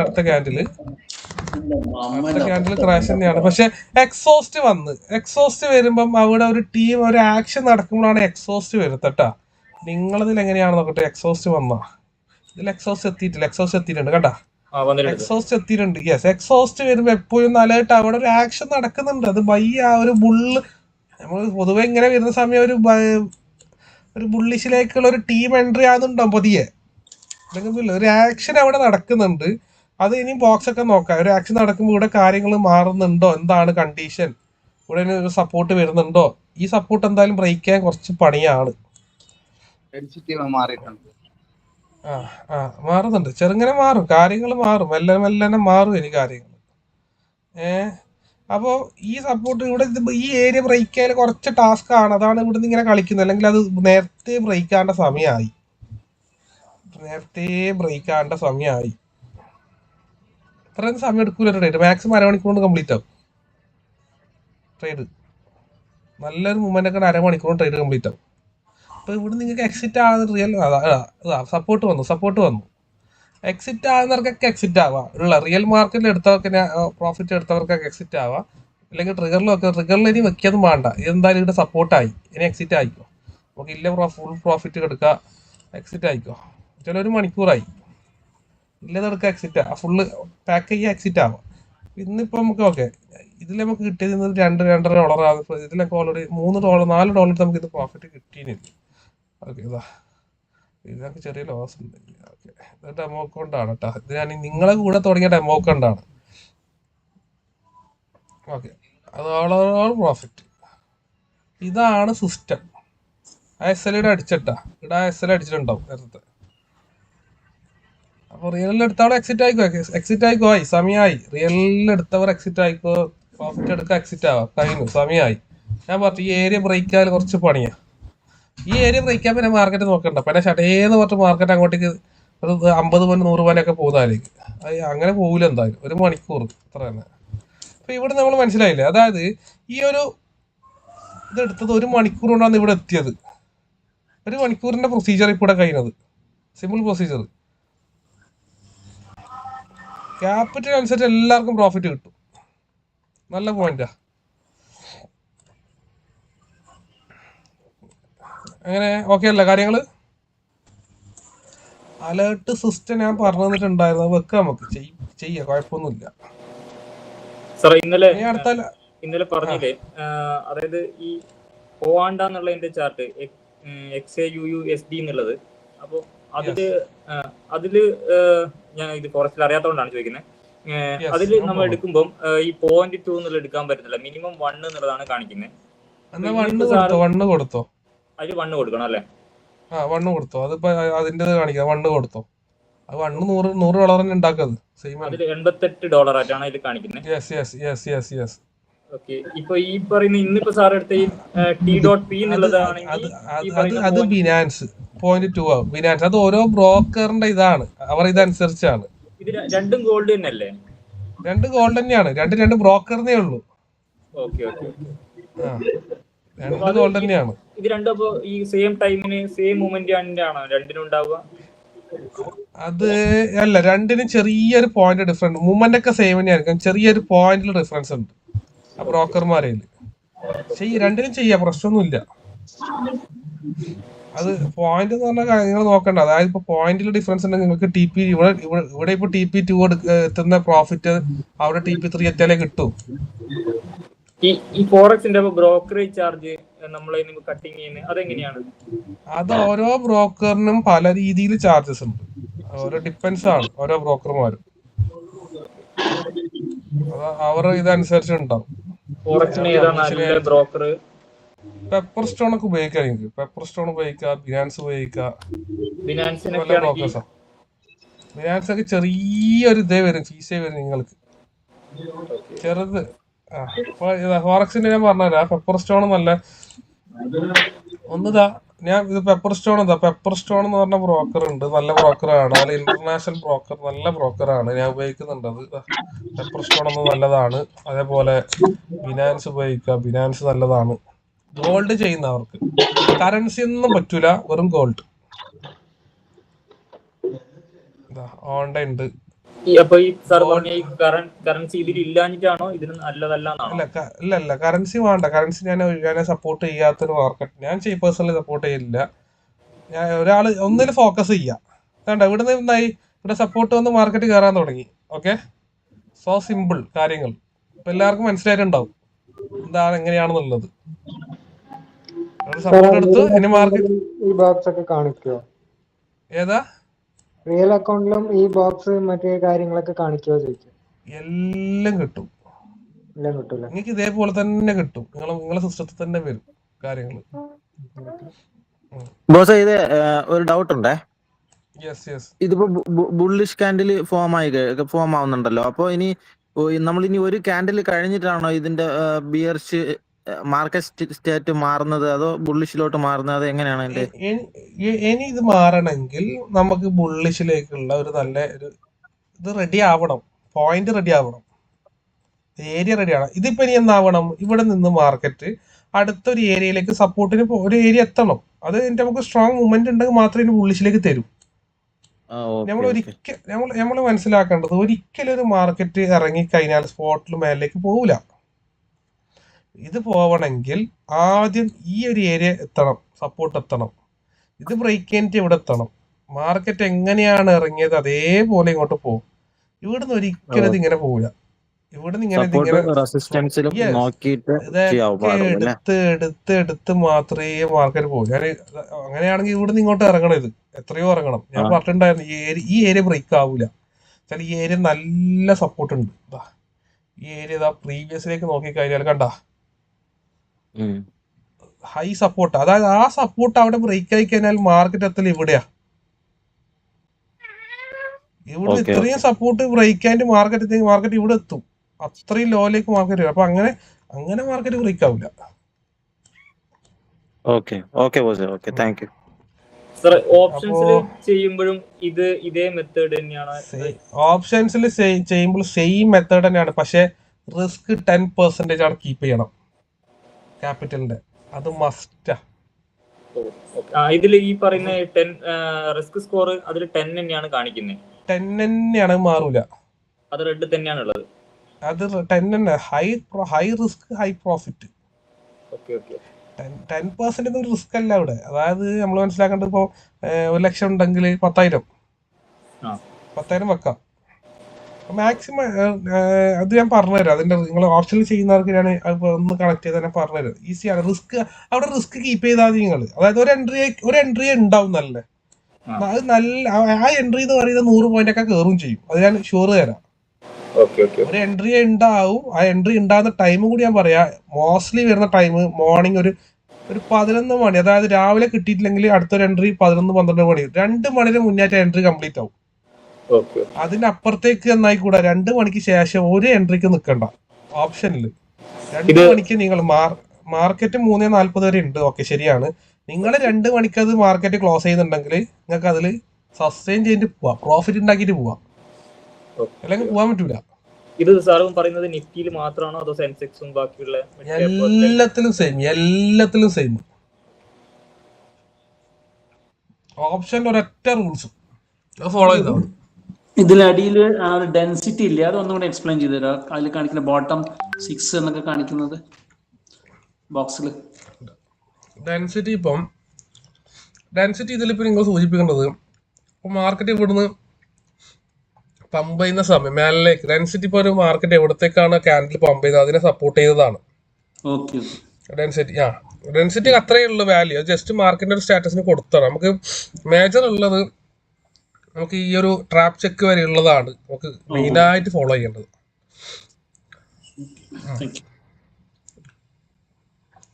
അടുത്ത ക്യാൻഡില് ക്രാഷ് തന്നെയാണ്. പക്ഷെ എക്സോസ്റ്റ് വരുമ്പം അവിടെ ഒരു ടീം ഒരു ആക്ഷൻ നടക്കുമ്പോഴാണ് എക്സോസ്റ്റ് വരുത്തട്ടാ. നിങ്ങളിതിൽ എങ്ങനെയാണ് നോക്കട്ടെ. എക്സോസ്റ്റ് വന്നാ ഇതിൽ എക്സോസ്റ്റ് എത്തിയിട്ടില്ല, എക്സോസ്റ്റ് എത്തിയിട്ടുണ്ട് കണ്ടാ, എക്സോസ്റ്റ് എത്തിയിട്ടുണ്ട്. യെസ്, എക്സോസ്റ്റ് വരുമ്പോ എപ്പോഴും നല്ലതായിട്ട് അവിടെ ഒരു ആക്ഷൻ നടക്കുന്നുണ്ട്. അത് ആ ഒരു ബുള്ള് നമ്മൾ പൊതുവെ ഇങ്ങനെ വരുന്ന സമയം ഒരു ബുള്ളിഷിലേക്കുള്ള ഒരു ടീം എൻട്രി ആകുന്നുണ്ടാവും പതിയെ. ഒരു ആക്ഷൻ അവിടെ നടക്കുന്നുണ്ട്. അത് ഇനി ബോക്സ് ഒക്കെ നോക്കാം. ഒരു ആക്ഷൻ നടക്കുമ്പോൾ ഇവിടെ കാര്യങ്ങൾ മാറുന്നുണ്ടോ, എന്താണ് കണ്ടീഷൻ, ഇവിടെ ഒരു സപ്പോർട്ട് വരുന്നുണ്ടോ. ഈ സപ്പോർട്ട് എന്തായാലും ബ്രേക്ക് ചെയ്യാൻ കുറച്ച് പണിയാണ്. മാറുന്നുണ്ട്, ചെറുങ്ങനെ മാറും, കാര്യങ്ങൾ മാറും, മെല്ലനെ മാറും ഇനി കാര്യങ്ങൾ. അപ്പോ ഈ സപ്പോർട്ട് ഇവിടെ ഈ ഏരിയ ബ്രേക്ക് ചെയ്യാൻ കുറച്ച് ടാസ്ക് ആണ്. അതാണ് ഇവിടുന്ന് ഇങ്ങനെ കളിക്കുന്നത്. അല്ലെങ്കിൽ അത് നേരത്തെ ബ്രേക്ക് ആവേണ്ട സമയമായി, ഇത്രയും സമയം എടുക്കൂല ട്രേഡ്. മാക്സിമം 1 മണിക്കൂർ കൊണ്ട് കംപ്ലീറ്റ് ആവും ട്രേഡ്. നല്ലൊരു മൂവ്മെന്റ് ഒക്കെ 1/2 മണിക്കൂർ ട്രേഡ് കംപ്ലീറ്റ് ആവും. അപ്പൊ ഇവിടെ നിങ്ങൾക്ക് എക്സിറ്റ് ആവുന്ന റിയൽ സപ്പോർട്ട് വന്നു. എക്സിറ്റ് ആവുന്നവർക്കൊക്കെ എക്സിറ്റ് ആവാം. ഉള്ള റിയൽ മാർക്കറ്റിൽ എടുത്തവർക്ക് പ്രോഫിറ്റ് എടുത്തവർക്കൊക്കെ എക്സിറ്റ് ആവാം. അല്ലെങ്കിൽ ട്രിഗറിൽ ഇനി വെക്കാതും വേണ്ട. ഇതെന്തായാലും ഇവിടെ സപ്പോർട്ടായി, ഇനി എക്സിറ്റ് ആയിക്കോ. നമുക്ക് ഇല്ല ഫുൾ പ്രോഫിറ്റ് എടുക്കുക, എക്സിറ്റ് ആയിക്കോ. ചില 1 മണിക്കൂറായി ഇല്ലതെടുക്കുക, എക്സിറ്റ് ഫുള്ള് പാക്ക് ചെയ്യുക, എക്സിറ്റ് ആവാം. ഇന്നിപ്പോൾ നമുക്ക് ഓക്കെ ഇതിൽ നമുക്ക് കിട്ടിയത് $2.5 ഇതിലൊക്കെ ഓൾറെഡി $3 $4 നമുക്ക് ഇത് പ്രോഫിറ്റ് കിട്ടിയില്ല. ഓക്കെ ഇതിനൊക്കെ ചെറിയ ലോസ് ഉണ്ട്. ഓക്കെ ഇത് ഡെമോ അക്കൗണ്ടാണ് കേട്ടോ. ഇത് ഞാൻ നിങ്ങളെ കൂടെ തുടങ്ങിയ ഡെമോ അക്കൗണ്ടാണ്. ഓക്കെ അത് ഓൾ പ്രോഫിറ്റ്. ഇതാണ് സിസ്റ്റം. SL അടിച്ചിട്ടാ, ഇവിടെ SL അടിച്ചിട്ടുണ്ടാവും നേരത്തെ. അപ്പൊ റിയലിൽ എടുത്തവർ എക്സിറ്റ് ആയിക്കോ ആയി സമയമായി. റിയലിൽ എടുത്തവർ എക്സിറ്റ് ആയിക്കോ, പ്രോഫിറ്റ് എടുക്കുക, എക്സിറ്റ് ആവാം, കഴിഞ്ഞു സമയമായി. ഞാൻ പറഞ്ഞു ഈ ഏരിയ ബ്രേക്ക് ആയാലും കുറച്ച് പണിയാ. ഈ ഏരിയ ബ്രേക്ക് ആകുമ്പോൾ പിന്നെ മാർക്കറ്റ് നോക്കണ്ട. പിന്നെ ഷട്ടേന്ന് പറഞ്ഞ മാർക്കറ്റ് അങ്ങോട്ടേക്ക് ഒരു 50 പോയിന്റ് 100 പോയിന്റൊക്കെ പോകുന്നതായിരിക്കും. അങ്ങനെ പോകില്ല എന്തായാലും 1 മണിക്കൂർ അത്ര തന്നെ. അപ്പൊ ഇവിടെ നമ്മൾ മനസ്സിലായില്ലേ, അതായത് ഈ ഒരു ഇതെടുത്തത് 1 മണിക്കൂർ കൊണ്ടാണ് ഇവിടെ എത്തിയത്. 1 മണിക്കൂറിന്റെ പ്രൊസീജിയർ ഇവിടെ കഴിയുന്നത്, സിമ്പിൾ പ്രൊസീജിയർ. ക്യാപിറ്റൽ അനുസരിച്ച് എല്ലാവർക്കും പ്രോഫിറ്റ് കിട്ടും. നല്ല പോയിന്റാ. അങ്ങനെ ഓക്കെ അല്ല കാര്യങ്ങള്. അലേർട്ട് സിസ്റ്റം ഞാൻ പറഞ്ഞു തന്നിട്ടുണ്ടായിരുന്നു, വെക്കാം, നമുക്ക് ചെയ്യാം, കുഴപ്പമൊന്നുമില്ല. ഇന്നലെ പറഞ്ഞില്ലേ, അതായത് ഈ പോവാണ്ട എന്നുള്ളതിന്റെ ചാർട്ട് XAUUSD എന്നുള്ളത്. അപ്പൊ അതില് ഞാൻ ഇത് ഫോറസ്റ്റിൽ അറിയാത്തതുകൊണ്ടാണ് ചോദിക്കുന്നത്. അതില് നമ്മൾ എടുക്കുമ്പോൾ ഈ 0.2 എന്നുള്ള എടുക്കാൻ പറ്റുന്നില്ല, മിനിമം 1 എന്നുള്ളതാണ് കാണിക്കുന്നത്. അതിൽ 1 കൊടുക്കണം അല്ലേ? 1 കൊടുത്തോ, അതിപ്പോ അതിന്റെ കാണിക്കാം. 1 കൊടുത്തോ, അത് $100 തന്നെ ഉണ്ടാക്കുന്നത്. അതിൽ $88 ആയിട്ടാണ് ഇതിൽ കാണിക്കുന്നത്. ഓക്കെ, ഇപ്പൊ ഈ പറയുന്ന ഇന്നിപ്പോ സാർ എടുത്ത ഈ T.P എന്നുള്ളതാണെങ്കിൽ അത് ബിനാൻസ് 0.2 ആവും. ബിനാൻസ് അത് ഓരോ ബ്രോക്കറിന്റെ ഇതാണ്, അവർ ഇതനുസരിച്ചാണ്. ഇത് രണ്ടും ഗോൾഡ് തന്നെയല്ലേ? 2 ഗോൾഡ് തന്നെയാണ്, 2 ബ്രോക്കറിനേ ഉള്ളൂ. ഓക്കെ, 2 ഗോൾഡ് തന്നെയാണ്. ഇത് രണ്ടും അപ്പൊ ഈ സെയിം ടൈമിന് സെയിം മൂവ്മെന്റ് ആണോ രണ്ടിനും ഉണ്ടാവുക? അത് അല്ല, രണ്ടിനും ചെറിയൊരു പോയിന്റ് ഡിഫറൻസ്. മൂവ്മെന്റ് ഒക്കെ സെയിം തന്നെയായിരിക്കും, ചെറിയൊരു പോയിന്റിൽ ഡിഫറൻസ് ഉണ്ട് ആ ബ്രോക്കർമാരേൽ. രണ്ടിനും ചെയ്യാം, പ്രശ്നമൊന്നുമില്ല. അത് പോയിന്റ് എന്ന് പറഞ്ഞാൽ നിങ്ങൾ നോക്കണ്ട. അതായത് ഇപ്പൊ പോയിന്റിൽ ഡിഫറൻസ് ഉണ്ടെങ്കിൽ നിങ്ങൾക്ക് ഇവിടെ ഇപ്പൊ TP2 എത്തുന്ന പ്രോഫിറ്റ് അവിടെ TP3 എത്തിയാലേ കിട്ടും. ഈ ഫോറക്സിന്റെ ബ്രോക്കറേജ് ചാർജ് നമ്മളെ കട്ടിങ് ചെയ്യുന്നത് അതെങ്ങനെയാണ്? അത് ഓരോ ബ്രോക്കറിനും പല രീതിയിൽ ചാർജസ് ഉണ്ട്. ഓരോ ഡിപ്പെൻസ് ആണ് ഓരോ ബ്രോക്കർമാരും. അവരുടെ ഇതനുസരിച്ച് ഉണ്ടാവും. പെപ്പർ സ്റ്റോൺ ഒക്കെ ഉപയോഗിക്കാം. നിങ്ങൾക്ക് പെപ്പർ സ്റ്റോൺ ഉപയോഗിക്കാം, ബിനാൻസ് ഉപയോഗിക്കാം. നല്ല ബ്രോക്കേഴ്സാണ്. ബിനാൻസ് ഒക്കെ ചെറിയൊരു ഇതേ വരും, ഫീസേ വരും നിങ്ങൾക്ക്, ചെറുത്. ഫോറക്സിന്റെ ഞാൻ പറഞ്ഞുതരാം. പെപ്പർ സ്റ്റോൺ നല്ല ഒന്നിതാ, ഞാൻ ഇത് പെപ്പർ സ്റ്റോൺ പെപ്പർ സ്റ്റോൺ എന്ന് പറഞ്ഞ ബ്രോക്കർ ഉണ്ട്, നല്ല ബ്രോക്കറാണ്. നല്ല ഇന്റർനാഷണൽ ബ്രോക്കർ, നല്ല ബ്രോക്കറാണ്. ഞാൻ ഉപയോഗിക്കുന്നുണ്ട് അത്. പെപ്പർ സ്റ്റോൺ ഒന്ന് നല്ലതാണ്. അതേപോലെ ബിനാൻസ് ഉപയോഗിക്കുക, ബിനാൻസ് നല്ലതാണ്. ഗോൾഡ് ചെയ്യുന്നവർക്ക് കറൻസി ഒന്നും പറ്റൂല, വെറും ഗോൾഡ്. ഓൺലൈൻ ഉണ്ട്. ഇല്ല കറൻസി വേണ്ട. കറൻസി ഞാൻ സപ്പോർട്ട് ചെയ്യാത്തൊരു മാർക്കറ്റ്. ഞാൻ പേഴ്സണലി സപ്പോർട്ട് ചെയ്യില്ല. ഞാൻ ഒരാൾ ഒന്നിൽ ഫോക്കസ് ചെയ്യാം. വേണ്ട, ഇവിടെ നിന്നായി ഇവിടെ സപ്പോർട്ട് വന്ന് മാർക്കറ്റ് കയറാൻ തുടങ്ങി. ഓക്കെ, സോ സിമ്പിൾ കാര്യങ്ങൾ. ഇപ്പൊ എല്ലാവർക്കും മനസ്സിലായിട്ടുണ്ടാവും എന്താണ് എങ്ങനെയാണെന്നുള്ളത്. സപ്പോർട്ട് എടുത്ത് ഇനി മാർക്കറ്റ് ഈ ബോക്സ് ഒക്കെ കാണിക്കോ? ഏതാ റിയൽ അക്കൗണ്ടിലും ഈ ബോക്സ് മറ്റേ കാര്യങ്ങളൊക്കെ കാണിക്കോ ചോദിക്കും? എല്ലാം കിട്ടും. എല്ലാം കിട്ടൂല. നിങ്ങൾക്ക് ഇതേപോലെ തന്നെ കിട്ടും. നിങ്ങളെ സിസ്റ്റത്തിൽ തന്നെ വരും കാര്യങ്ങൾ. ബോസ്, ഇത് ഒരു ഡൗട്ട് ഉണ്ടേ. ഇതിപ്പോ ബുള്ളിഷ് കാൻഡിൽ ഫോം ആവുന്നുണ്ടല്ലോ. അപ്പൊ ഇനി നമ്മളിനി ഒരു കാൻഡിൽ കഴിഞ്ഞിട്ടാണോ ഇതിന്റെ ബിയർഷ് മാർക്കറ്റ് സ്റ്റേറ്റ് മാറുന്നത്, അതോ ബുള്ളിഷിലോട്ട് മാറുന്നത്? അത് എങ്ങനെയാണ് എന്റെ ഇനി ഇത് മാറണമെങ്കിൽ നമുക്ക് ബുള്ളിഷിലേക്കുള്ള ഒരു നല്ല ഒരു ഇത് റെഡി ആവണം. പോയിന്റ് റെഡി ആവണം, ഏരിയ റെഡി ആവണം. ഇതിപ്പോ ഇനി എന്നാവണം, ഇവിടെ നിന്ന് മാർക്കറ്റ് അടുത്തൊരു ഏരിയയിലേക്ക് സപ്പോർട്ടിന് ഒരു ഏരിയ എത്തണം. അത് നമുക്ക് സ്ട്രോങ് മൂവ്മെന്റ് ഉണ്ടെങ്കിൽ മാത്രമേ ഇനി ബുള്ളിഷിലേക്ക് തരൂ. നമ്മൾ മനസ്സിലാക്കേണ്ടത്, ഒരിക്കലും ഒരു മാർക്കറ്റ് ഇറങ്ങിക്കഴിഞ്ഞാൽ സ്പോട്ടിൽ മേലേക്ക് പോവില്ല. ഇത് പോവണമെങ്കിൽ ആദ്യം ഈ ഒരു ഏരിയ എത്തണം, സപ്പോർട്ട് എത്തണം. ഇത് ബ്രേക്ക് ചെയ്തിട്ട് ഇവിടെ എത്തണം. മാർക്കറ്റ് എങ്ങനെയാണ് ഇറങ്ങിയത് അതേപോലെ ഇങ്ങോട്ട് പോകും. ഇവിടുന്ന് ഒരിക്കലും ഇത് ഇങ്ങനെ പോവില്ല. ഇവിടുന്ന് ഇങ്ങനെ എടുത്ത് മാത്രമേ മാർക്കറ്റ് പോകും. അങ്ങനെയാണെങ്കിൽ ഇവിടുന്ന് ഇങ്ങോട്ട് ഇറങ്ങണം. ഇത് എത്രയോ ഇറങ്ങണം. ഞാൻ പറഞ്ഞിട്ടുണ്ടായിരുന്നു ഈ ഏരിയ ബ്രേക്ക് ആവൂല. ഈ ഏരിയ നല്ല സപ്പോർട്ട് ഉണ്ട്. ഈ ഏരിയ പ്രീവിയസിലേക്ക് നോക്കിക്കഴിഞ്ഞാൽ കണ്ട ഹൈ സപ്പോർട്ട്. അതായത് ആ സപ്പോർട്ട് അവിടെ ബ്രേക്ക് ആയി കഴിഞ്ഞാൽ മാർക്കറ്റ് എത്തൽ ഇവിടെയാ. ഇവിടെ ഇത്രയും സപ്പോർട്ട് ബ്രേക്ക് ആയിട്ട് മാർക്കറ്റ് ഇവിടെ എത്തും. അത്രയും ലോയിലേക്ക് മാർക്കറ്റ് വരും. അപ്പൊ അങ്ങനെ മാർക്കറ്റ് ബ്രേക്ക് ആവില്ല. ഓപ്ഷൻസിൽ ചെയ്യുമ്പോൾ സെയിം മെത്തേഡ് തന്നെയാണ്. പക്ഷെ റിസ്ക് 10% ആണ് കീപ്പ് ചെയ്യണം ക്യാപിറ്റലിന്റെ. അത് മസ്റ്റാ. ഇതിൽ ഈ പറയുന്ന 10 റിസ്ക് സ്കോർ അതിൽ 10 തന്നെയാണ് കാണിക്കുന്നത്. 10 തന്നെയാണ്, മാറൂല. അത് റെഡ് തന്നെയാണ് ഉള്ളത്. അത് 10 തന്നെ. High risk high profit. 10% ഒരു റിസ്ക് അല്ല ഇവിടെ. അതായത് നമ്മൾ മനസ്സിലാക്കേണ്ടത്, ഇപ്പൊ 1 ലക്ഷം ഉണ്ടെങ്കിൽ 10,000 വെക്കാം മാക്സിമം. അത് ഞാൻ പറഞ്ഞുതരാം. അതിന്റെ നിങ്ങൾ ഓപ്ഷനിൽ ചെയ്യുന്നവർക്ക് ഞാൻ ഒന്ന് കണക്ട് ചെയ്ത് തന്നെ പറഞ്ഞുതരാം. ഈസിയാണ്. അവിടെ റിസ്ക് കീപ്പ് ചെയ്താൽ മതി നിങ്ങൾ. അതായത് ഒരു എൻട്രി ഉണ്ടാവും നല്ല. അത് നല്ല ആ എൻട്രി എന്ന് പറയുന്നത് 100 പോയിന്റ് ഒക്കെ കയറും ചെയ്യും. അത് ഞാൻ ഷുവർ തരാം. ഒരു എൻട്രി ഉണ്ടാവും. ആ എൻട്രി ഉണ്ടാകുന്ന ടൈം കൂടി ഞാൻ പറയാം. മോസ്റ്റ്ലി വരുന്ന ടൈം മോർണിംഗ് ഒരു 11 മണി. അതായത് രാവിലെ കിട്ടിയിട്ടില്ലെങ്കിൽ അടുത്തൊരു എൻട്രി 11-12 മണി. 2 മണിന് മുന്നേറ്റ എൻട്രി കംപ്ലീറ്റ് ആവും. അതിനപ്പുറത്തേക്ക് എന്നായിക്കൂടാ. 2 മണിക്ക് ശേഷം ഒരു എൻട്രിക്ക് നിൽക്കണ്ട ഓപ്ഷനിൽ. 2 മണിക്ക് നിങ്ങൾ മാർക്കറ്റ് 3:40 വരെ ഉണ്ട്. ഓക്കെ, ശരിയാണ്. നിങ്ങൾ 2 മണിക്ക് അത് മാർക്കറ്റ് ക്ലോസ് ചെയ്യുന്നുണ്ടെങ്കിൽ നിങ്ങൾക്ക് അതിൽ സസ്റ്റെയിൻ ചെയ്തിട്ട് പോവാം, പ്രോഫിറ്റ് ഉണ്ടാക്കിയിട്ട് പോവാം. അല്ലെങ്കിൽ പോവാൻ പറ്റൂല. ഇത് സാറും പറയുന്നത് നിഫ്റ്റിയിൽ മാത്രമാണോ അതോ സെൻസെക്സും ബാക്കിയുള്ള എല്ലാത്തിലും സെയിം ഓപ്ഷൻ. ഒരൊറ്റ റൂൾസ് ഫോളോ ചെയ്താൽ മതി. ഇതിലടിയിൽ ആ ഒരു ഡെൻസിറ്റി ഇല്ല, അതൊന്നും കൂടെ എക്സ്പ്ലെയിൻ ചെയ്തു തരാം. അതിൽ കാണിക്കുന്ന ബോട്ടം 6 എന്നൊക്കെ കാണിക്കുന്നത് ബോക്സിൽ ഡെൻസിറ്റി ഇതിലിപ്പോ നിങ്ങൾ സൂചിപ്പിക്കേണ്ടത്, മാർക്കറ്റ് ഇവിടുന്ന് പമ്പ് ചെയ്യുന്ന സമയം മേലേക്ക് ഡെൻസിറ്റി. ഇപ്പോൾ ഒരു മാർക്കറ്റ് എവിടത്തേക്കാണ് ക്യാൻഡിൽ പമ്പ് ചെയ്തത് അതിനെ സപ്പോർട്ട് ചെയ്തതാണ് ഡെൻസിറ്റി. അത്രയേ ഉള്ളൂ വാല്യൂ. ജസ്റ്റ് മാർക്കറ്റിന്റെ ഒരു സ്റ്റാറ്റസിന് കൊടുത്താണ്. നമുക്ക് മേജർ ഉള്ളത് നമുക്ക് ഈ ഒരു ട്രാപ്പ് ചെക്ക് വരെ ഉള്ളതാണ് നമുക്ക് മെയിനായിട്ട് ഫോളോ ചെയ്യേണ്ടത്.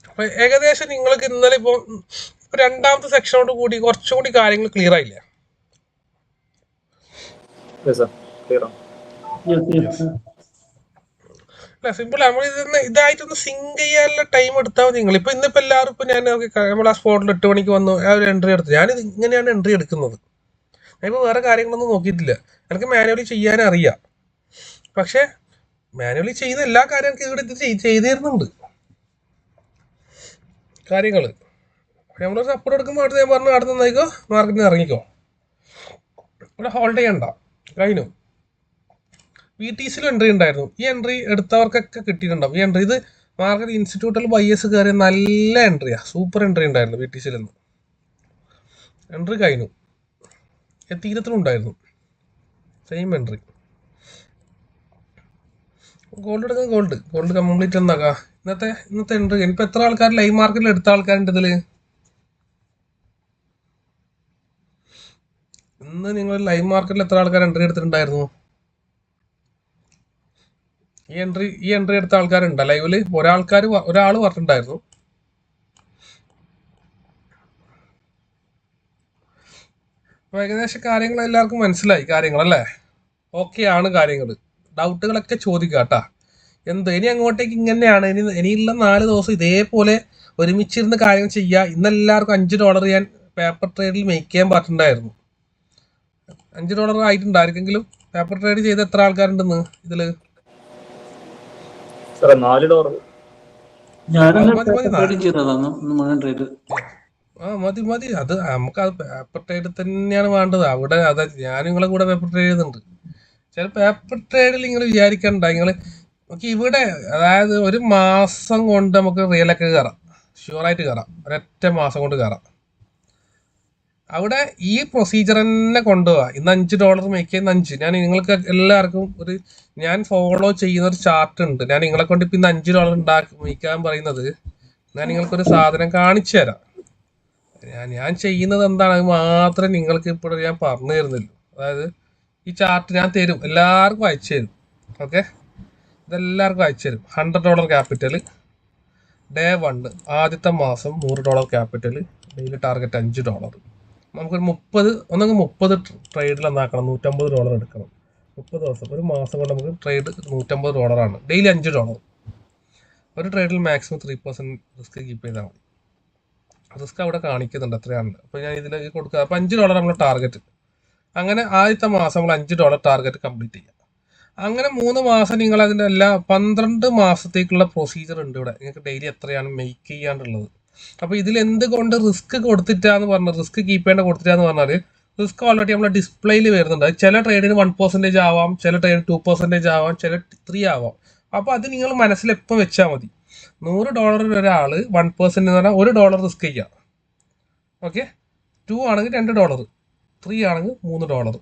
അപ്പൊ ഏകദേശം നിങ്ങൾക്ക് ഇന്നലെ ഇപ്പൊ രണ്ടാമത്തെ സെക്ഷനോട് കൂടി കുറച്ചും കൂടി കാര്യങ്ങൾ ക്ലിയർ ആയില്ലേ? സിമ്പിൾ. നമ്മൾ ഇതായിട്ടൊന്ന് സിങ്ക് ചെയ്യാനുള്ള ടൈം എടുത്താൽ മതി. നിങ്ങൾ ഇപ്പൊ ഇന്നിപ്പോ എല്ലാവരും ഇപ്പൊ ഞാൻ നമ്മൾ ആ സ്പോട്ടിൽ 8 മണിക്ക് വന്നു ആ ഒരു എൻട്രി എടുത്തു. ഞാനിത് ഇങ്ങനെയാണ് എൻട്രി എടുക്കുന്നത്. ഞാനിപ്പോൾ വേറെ കാര്യങ്ങളൊന്നും നോക്കിയിട്ടില്ല. എനിക്ക് മാനുവലി ചെയ്യാൻ അറിയാം. പക്ഷെ മാനുവലി ചെയ്യുന്ന എല്ലാ കാര്യവും എനിക്ക് ഇവിടെ ചെയ്തു തരുന്നുണ്ട് കാര്യങ്ങൾ. നമ്മളൊരു സപ്പോർട്ട് എടുക്കുമ്പോൾ അടുത്ത് ഞാൻ പറഞ്ഞു അടുത്ത് നന്നായിക്കോ, മാർക്കറ്റിന് ഇറങ്ങിക്കോ, ഇവിടെ ഹോൾഡ് ചെയ്യണ്ട, കഴിഞ്ഞു. VTCയിലും എൻട്രി ഉണ്ടായിരുന്നു. ഈ എൻട്രി എടുത്തവർക്കൊക്കെ കിട്ടിയിട്ടുണ്ടാവും. ഈ എൻട്രി ഇത് മാർക്കറ്റ് ഇൻസ്റ്റിറ്റ്യൂട്ടിൽ ബൈയേഴ്സ് കയറിയ നല്ല എൻട്രിയാണ്, സൂപ്പർ എൻട്രി ഉണ്ടായിരുന്നു VTCയിൽ നിന്ന്. എൻട്രി കഴിഞ്ഞു. തീരത്തിലും ഉണ്ടായിരുന്നു സെയിം എൻട്രി. ഗോൾഡ് എടുക്കാം, ഗോൾഡ് കംപ്ലീറ്റ് എന്താക്കാം ഇന്നത്തെ എൻട്രി. ഇനിയിപ്പോൾ എത്ര ആൾക്കാർ ലൈവ് മാർക്കറ്റിൽ എടുത്ത ആൾക്കാരുണ്ട് ഇതിൽ? ഇന്ന് നിങ്ങൾ ലൈവ് മാർക്കറ്റിൽ എത്ര ആൾക്കാർ എൻട്രി എടുത്തിട്ടുണ്ടായിരുന്നു? ഈ എൻട്രി എടുത്ത ആൾക്കാരുണ്ടോ ലൈവില്? ഒരാൾ പറഞ്ഞിട്ടുണ്ടായിരുന്നു. അപ്പൊ ഏകദേശം കാര്യങ്ങൾ എല്ലാവർക്കും മനസ്സിലായി കാര്യങ്ങളല്ലേ? ഓക്കെ ആണ് കാര്യങ്ങൾ. ഡൗട്ടുകളൊക്കെ ചോദിക്കാട്ടാ. ഇനി അങ്ങോട്ടേക്ക് ഇങ്ങനെയാണ്. ഇനിയുള്ള 4 ദിവസം ഇതേപോലെ ഒരുമിച്ചിരുന്ന് കാര്യങ്ങൾ ചെയ്യുക. ഇന്നെല്ലാവർക്കും $5 ഞാൻ പേപ്പർ ട്രേഡിൽ മേക്ക് ചെയ്യാൻ പറ്റുന്നുണ്ടായിരുന്നു. $5 ആയിട്ടുണ്ട് ആർക്കെങ്കിലും? പേപ്പർ ട്രേഡ് ചെയ്ത് എത്ര ആൾക്കാരുണ്ടെന്ന് ഇതില്? മതി. അത് നമുക്ക് അത് പേപ്പർ ട്രേഡ് തന്നെയാണ് വേണ്ടത്. അവിടെ അതാ ഞാൻ നിങ്ങളെ കൂടെ പേപ്പർ ട്രേഡ് ചെയ്യുന്നുണ്ട്. ചില പേപ്പർ ട്രേഡിൽ നിങ്ങൾ വിചാരിക്കണ്ട. നിങ്ങൾ നമുക്ക് ഇവിടെ അതായത് 1 മാസം കൊണ്ട് നമുക്ക് റിയലൊക്കെ കയറാം, ഷുവറായിട്ട് കയറാം. ഒരൊറ്റ മാസം കൊണ്ട് കയറാം. അവിടെ ഈ പ്രൊസീജിയർ തന്നെ കൊണ്ടുപോവാ. ഇന്ന് $5 മേക്ക് ചെയ്യുന്ന 5. ഞാൻ നിങ്ങൾക്ക് എല്ലാവർക്കും ഞാൻ ഫോളോ ചെയ്യുന്ന ഒരു ചാർട്ട് ഉണ്ട്. ഞാൻ നിങ്ങളെ കൊണ്ട് ഇപ്പം ഇന്ന് $5 മേക്കാൻ പറയുന്നത് ഞാൻ നിങ്ങൾക്കൊരു സാധനം കാണിച്ചു തരാം. ഞാൻ ചെയ്യുന്നത് എന്താണ് അത് മാത്രമേ നിങ്ങൾക്ക് ഇപ്പോൾ ഞാൻ പറഞ്ഞു തരുന്നില്ല. അതായത് ഈ ചാർട്ട് ഞാൻ തരും, എല്ലാവർക്കും അയച്ചു തരും. ഓക്കെ, ഇതെല്ലാവർക്കും അയച്ചു തരും. $100 ക്യാപിറ്റൽ ഡേ 1 ആദ്യത്തെ മാസം, $100 ക്യാപിറ്റൽ, ഡെയിലി ടാർഗറ്റ് $5. നമുക്കൊരു 30 ട്രേഡിൽ എന്നാക്കണം. $150 എടുക്കണം. 30 ദിവസം, ഒരു മാസം കൊണ്ട് നമുക്ക് ട്രേഡ് $150 ആണ്. ഡെയിലി $5. ഒരു ട്രേഡിൽ മാക്സിമം 3% റിസ്ക് കീപ്പ് ചെയ്താൽ മതി. റിസ്ക് അവിടെ കാണിക്കുന്നുണ്ട് എത്രയാണ്. അപ്പോൾ ഞാൻ ഇതിലേക്ക് കൊടുക്കുക. അപ്പോൾ $5 നമ്മൾ ടാർഗറ്റ്. അങ്ങനെ ആദ്യത്തെ മാസം നമ്മൾ $5 ടാർഗറ്റ് കംപ്ലീറ്റ് ചെയ്യാം. അങ്ങനെ 3 മാസം നിങ്ങൾ അതിൻ്റെ എല്ലാ 12 മാസത്തേക്കുള്ള പ്രൊസീജിയർ ഉണ്ട് ഇവിടെ. നിങ്ങൾക്ക് ഡെയിലി എത്രയാണ് മേക്ക് ചെയ്യാണ്ടുള്ളത്. അപ്പോൾ ഇതിൽ എന്തുകൊണ്ട് റിസ്ക് കൊടുത്തിട്ടാന്ന് പറഞ്ഞാൽ, റിസ്ക് കീപ്പ് ചെയ്യേണ്ട കൊടുത്തിട്ടാന്ന് പറഞ്ഞാൽ, റിസ്ക് ഓൾറെഡി നമ്മളെ ഡിസ്പ്ലേയിൽ വരുന്നുണ്ട്. ചില ട്രേഡിന് 1% ആവാം, ചില ട്രേഡിന് 2% ആവാം, ചില 3 ആവാം. അപ്പോൾ അത് നിങ്ങൾ മനസ്സിലെപ്പോൾ വെച്ചാൽ മതി. $100 ഒരാൾ 1% എന്ന് പറഞ്ഞാൽ $1 റിസ്ക് ചെയ്യാം. ഓക്കെ, 2 ആണെങ്കിൽ $2, 3 ആണെങ്കിൽ $3.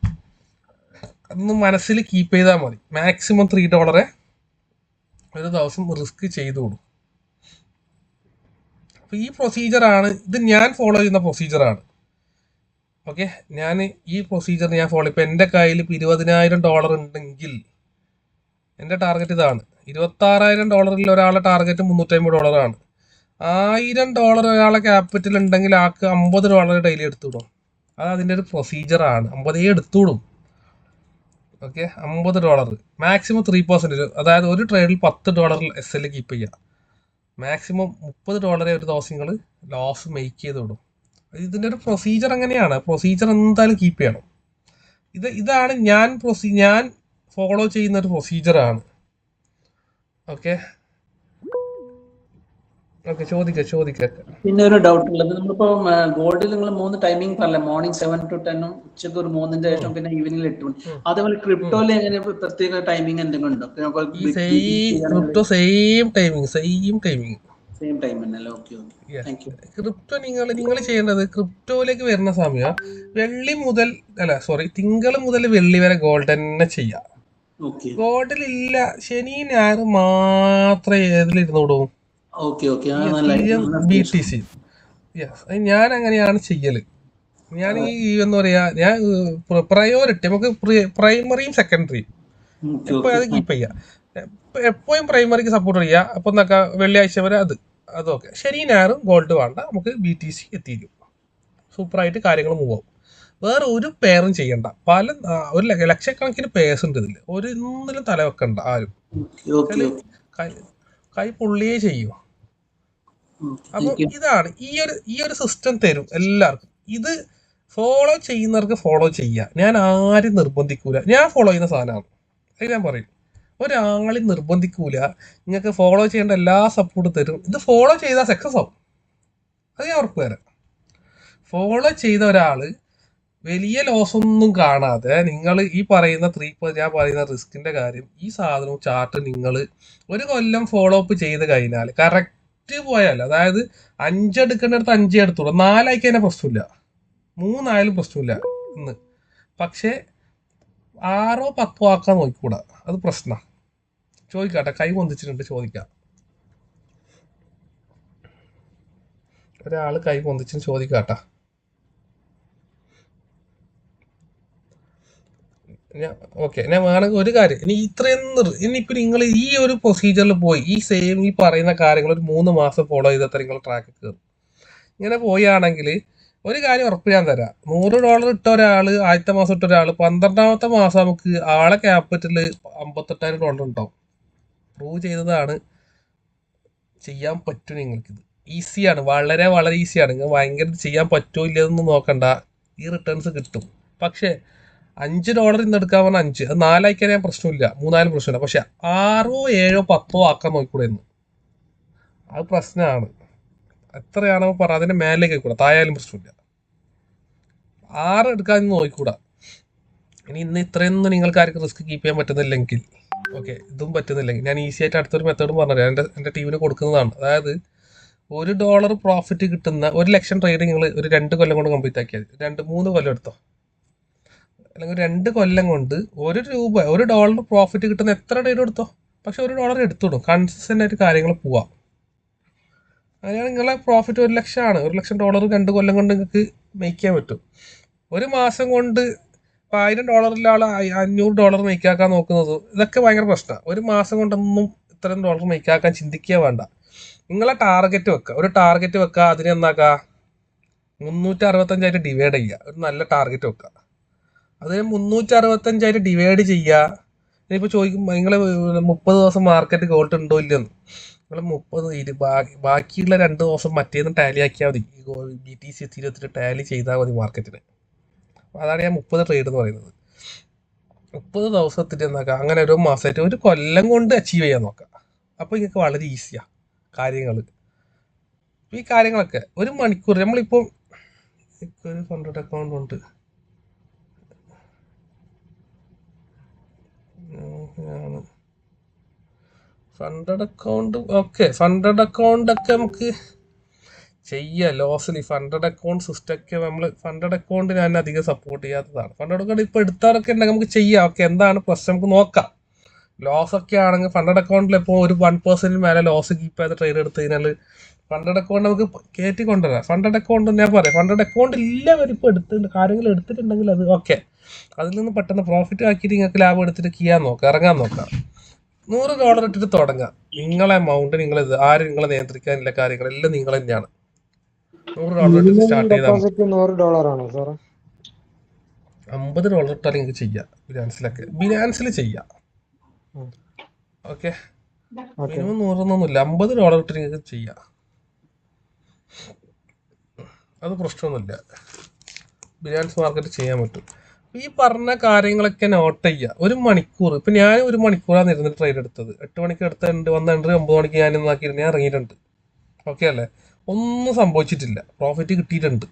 അതൊന്ന് മനസ്സിൽ കീപ്പ് ചെയ്താൽ മതി. മാക്സിമം $3 ഒരു ദിവസം റിസ്ക് ചെയ്തു കൊടുക്കും. അപ്പോൾ ഈ പ്രൊസീജിയറാണ് ഇത്. ഞാൻ ഫോളോ ചെയ്യുന്ന പ്രൊസീജിയറാണ്. ഓക്കെ, ഈ പ്രൊസീജിയർ ഞാൻ ഫോളോ. ഇപ്പോൾ എൻ്റെ കയ്യിൽ ഇപ്പോൾ $20,000 ഉണ്ടെങ്കിൽ എൻ്റെ ടാർഗറ്റ് ഇതാണ്. $26,000 ഒരാളെ ടാർഗറ്റ് $350 ആണ്. $1,000 ഒരാളെ ക്യാപിറ്റൽ ഉണ്ടെങ്കിൽ ആൾക്ക് $50 ഡെയിലി എടുത്തുവിടും. അത് അതിൻ്റെ ഒരു പ്രൊസീജിയറാണ്. 50 എടുത്തുവിടും. Okay, $50 maximum 3%. അതായത് ഒരു ട്രേഡിൽ $10 SL കീപ്പ് ചെയ്യുക. മാക്സിമം $30 ഒരു ദിവസം നിങ്ങൾ ലോസ് മേക്ക് ചെയ്ത് വിടും. ഇതിൻ്റെ ഒരു പ്രൊസീജിയർ അങ്ങനെയാണ്. പ്രൊസീജിയർ എന്തായാലും കീപ്പ് ചെയ്യണം. ഇതാണ് ഞാൻ ഫോളോ ചെയ്യുന്ന ഒരു പ്രൊസീജിയറാണ്. ഓക്കെ, ചോദിക്ക. പിന്നെ ഒരു ഡൗട്ട് ഉള്ളത്, നമ്മളിപ്പോ ഗോൾഡിൽ നിങ്ങൾ 3 ടൈമിംഗ് പറഞ്ഞില്ല, മോർണിംഗ് 7 to 10, ഉച്ചക്ക് ഒരു 3-ന്റെ ശേഷം, പിന്നെ ഈവനിങ് 8 മണി. അതേപോലെ ക്രിപ്റ്റോയിൽ എങ്ങനെ പ്രത്യേക ടൈമിംഗ് എന്തെങ്കിലും ഉണ്ടോ? Crypto same timing. ക്രിപ്റ്റോ നിങ്ങൾ ചെയ്യേണ്ടത്, ക്രിപ്റ്റോയിലേക്ക് വരുന്ന സമയം തിങ്കൾ മുതൽ വെള്ളി വരെ ഗോൾഡ് തന്നെ ചെയ്യാം. ഗോൾഡിലില്ല, ശനി ഞായർ മാത്രമേ ഏതിലിരുന്നോടൂ BTC. ഞാൻ അങ്ങനെയാണ് ചെയ്യല്. ഞാൻ ഈ എന്താ പറയാ, ഞാൻ പ്രയോറിറ്റി നമുക്ക് പ്രൈമറിയും സെക്കൻഡറിയും എപ്പോഴും അത് കീപ്പ് ചെയ്യാം. എപ്പോഴും പ്രൈമറിക്ക് സപ്പോർട്ട് ചെയ്യുക. അപ്പൊ എന്താ വെള്ളിയാഴ്ച വരെ അതൊക്കെ ശരി. ഞായറും ഗോൾഡ് വേണ്ട, നമുക്ക് BTC എത്തിയിരിക്കും. സൂപ്പറായിട്ട് കാര്യങ്ങൾ മൂവ് ആവും. വേറെ ഒരു പെയറും ചെയ്യണ്ട. ഒരു ലക്ഷക്കണക്കിന് പേഴ്സ് ഉണ്ട് ഇതിൽ. ഒന്നിലും തല വെക്കണ്ട ആരും. കൈ പുള്ളിയേ ചെയ്യൂ. അപ്പൊ ഇതാണ് ഈ ഒരു സിസ്റ്റം തരും എല്ലാവർക്കും. ഇത് ഫോളോ ചെയ്യുന്നവർക്ക് ഫോളോ ചെയ്യാം. ഞാൻ ആരും നിർബന്ധിക്കൂല. ഞാൻ ഫോളോ ചെയ്യുന്ന സാധനമാണ് അത് ഞാൻ പറയും. ഒരാളെയും നിർബന്ധിക്കൂല. നിങ്ങൾക്ക് ഫോളോ ചെയ്യേണ്ട എല്ലാ സപ്പോർട്ടും തരും. ഇത് ഫോളോ ചെയ്താൽ സക്സസ് ആവും, അത് ഞാൻ ഉറപ്പ് തരാം. ഫോളോ ചെയ്ത ഒരാള് വലിയ ലോസ് ഒന്നും കാണാതെ നിങ്ങൾ ഈ പറയുന്ന ഞാൻ പറയുന്ന റിസ്കിന്റെ കാര്യം, ഈ സാധനവും ചാർട്ട് നിങ്ങൾ ഒരു കൊല്ലം ഫോളോ അപ്പ് ചെയ്ത് കഴിഞ്ഞാൽ കറക്റ്റ് പോയാൽ, അതായത് 5 എടുക്കേണ്ടടുത്ത് 5 എടുത്തോളൂ. 4 ആയിക്കഴിഞ്ഞാൽ പ്രശ്നമില്ല, 3 ആയാലും പ്രശ്നമില്ല ഇന്ന്. പക്ഷെ 6 or 10 ആക്കാൻ നോക്കിക്കൂടാ, അത് പ്രശ്നമാണ്. ചോദിക്കാട്ടെ, കൈ പൊന്തിച്ചിട്ടുണ്ട്, ചോദിക്കാം. ഒരാള് കൈ പൊന്തിച്ചു ചോദിക്കാട്ടാ. ഓക്കെ, ഞാൻ വേണമെങ്കിൽ ഒരു കാര്യം, ഇനിയിപ്പോൾ നിങ്ങൾ ഈ ഒരു പ്രൊസീജിയറിൽ പോയി ഈ പറയുന്ന കാര്യങ്ങൾ ഒരു 3 മാസം ഫോളോ ചെയ്താൽ നിങ്ങൾ ട്രാക്ക് കയറും. ഇങ്ങനെ പോയാണെങ്കിൽ ഒരു കാര്യം ഉറപ്പ് ഞാൻ തരാം. $100 ഇട്ട ഒരാൾ, ആദ്യത്തെ മാസം ഇട്ട ഒരാൾ 12ാമത്തെ മാസം നമുക്ക് ആളെ ക്യാപിറ്റൽ $58,000 ഉണ്ടാവും. പ്രൂവ് ചെയ്തതാണ്. ചെയ്യാൻ പറ്റും നിങ്ങൾക്കിത്. ഈസിയാണ്, വളരെ വളരെ ഈസിയാണ്. നിങ്ങൾ ഭയങ്കര ചെയ്യാൻ പറ്റുമോ ഇല്ലതെന്ന് നോക്കണ്ട, ഈ റിട്ടേൺസ് കിട്ടും. പക്ഷേ $5 ഇന്ന് എടുക്കാൻ പറഞ്ഞാൽ 5, അത് 4 ആയിക്കാൻ പ്രശ്നമില്ല, 3 ആയാലും പ്രശ്നമില്ല. പക്ഷെ 6, 7, 10 ആക്കാൻ നോക്കിക്കൂടെ എന്ന്, അത് പ്രശ്നമാണ്. എത്രയാണോ പറ, അതിന്റെ മേലേക്ക് കൂടെ, തായാലും പ്രശ്നമില്ല. 6 എടുക്കാൻ നോക്കിക്കൂടാ. ഇന്ന് ഇത്രയൊന്നും നിങ്ങൾക്ക് ആർക്കും റിസ്ക് കീപ്പ് ചെയ്യാൻ പറ്റുന്നില്ലെങ്കിൽ, ഓക്കെ, ഇതും പറ്റുന്നില്ലെങ്കിൽ ഞാൻ ഈസി ആയിട്ട് അടുത്തൊരു മെത്തേഡ് പറഞ്ഞുതരാം. എൻ്റെ ടീമിന് കൊടുക്കുന്നതാണ്. അതായത് $1 പ്രോഫിറ്റ് കിട്ടുന്ന 1 ലക്ഷം ട്രേഡ് നിങ്ങൾ ഒരു 2 കൊല്ലം കൊണ്ട് കംപ്ലീറ്റ് ആക്കിയാൽ, 2-3 കൊല്ലം എടുത്തോ, അല്ലെങ്കിൽ 2 കൊല്ലം കൊണ്ട് $1 പ്രോഫിറ്റ് കിട്ടുന്ന എത്ര ട്രേഡ് എടുത്തോ. പക്ഷെ $1 എടുത്തോടും, കൺസിസ്റ്റന്റ് ആയിട്ട് കാര്യങ്ങൾ പോവാം. അങ്ങനെയാണ് നിങ്ങളെ പ്രോഫിറ്റ് $1 ലക്ഷമാണ്. $1 ലക്ഷം 2 കൊല്ലം കൊണ്ട് നിങ്ങൾക്ക് മേക്ക് ചെയ്യാൻ പറ്റും. ഒരു മാസം കൊണ്ട് ഇപ്പോൾ $1,000 $500 മേക്കാക്കാൻ നോക്കുന്നത്, ഇതൊക്കെ ഭയങ്കര പ്രശ്നമാണ്. ഒരു മാസം കൊണ്ടൊന്നും ഇത്രയും ഡോളർ മേക്കാക്കാൻ ചിന്തിക്കുക വേണ്ട. നിങ്ങളെ ടാർഗറ്റ് വെക്കുക, ഒരു ടാർഗറ്റ് വെക്കുക, അതിനെ എന്താക്കുക 365 ഡിവൈഡ് ചെയ്യുക. ഒരു നല്ല ടാർഗറ്റ് വെക്കുക, അതിന് 365 ഡിവൈഡ് ചെയ്യുക. ഇനിയിപ്പോൾ ചോദിക്കും നിങ്ങൾ 30 ദിവസം മാർക്കറ്റ് ഗോൾഡ് ഉണ്ടോ ഇല്ലെന്ന്. നിങ്ങൾ 30 ബാക്കിയുള്ള 2 ദിവസം മറ്റേന്ന് ടാലി ആക്കിയാൽ മതി. BTC Ethereum ടാലി ചെയ്താൽ മതി മാർക്കറ്റിന്. അതാണ് ഞാൻ 30 ട്രേഡ് എന്ന് പറയുന്നത്. 30 ദിവസത്തിൽ എന്താക്കുക, അങ്ങനെ ഒരു മാസമായിട്ട് ഒരു കൊല്ലം കൊണ്ട് അച്ചീവ് ചെയ്യാൻ നോക്കാം. അപ്പോൾ നിങ്ങൾക്ക് വളരെ ഈസിയാണ് കാര്യങ്ങൾ. ഈ കാര്യങ്ങളൊക്കെ 1 മണിക്കൂർ. നമ്മളിപ്പോൾ ഒരു ഫണ്ടഡ് അക്കൗണ്ട് ഉണ്ട്, funded account. Okay, funded account ഒക്കെ നമുക്ക് ചെയ്യാം ലോസിൽ. ഫണ്ടഡ് അക്കൗണ്ട് സിസ്റ്റം ഒക്കെ നമ്മൾ ഫണ്ടഡ് അക്കൗണ്ട് ഞാൻ അധികം സപ്പോർട്ട് ചെയ്യാത്തതാണ്. ഫണ്ടഡ് അക്കൗണ്ട് ഇപ്പോൾ എടുത്താറൊക്കെ ഉണ്ടെങ്കിൽ നമുക്ക് ചെയ്യാം. ഓക്കെ, എന്താണ് പ്രശ്നം നമുക്ക് നോക്കാം. ലോസ് ഒക്കെ ആണെങ്കിൽ ഫണ്ടഡ് അക്കൗണ്ടിൽ ഇപ്പോൾ ഒരു 1% മേലെ ലോസ് കീപ്പ് ചെയ്ത് ട്രേഡ് എടുത്തു കഴിഞ്ഞാൽ ഫണ്ടഡ് അക്കൗണ്ട് നമുക്ക് കയറ്റി കൊണ്ടുവരാം. ഫണ്ടഡ് അക്കൗണ്ട് ഞാൻ പറയാം, ഫണ്ടഡ് അക്കൗണ്ട് എല്ലാവരും ഇപ്പോൾ കാര്യങ്ങൾ എടുത്തിട്ടുണ്ടെങ്കിൽ അത് ഓക്കെ, അതിൽ നിന്ന് പെട്ടെന്ന് പ്രോഫിറ്റ് ആക്കിയിട്ട് നിങ്ങൾക്ക് ലാഭം എടുത്തിട്ട് ചെയ്യാൻ നോക്കാം, ഇറങ്ങാൻ നോക്കാം. $100 ഇട്ടിട്ട് തുടങ്ങാം. നിങ്ങളെ എമൗണ്ട് ആരും നിങ്ങളെ നിയന്ത്രിക്കാനില്ല, കാര്യങ്ങളെല്ലാം നിങ്ങൾ തന്നെയാണ്. $100 ഇട്ടിട്ട് സ്റ്റാർട്ട് ചെയ്താൽ $50 ഇട്ടാൽ നിങ്ങൾക്ക് ചെയ്യാം. ബിനാൻസിൽ ചെയ്യാം. ഓക്കെ, മിനിമം 100 $50 ഇട്ട് നിങ്ങൾക്ക് ചെയ്യാം, അത് പ്രശ്നമൊന്നുമില്ല. ബിനാൻസ് മാർക്കറ്റ് ചെയ്യാൻ പറ്റും. ഈ പറഞ്ഞ കാര്യങ്ങളൊക്കെ നോട്ട് ചെയ്യുക. 1 മണിക്കൂർ. ഇപ്പം ഞാൻ 1 മണിക്കൂറാണ് ഇരുന്നിട്ട് ട്രേഡ് എടുത്തത്. 8 മണിക്ക് എടുത്തിട്ടുണ്ട്, വന്ന എൻട്രി 9 മണിക്ക് ഞാൻ ഇന്നാക്കിയിട്ട് ഞാൻ ഇറങ്ങിയിട്ടുണ്ട്. ഓക്കെ അല്ലേ? ഒന്നും സംഭവിച്ചിട്ടില്ല, പ്രോഫിറ്റ് കിട്ടിയിട്ടുണ്ട്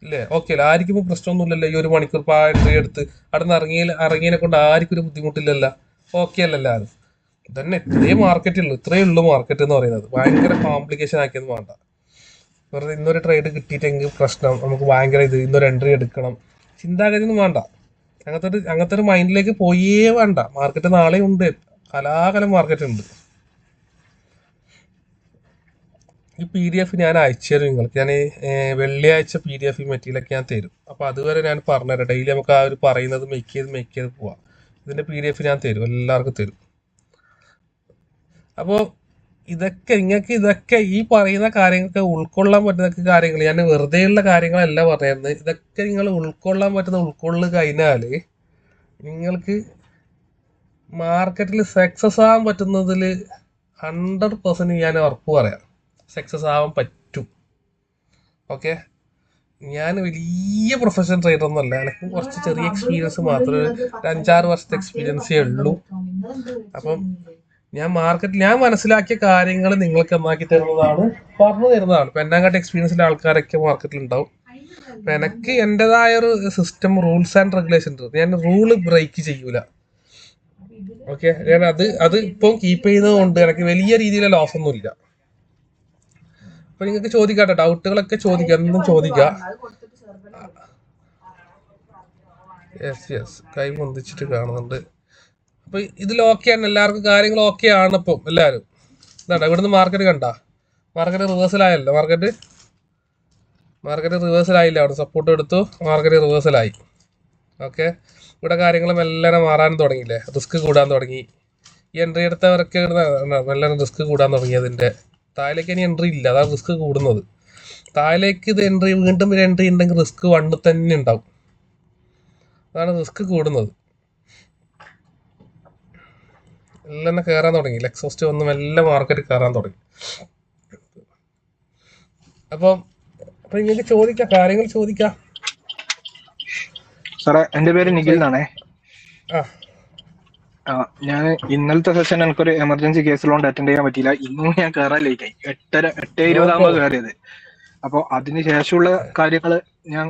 ഇല്ലേ? ഓക്കെ അല്ലേ? ആർക്കും ഇപ്പോൾ പ്രശ്നമൊന്നുമില്ലല്ലോ. ഈ 1 മണിക്കൂർ ഇപ്പോൾ എൻട്രി എടുത്ത് അവിടെ നിന്ന് ഇറങ്ങിയതിനെ കൊണ്ട് ആർക്കും ഒരു ബുദ്ധിമുട്ടില്ലല്ലോ. ഓക്കെ അല്ലല്ലോ? ആരും ഇതന്നെ ഇത്രയേ മാർക്കറ്റുള്ളൂ, ഇത്രയേ ഉള്ളൂ മാർക്കറ്റ് എന്ന് പറയുന്നത്. ഭയങ്കര കോംപ്ലിക്കേഷൻ ആക്കിയത് വേണ്ട. വെറുതെ ഇന്നൊരു ട്രേഡ് കിട്ടിയിട്ടെങ്കിൽ പ്രശ്നം, നമുക്ക് ഭയങ്കര ഇന്നൊരു എൻട്രി എടുക്കണം, ചിന്താഗതി ഒന്നും വേണ്ട. അങ്ങനത്തെ ഒരു മൈൻഡിലേക്ക് പോയേ വേണ്ട. മാർക്കറ്റ് നാളെ ഉണ്ട്, കലാകാലം മാർക്കറ്റ് ഉണ്ട്. ഈ PDF ഞാൻ അയച്ചു തരും നിങ്ങൾക്ക്. ഞാൻ വെള്ളിയാഴ്ച PDF മെറ്റീരിയലൊക്കെ ഞാൻ തരും. അപ്പോൾ അതുവരെ ഞാൻ പറഞ്ഞുതരാം. ഡെയിലി നമുക്ക് ആ ഒരു പറയുന്നത് മേക്ക് ചെയ്ത് പോവാം. ഇതിൻ്റെ PDF ഞാൻ തരും, എല്ലാവർക്കും തരും. അപ്പോൾ നിങ്ങൾക്ക് ഇതൊക്കെ ഈ പറയുന്ന കാര്യങ്ങൾക്ക് ഉൾക്കൊള്ളാൻ പറ്റുന്ന കാര്യങ്ങൾ, ഞാൻ വെറുതെയുള്ള കാര്യങ്ങളല്ല പറയുന്നത്. ഇതൊക്കെ നിങ്ങൾ ഉൾക്കൊള്ളാൻ പറ്റുന്ന ഉൾക്കൊള്ളുക കഴിഞ്ഞാൽ നിങ്ങൾക്ക് മാർക്കറ്റിൽ സക്സസ് ആവാൻ പറ്റുന്നതിൽ 100% ഞാൻ ഉറപ്പ് പറയാം, സക്സസ് ആവാൻ പറ്റും. ഓക്കെ, ഞാൻ വലിയ പ്രൊഫഷണൽ ട്രേഡർ ഒന്നുമല്ല. എനിക്ക് കുറച്ച് ചെറിയ എക്സ്പീരിയൻസ് മാത്രമേ, ഒരു 5-6 വർഷത്തെ എക്സ്പീരിയൻസേ ഉള്ളൂ. അപ്പം ഞാൻ മനസ്സിലാക്കിയ കാര്യങ്ങൾ നിങ്ങൾക്ക് എന്നാക്കി തരുന്നതാണ്, പറഞ്ഞു തരുന്നതാണ്. ഇപ്പം എന്നെക്കാട്ടി എക്സ്പീരിയൻസിലെ ആൾക്കാരൊക്കെ മാർക്കറ്റിൽ ഉണ്ടാവും. അപ്പം എനിക്ക് എൻ്റെതായ ഒരു സിസ്റ്റം, റൂൾസ് ആൻഡ് റെഗുലേഷൻ ഉണ്ട്. ഞാൻ റൂള് ബ്രേക്ക് ചെയ്യൂല. ഓക്കെ, ഞാൻ അത് ഇപ്പം കീപ്പ് ചെയ്യുന്നത് കൊണ്ട് എനിക്ക് വലിയ രീതിയിലുള്ള ലോസ് ഒന്നും ഇല്ല. അപ്പൊ നിങ്ങൾക്ക് ചോദിക്കാട്ടോ, ഡൗട്ടുകളൊക്കെ ചോദിക്കാം, എന്തും ചോദിക്കാം. യെസ് കൈ പൊന്തിച്ചിട്ട് കാണുന്നുണ്ട്. അപ്പൊ ഇതിൽ ഓക്കെയാണ്, എല്ലാവർക്കും കാര്യങ്ങൾ ഓക്കെ ആണ്. ഇപ്പം എല്ലാവരും ഇതാ ഇവിടുന്ന് മാർക്കറ്റ് കണ്ട, മാർക്കറ്റ് റിവേഴ്സലായല്ലോ. മാർക്കറ്റ് റിവേഴ്സലായില്ല, അവിടെ സപ്പോർട്ട് എടുത്തു, മാർക്കറ്റ് റിവേഴ്സലായി. ഓക്കെ, ഇവിടെ കാര്യങ്ങൾ മെല്ലനെ മാറാൻ തുടങ്ങിയില്ലേ, റിസ്ക് കൂടാൻ തുടങ്ങി. ഈ എൻട്രി എടുത്തവരൊക്കെ മെല്ലനെ റിസ്ക് കൂടാൻ തുടങ്ങി. അതിൻ്റെ താഴേക്ക് ഇനി എൻട്രി ഇല്ല, അതാണ് റിസ്ക് കൂടുന്നത്. താഴേക്ക് ഇത് വീണ്ടും ഒരു എൻട്രി ഉണ്ടെങ്കിൽ റിസ്ക് 1 തന്നെ ഉണ്ടാവും, അതാണ് റിസ്ക് കൂടുന്നത്. എല്ലാം കയറാൻ തുടങ്ങി, എക്സോസ്റ്റ് വന്ന് മെല്ലെ മാർക്കറ്റ് കയറാൻ തുടങ്ങി. അപ്പം നിങ്ങൾക്ക് ചോദിക്കാം, കാര്യങ്ങൾ ചോദിക്കാം. സാറേ, എന്റെ പേര് നിഖിൽ എന്നാണേ. ഞാൻ ഇന്നലത്തെ സെഷൻ എനിക്കൊരു എമർജൻസി കേസിലുകൊണ്ട് അറ്റൻഡ് ചെയ്യാൻ പറ്റിയില്ല. ഇന്നും ഞാൻ കയറാൻ ലേറ്റ് ആയി, 8:20 കയറിയത്. അപ്പോൾ അതിന് ശേഷമുള്ള കാര്യങ്ങൾ ഞാൻ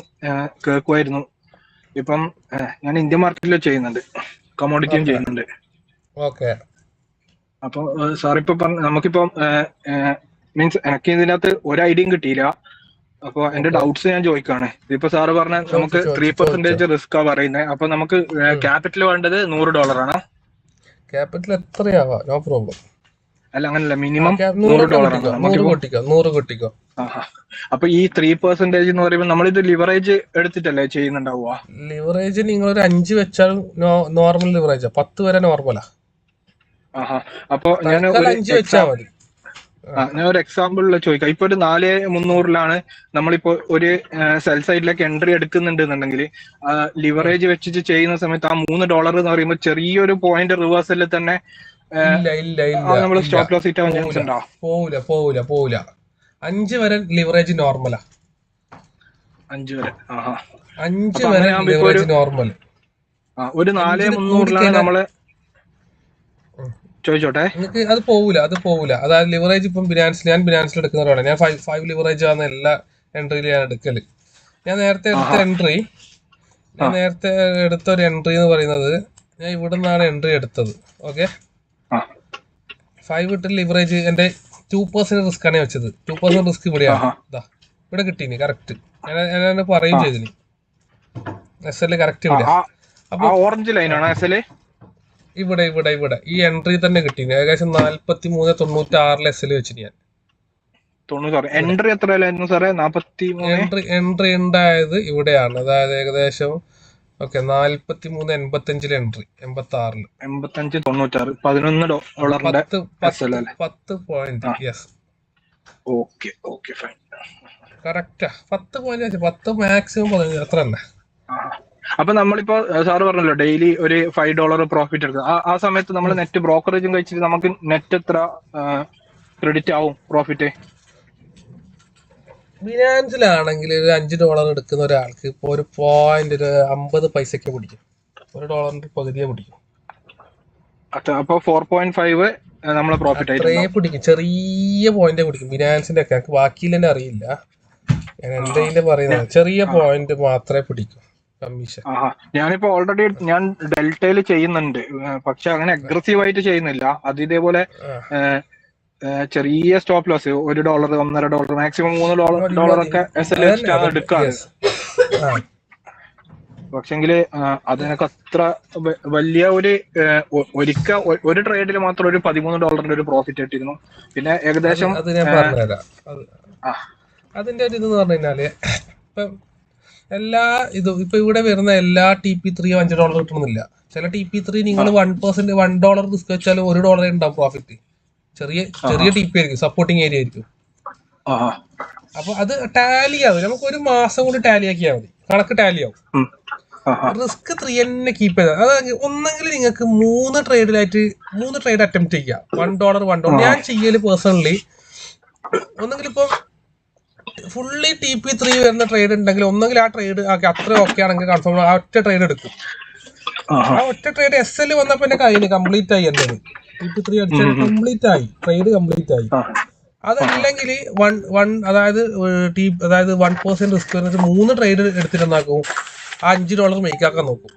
കേൾക്കുമായിരുന്നു. ഇപ്പം ഞാൻ ഇന്ത്യൻ മാർക്കറ്റിൽ ചെയ്യുന്നുണ്ട്, കമോഡിറ്റിയും ചെയ്യുന്നുണ്ട്. ഓക്കെ, അപ്പൊ സാറിപ്പോ നമുക്കിപ്പം മീൻസ് എനിക്ക് ഇതിനകത്ത് ഒരു ഐഡിയയും കിട്ടിയില്ല. അപ്പൊ എന്റെ ഡൗട്ട്സ് ഞാൻ ചോദിക്കാണ്. ഇതിപ്പോ സാറ് പറഞ്ഞ നമുക്ക് 3% റിസ്ക് ആ പറയുന്നത്. അപ്പൊ നമുക്ക് ക്യാപിറ്റൽ വേണ്ടത് $100 ആണ്. ക്യാപിറ്റൽ എത്രയാവാ, നോ പ്രോബ്ലം. അല്ല, അങ്ങനല്ല, മിനിമം $100. 100 കിട്ടിക്കോ. അപ്പൊ ഈ 3% എന്ന് പറയുമ്പോൾ നമ്മളിത് ലിവറേജ് എടുത്തിട്ടല്ലേ ചെയ്യുന്നുണ്ടാവുക? ലിവറേജ് നിങ്ങൾ ഒരു 5 വെച്ചാൽ നോർമൽ ലിവറേജാ, 10 വരെ നോർമലാ. അപ്പൊ ഞാൻ 5 വെച്ചാൽ മതി. ഞാൻ ഒരു എക്സാമ്പിളിൽ ചോദിക്കാം. ഇപ്പൊ ഒരു 4,300 നമ്മളിപ്പോ ഒരു സെൽ സൈഡിലേക്ക് എൻട്രി എടുക്കുന്നുണ്ടെന്നുണ്ടെങ്കിൽ ലിവറേജ് വെച്ചിട്ട് ചെയ്യുന്ന സമയത്ത് ആ $3 എന്ന് പറയുമ്പോൾ ചെറിയൊരു പോയിന്റ് റിവേഴ്സലിൽ തന്നെ നമ്മൾ സ്റ്റോപ്പ് ലോസ് ഇട്ടാൻ ചാൻസ് ഉണ്ടോ? പോവില്ല. 5 വരെ ലിവറേജ് നോർമലാ. 5 വരെ 5 വരെ ലിവറേജ് നോർമൽ. ഒരു 4,300 നമ്മള് ചോദിച്ചോട്ടെ. നിങ്ങൾക്ക് അത് പോവില്ല. അതായത് ലിവറേജ് ഇപ്പം ഞാൻ ബിനാൻസിൽ എടുക്കുന്നവരാണ്. ഞാൻ 5 ലിവറേജ് ആണ് എല്ലാ എൻട്രിയിലും ഞാൻ എടുക്കല്. ഞാൻ നേരത്തെ എടുത്ത ഒരു എൻട്രി എന്ന് പറയുന്നത്, ഞാൻ ഇവിടെ നിന്നാണ് എൻട്രി എടുത്തത്. ഓക്കെ, 5 ഇട്ട് ലിവറേജ് എന്റെ 2% റിസ്ക് ആണ് വെച്ചത്. 2% റിസ്ക് ഇവിടെയാണ്, ഇവിടെ കിട്ടീനി കറക്റ്റ്. ഞാൻ പറയും ചെയ്തിന് SL കറക്റ്റ് ഇവിടെ. അപ്പൊ ഓറഞ്ച് ലൈനാണ് SL ഇവിടെ ഈ എൻട്രി തന്നെ കിട്ടി. ഏകദേശം 43.96 SL വെച്ചിട്ട് ഞാൻ. എൻട്രി എത്രയായിരുന്നു സാറേ? 43 എൻട്രി ഉണ്ടായത് ഇവിടെയാണ്, അതായത് ഏകദേശം 43.85 entry, 86 85.96 $11 10 point. Yes, okay fine, correct. 10 point, 10 maximum 15, അത്ര തന്നെ. അപ്പൊ നമ്മളിപ്പോ സാറ് പറഞ്ഞല്ലോ ഡെയിലി ഒരു $5 പ്രോഫിറ്റ് എടുക്കുക. ആ സമയത്ത് നമ്മൾ നെറ്റ് ബ്രോക്കറേജും കഴിച്ചിട്ട് നമുക്ക് നെറ്റ് എത്ര ക്രെഡിറ്റ് ആവും പ്രോഫിറ്റ്? ബിനാൻസിലാണെങ്കിൽ ഒരു $5 എടുക്കുന്ന ഒരാൾക്ക് ഇപ്പൊ ഒരു പോയിന്റ് ഒരു 50 പൈസക്ക് പിടിക്കും. $1 പകുതിയെ പിടിക്കും. അപ്പൊ 4.5 നമ്മളെ പ്രോഫിറ്റ് ആയിട്ട് പിടിക്കും. ചെറിയ പോയിന്റ് പിടിക്കും ബിനാൻസിന്റെ ഒക്കെ. എനിക്ക് ബാക്കിയില്ലെന്നെ അറിയില്ല, ഞാൻ എന്റെ പറയുന്നത് ചെറിയ പോയിന്റ് മാത്രമേ പിടിക്കൂ കമ്മീഷൻ. ഞാനിപ്പോ ഓൾറെഡി ഞാൻ ഡെൽറ്റയിൽ ചെയ്യുന്നുണ്ട്, പക്ഷെ അങ്ങനെ അഗ്രസീവ് ആയിട്ട് ചെയ്യുന്നില്ല. അത് ഇതേപോലെ ചെറിയ സ്റ്റോപ്പ് ലോസ് $1, $1.5, മാക്സിമം $3 ഒക്കെ SL വെച്ചിട്ടാണ് എടുക്കാറ്. പക്ഷെങ്കിൽ അതിനൊക്കെ അത്ര വലിയ ഒരു ട്രേഡിൽ മാത്രം ഒരു $13 ഒരു പ്രോഫിറ്റ് കിട്ടിയിരുന്നു. പിന്നെ ഏകദേശം അത് ഞാൻ പറഞ്ഞുതരാം. അതിന്റെ ഒരു ഇതെന്ന് പറഞ്ഞു കഴിഞ്ഞാല് ഇപ്പം എല്ലാ ഇതും ഇപ്പൊ ഇവിടെ വരുന്ന എല്ലാ TP3 $5 കിട്ടണമെന്നില്ല. ചില TP3 നിങ്ങൾ 1% $1 റിസ്ക് വെച്ചാൽ $1 ഉണ്ടാവും പ്രോഫിറ്റ്. ചെറിയ TP ആയിരിക്കും, സപ്പോർട്ടിങ് ഏരിയ ആയിരിക്കും. അപ്പൊ അത് ടാലി ആവും. നമുക്ക് ഒരു മാസം കൂടി ടാലി ആക്കിയാൽ മതി, കണക്ക് ടാലി ആവും. റിസ്ക് 3 തന്നെ കീപ്പ് ചെയ്താൽ അത് ഒന്നെങ്കിൽ നിങ്ങൾക്ക് 3 ട്രേഡ് അറ്റംപ്റ്റ് ചെയ്യാം. $1. ഞാൻ ചെയ്യല് പേഴ്സണലി ഒന്നെങ്കിൽ ഇപ്പം ഫുള്ളി TP3 വരുന്ന ട്രേഡ് ഉണ്ടെങ്കിൽ ഒന്നെങ്കിൽ ആ ട്രേഡ് അത്ര ഓക്കെ ആണെങ്കിൽ കൺഫേം ആ ഒറ്റ ട്രേഡ് എടുക്കും. ആ ഒറ്റ ട്രേഡ് SL വന്നപ്പോ എന്റെ കയ്യിൽ കംപ്ലീറ്റ് ആയി. എന്റെ TP3 അടിച്ചാൽ കംപ്ലീറ്റ് ആയി, ട്രേഡ് കംപ്ലീറ്റ് ആയി. അതല്ലെങ്കിൽ അതായത് 1% റിസ്ക് വരുന്നത് 3 ട്രേഡ് എടുത്തിട്ടുണ്ടാക്കും, ആ $5 മേക്ക് ആക്കാൻ നോക്കും.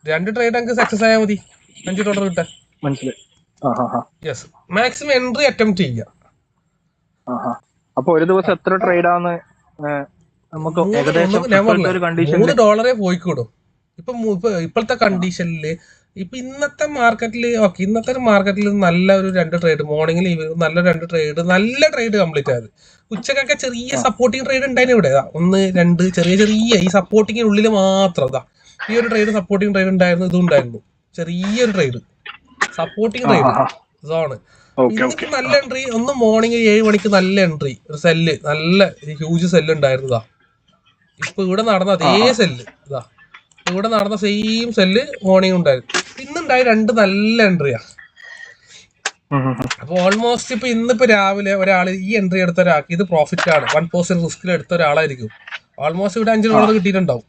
2 ട്രേഡ് നമുക്ക് സക്സസ് ആയാൽ മതി $5 കിട്ടാൻ. യെസ്, മാക്സിമം എൻട്രി അറ്റംപ്റ്റ് ചെയ്യുക. അപ്പൊ ഒരു ദിവസം എത്ര ട്രേഡ് ആണ് നമുക്ക് ഏകദേശം $3 പോയിക്കൂടും. ഇപ്പോഴത്തെ കണ്ടീഷനില് ഇന്നത്തെ മാർക്കറ്റിൽ നല്ല ഒരു 2 ട്രേഡ് മോർണിംഗിൽ നല്ല 2 ട്രേഡ് നല്ല ട്രേഡ് കംപ്ലീറ്റ് ആയത്. ഉച്ചക്കൊക്കെ ചെറിയ സപ്പോർട്ടിങ് ട്രേഡ് ഉണ്ടായിരുന്നു ഇവിടെ, 1, 2 ചെറിയ ഈ സപ്പോർട്ടിങ്ങിനുള്ളിൽ മാത്രം ഈ ഒരു ട്രേഡ് സപ്പോർട്ടിങ് ട്രേഡ് ഉണ്ടായിരുന്നു, ഇതും ഉണ്ടായിരുന്നു. ചെറിയൊരു ട്രേഡ് സപ്പോർട്ടിങ് ട്രേഡ് ഇതാണ്. ഇന്നിപ്പോ നല്ല എൻട്രി, ഒന്ന് മോർണിംഗ് 7 മണിക്ക് നല്ല എൻട്രി, ഒരു സെല്ല്, നല്ല ഹ്യൂജ് സെല്ല് ഉണ്ടായിരുന്നതാ. ഇപ്പൊ ഇവിടെ നടന്ന അതേ സെല്ല് ഇവിടെ നടന്ന സെയിം സെല്ല് മോർണിംഗ് ഉണ്ടായിരുന്നു. ഇന്നുണ്ടായ 2 നല്ല എൻട്രിയാ. അപ്പൊ ഓൾമോസ്റ്റ് ഇന്നിപ്പോ രാവിലെ ഒരാൾ ഈ എൻട്രി എടുത്ത ഒരാൾക്ക് ഇത് പ്രോഫിറ്റ് ആണ്. 1% റിസ്കിൽ എടുത്ത ഒരാളായിരിക്കും. ഓൾമോസ്റ്റ് ഇവിടെ $5 കിട്ടിയിട്ടുണ്ടാവും.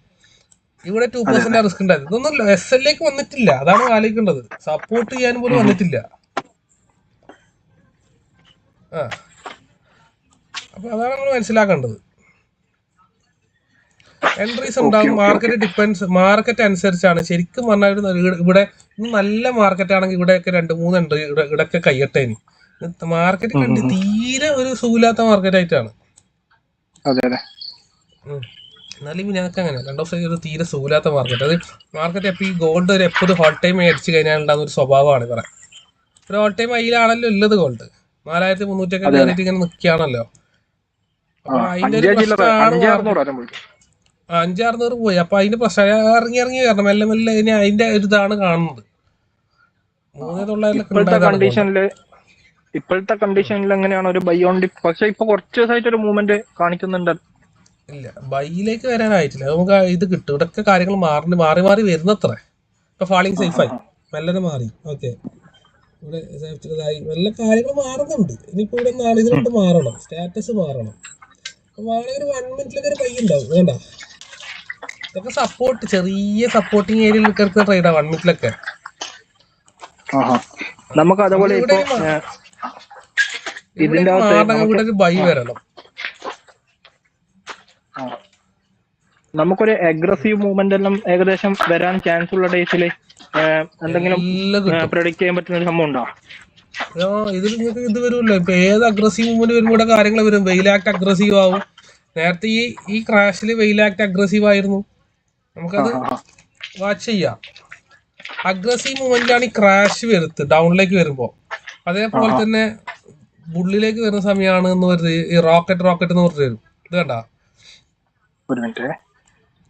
ഇവിടെ 2% റിസ്ക് ഉണ്ടായിരുന്നു. ഇതൊന്നും SLലേക്ക് വന്നിട്ടില്ല, അതാണ് ആലോചിക്കേണ്ടത്. സപ്പോർട്ട് ചെയ്യാൻ പോലും വന്നിട്ടില്ല. അപ്പൊ അതാണ് നമ്മൾ മനസ്സിലാക്കേണ്ടത്. എൻട്രീസ് ഉണ്ടാവും, മാർക്കറ്റ് അനുസരിച്ചാണ്. ശരിക്കും പറഞ്ഞാൽ ഇവിടെ നല്ല മാർക്കറ്റ് ആണെങ്കിൽ ഇവിടെയൊക്കെ 2-3 എൻട്രി ഇവിടെയൊക്കെ കയ്യട്ടെ. മാർക്കറ്റ് കണ്ടി തീരെ ഒരു സുഖമില്ലാത്ത മാർക്കറ്റ് ആയിട്ടാണ്. എന്നാലും ഞങ്ങൾക്ക് അങ്ങനെ 2 ദിവസം ഒരു തീരെ സുഖമില്ലാത്ത മാർക്കറ്റ്. അത് മാർക്കറ്റ് എപ്പോൾ ഈ ഗോൾഡ് ഒരു എപ്പോഴും ഹോൾ ടൈം അടിച്ചു കഴിഞ്ഞാൽ ഉണ്ടാകുന്ന ഒരു സ്വഭാവമാണ്. ഇവിടെ ഒരു ഹോൾ ടൈം അതിലാണല്ലോ ഉള്ളത്. ഗോൾഡ് 4300 കയറിയിട്ട് ഇങ്ങനെ നിൽക്കുകയാണല്ലോ. അപ്പൊ അതിന്റെ ഒരു പ്രശ്നമാണ് 500-600 പോയി. അപ്പൊ അതിന്റെ പ്രശ്നം ഇറങ്ങി കയറണം, മെല്ലെ ഇനി അതിന്റെ ഒരു ഇതാണ് കാണുന്നത്. ഇപ്പോഴത്തെ കണ്ടീഷനിൽ എങ്ങനെയാണ് ഒരു ബൈ ഓൺ ഡിപ്പ്? പക്ഷെ ഇപ്പൊ കുറച്ച് ദിവസമായിട്ട് ഒരു മൂവ്മെന്റ് കാണിക്കുന്നുണ്ട്. ഇല്ല, ബൈയിലേക്ക് വരാനായിട്ടില്ല. നമുക്ക് ഇത് കിട്ടും. ഇവിടെയൊക്കെ കാര്യങ്ങൾ മാറി വരുന്നത്ര. ഇപ്പൊ ഫാളിങ് സേഫായി, മെല്ലനെ മാറി. ഓക്കെ, ഇവിടെ സേഫ്റ്റിതായി നല്ല കാര്യങ്ങൾ മാറുന്നുണ്ട്. ഇനിയിപ്പോ ഇവിടെ നാളിതുകൊണ്ട് മാറണം, സ്റ്റാറ്റസ് മാറണം. ഒരു 1 മിനിറ്റിലൊക്കെ ഒരു ബൈ ഉണ്ടാവും. വേണ്ട, ഇതൊക്കെ സപ്പോർട്ട്, ചെറിയ സപ്പോർട്ടിങ് ഏരിയയിൽ നിൽക്കുന്ന ട്രേഡാ 1 മിനിറ്റിലൊക്കെ. നമുക്ക് അതുപോലെ ഇവിടെ ഒരു ബൈ വരണം. നമുക്കൊരു അഗ്രസീവ് മൂവ്മെന്റ് എല്ലാം ഏകദേശം വരാൻ ചാൻസ് ഉള്ള ഡേയ്സില് എന്തെങ്കിലും പ്രെഡിക്റ്റ് ചെയ്യാൻ പറ്റുന്ന ഒരു സംഭവം ഉണ്ടോ? ഇതിൽ നിങ്ങൾക്ക് ഇത് വരുമല്ലോ. ഇപ്പൊ ഏത് അഗ്രസീവ് മൂവ്മെന്റ് വരുമ്പോൾ ഇവിടെ കാര്യങ്ങൾ വരും. വെയിൽ ആക്ട് അഗ്രസീവ് ആവും. നേരത്തെ ഈ ക്രാഷിൽ വെയിൽ ആക്ട് അഗ്രസീവ് ആയിരുന്നു. നമുക്കത് വാച്ച് ചെയ്യാം. അഗ്രസീവ് മൂവ്മെന്റിലാണ് ഈ ക്രാഷ് വരുന്നത് ഡൗണിലേക്ക് വരുമ്പോ. അതേപോലെ തന്നെ ബുള്ളിലേക്ക് വരുന്ന സമയമാണ് എന്ന് പറയുന്നത് ഈ റോക്കറ്റ് എന്ന് പറഞ്ഞിട്ട് വരും. ഇത് കണ്ട,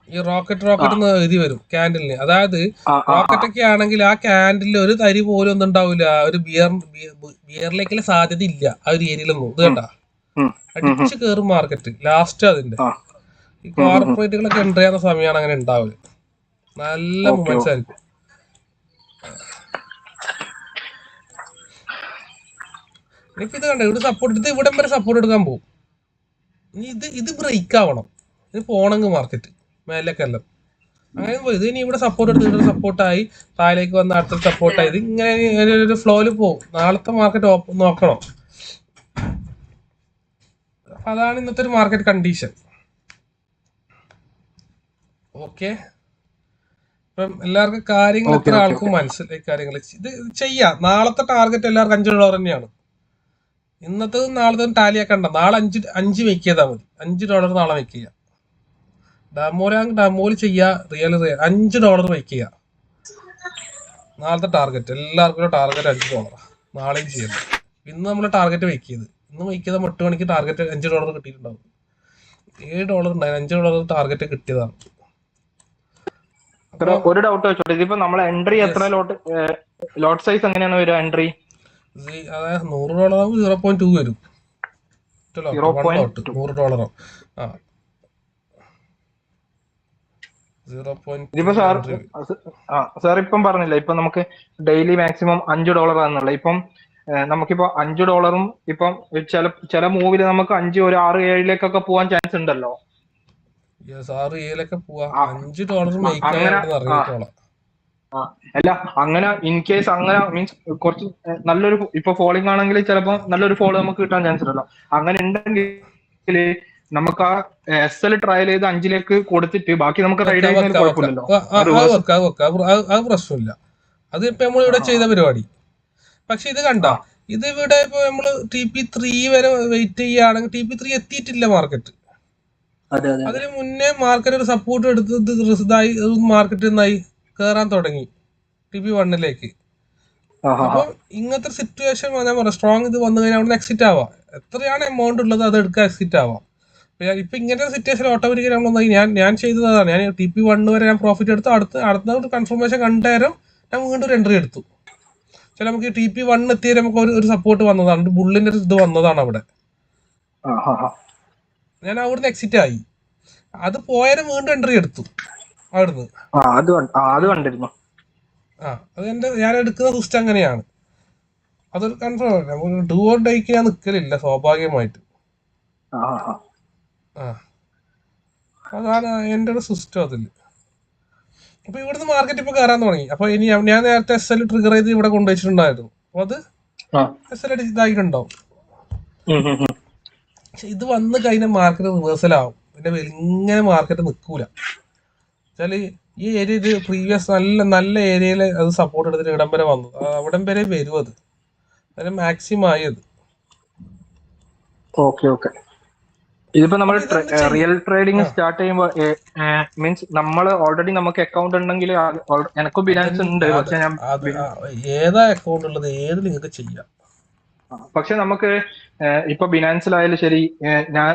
ഈ റോക്കറ്റ് എന്ന് എഴുതി വരും ക്യാൻഡിലിന്. അതായത് റോക്കറ്റ് ഒക്കെ ആണെങ്കിൽ ആ ക്യാൻഡിൽ ഒരു തരി പോലും ഒന്നും ഉണ്ടാവില്ല. ഒരു ബിയറിലേക്കുള്ള സാധ്യത ഇല്ല ആ ഒരു ഏരിയയിലൊന്നും. ഇത് കണ്ട, അടിച്ചു കയറും മാർക്കറ്റ് ലാസ്റ്റ്. അതിന്റെ ഈ കോർപ്പറേറ്റുകളൊക്കെ എൻട്രി ചെയ്യുന്ന സമയമാണ് അങ്ങനെ ഉണ്ടാവില്ല. നല്ല മൂവ്മെന്റ്സ് ആയിരിക്കും. ഇനിയിപ്പോ ഇത് കണ്ട, ഇവിടെ സപ്പോർട്ട് എടുത്ത് ഇവിടം വരെ സപ്പോർട്ട് എടുക്കാൻ പോകും. ഇത് ബ്രേക്ക് ആവണം. ഇത് പോണെങ്കിൽ മാർക്കറ്റ് മേലേക്കെല്ലാം അങ്ങനെ പോയി. ഇത് ഇനി ഇവിടെ സപ്പോർട്ട് എടുത്തിട്ട് സപ്പോർട്ടായി താഴേക്ക് വന്ന് അടുത്ത സപ്പോർട്ടായി. ഇത് ഇങ്ങനെ ഒരു ഫ്ലോയിൽ പോകും. നാളത്തെ മാർക്കറ്റ് നോക്കണം. അപ്പൊ അതാണ് ഇന്നത്തെ ഒരു മാർക്കറ്റ് കണ്ടീഷൻ. ഓക്കെ, ഇപ്പം എല്ലാവർക്കും കാര്യങ്ങൾ എത്ര ആൾക്കും മനസ്സിലായി കാര്യങ്ങൾ. ഇത് ചെയ്യാം. നാളത്തെ ടാർഗറ്റ് എല്ലാവർക്കും $5 തന്നെയാണ്. ഇന്നത്തെ നാളത്തെ ടാലിയാക്കണ്ട. നാളെ 5 മേക്ക് ചെയ്താൽ മതി. $5 നാളെ മേക്ക് ചെയ്യാം. ഡെമോയിൽ ചെയ്യുക. റിയൽ $5 വയ്ക്കുക. നാളത്തെ ടാർഗറ്റ് എല്ലാവർക്കും ടാർഗറ്റ് $5. നാളെയും ചെയ്യണം. ഇന്ന് നമ്മൾ ടാർഗറ്റ് വയ്ക്കിയത്. ഇന്ന് വയ്ക്കിയത് 8 മണിക്ക് ടാർഗറ്റ് $5 കിട്ടിയിട്ടുണ്ടാവും. $7 ഉണ്ടായിരുന്നു. $5 ടാർഗറ്റ് കിട്ടിയതാണ്. ഒരു ഡൗട്ട് വെച്ചോട്ടെ, ഇതിപ്പോ നമ്മളെ എൻട്രി എത്ര ലോട്ട് സൈസ് എങ്ങനെയാണ് വരിക? എൻട്രി അതായത് $100 0.2 വരും. $100. ആ 0.2 സാർ ഇപ്പം പറഞ്ഞില്ല, ഇപ്പൊ നമുക്ക് ഡെയിലി മാക്സിമം $5 ആണെന്നുള്ള. ഇപ്പം നമുക്കിപ്പോ $5 ഇപ്പം ചില മൂവില് നമുക്ക് 5 ഒരു 6 7 പോവാൻ ചാൻസ് ഉണ്ടല്ലോ. അല്ല, അങ്ങനെ ഇൻ കേസ് അങ്ങനെ മീൻസ് കുറച്ച് നല്ലൊരു ഇപ്പൊ ഫോളിംഗ് ആണെങ്കിൽ ചിലപ്പോ നല്ലൊരു ഫോളോ നമുക്ക് കിട്ടാൻ ചാൻസ് ഉണ്ടല്ലോ. അങ്ങനെ ഉണ്ടെങ്കിൽ നമുക്ക് ആ SL ട്രയൽ ചെയ്ത് 5 കൊടുത്തിട്ട് ബാക്കി നമുക്ക് റൈഡ് ചെയ്യുന്നതിൽ കുഴപ്പമില്ലല്ലോ. അത് പ്രശ്നമില്ല. അത് ഇപ്പൊ നമ്മളിവിടെ ചെയ്ത പരിപാടി. പക്ഷെ ഇത് കണ്ട, ഇത് ഇവിടെ ഇപ്പൊ നമ്മള് TP3 വരെ വെയിറ്റ് ചെയ്യുകയാണെങ്കിൽ TP3 എത്തിയിട്ടില്ല മാർക്കറ്റ്. അതിന് മുന്നേ മാർക്കറ്റ് ഒരു സപ്പോർട്ട് എടുത്ത് ഇതായി മാർക്കറ്റ് നന്നായി കേറാൻ തുടങ്ങി TP1 അപ്പൊ ഇങ്ങനത്തെ സിറ്റുവേഷൻ ഞാൻ പറയാം, സ്ട്രോങ് ഇത് വന്നു കഴിഞ്ഞാൽ അവിടെ എക്സിറ്റ് ആവാം. എത്രയാണ് എമൗണ്ട് ഉള്ളത് അത് എടുക്കാൻ എക്സിറ്റ് ആവാം. ഇപ്പൊ ഇങ്ങനത്തെ സിറ്റുവേഷൻ ഓട്ടോമാറ്റിക്കലി നമ്മൾ ഞാൻ ചെയ്തത് അതാണ്. ഞാൻ TP1 വരെ ഞാൻ പ്രോഫിറ്റ് എടുത്തു. അടുത്ത കൺഫർമേഷൻ കണ്ടേരം ഞാൻ വീണ്ടും ഒരു എൻട്രി എടുത്തു. ചില നമുക്ക് TP1 എത്തിയ നമുക്ക് ഒരു സപ്പോർട്ട് വന്നതാണ്, ബുള്ളിന്റെ ഒരു ഇത് വന്നതാണ് അവിടെ. ഞാൻ അവിടുന്ന് എക്സിറ്റ് ആയി. അത് പോയാലും വീണ്ടും എൻട്രി എടുത്തു അവിടുന്ന്. ഞാൻ എടുക്കുന്ന സിസ്റ്റം അങ്ങനെയാണ്. അതൊരു കൺഫേം ഡു ഓർ ഡൈക്ക് ഞാൻ നിൽക്കലില്ല സ്വാഭാവികമായിട്ട്. അതാണ് എൻ്റെ ഒരു സിസ്റ്റം അതില്. അപ്പൊ ഇവിടുന്ന് മാർക്കറ്റ് ഇപ്പൊ കയറാൻ തുടങ്ങി. അപ്പൊ ഇനി ഞാൻ നേരത്തെ SL ട്രിഗർ ചെയ്ത് ഇവിടെ കൊണ്ടുവച്ചിട്ടുണ്ടായിരുന്നു. അപ്പൊ അത് SL ഇതായിട്ടുണ്ടാവും. പക്ഷെ ഇത് വന്ന് കഴിഞ്ഞാൽ മാർക്കറ്റ് റിവേഴ്സൽ ആവും. പിന്നെ ഇങ്ങനെ മാർക്കറ്റ് നിൽക്കൂല. വെച്ചാല് ഈ ഏരിയയിൽ പ്രീവിയസ് നല്ല ഏരിയയിൽ അത് സപ്പോർട്ട് എടുത്തിട്ട് ഇടം വരെ വന്നു. അവിടം വരെ വരും. അതിന് മാക്സിമം ആയത്. ഇതിപ്പോ നമ്മൾ റിയൽ ട്രേഡിംഗ് സ്റ്റാർട്ട് ചെയ്യുമ്പോൾ മീൻസ് നമ്മൾ ഓൾറെഡി നമുക്ക് അക്കൗണ്ട് ഉണ്ടെങ്കിൽ എനിക്കും ബിനാൻസ് ഉണ്ട്. പക്ഷെ ഏതാ അക്കൗണ്ട് ഉള്ളത് ഏത് നിങ്ങൾക്ക് ചെയ്യാം. പക്ഷെ നമുക്ക് ഇപ്പൊ ബിനാൻസിലായാലും ശരി, ഞാൻ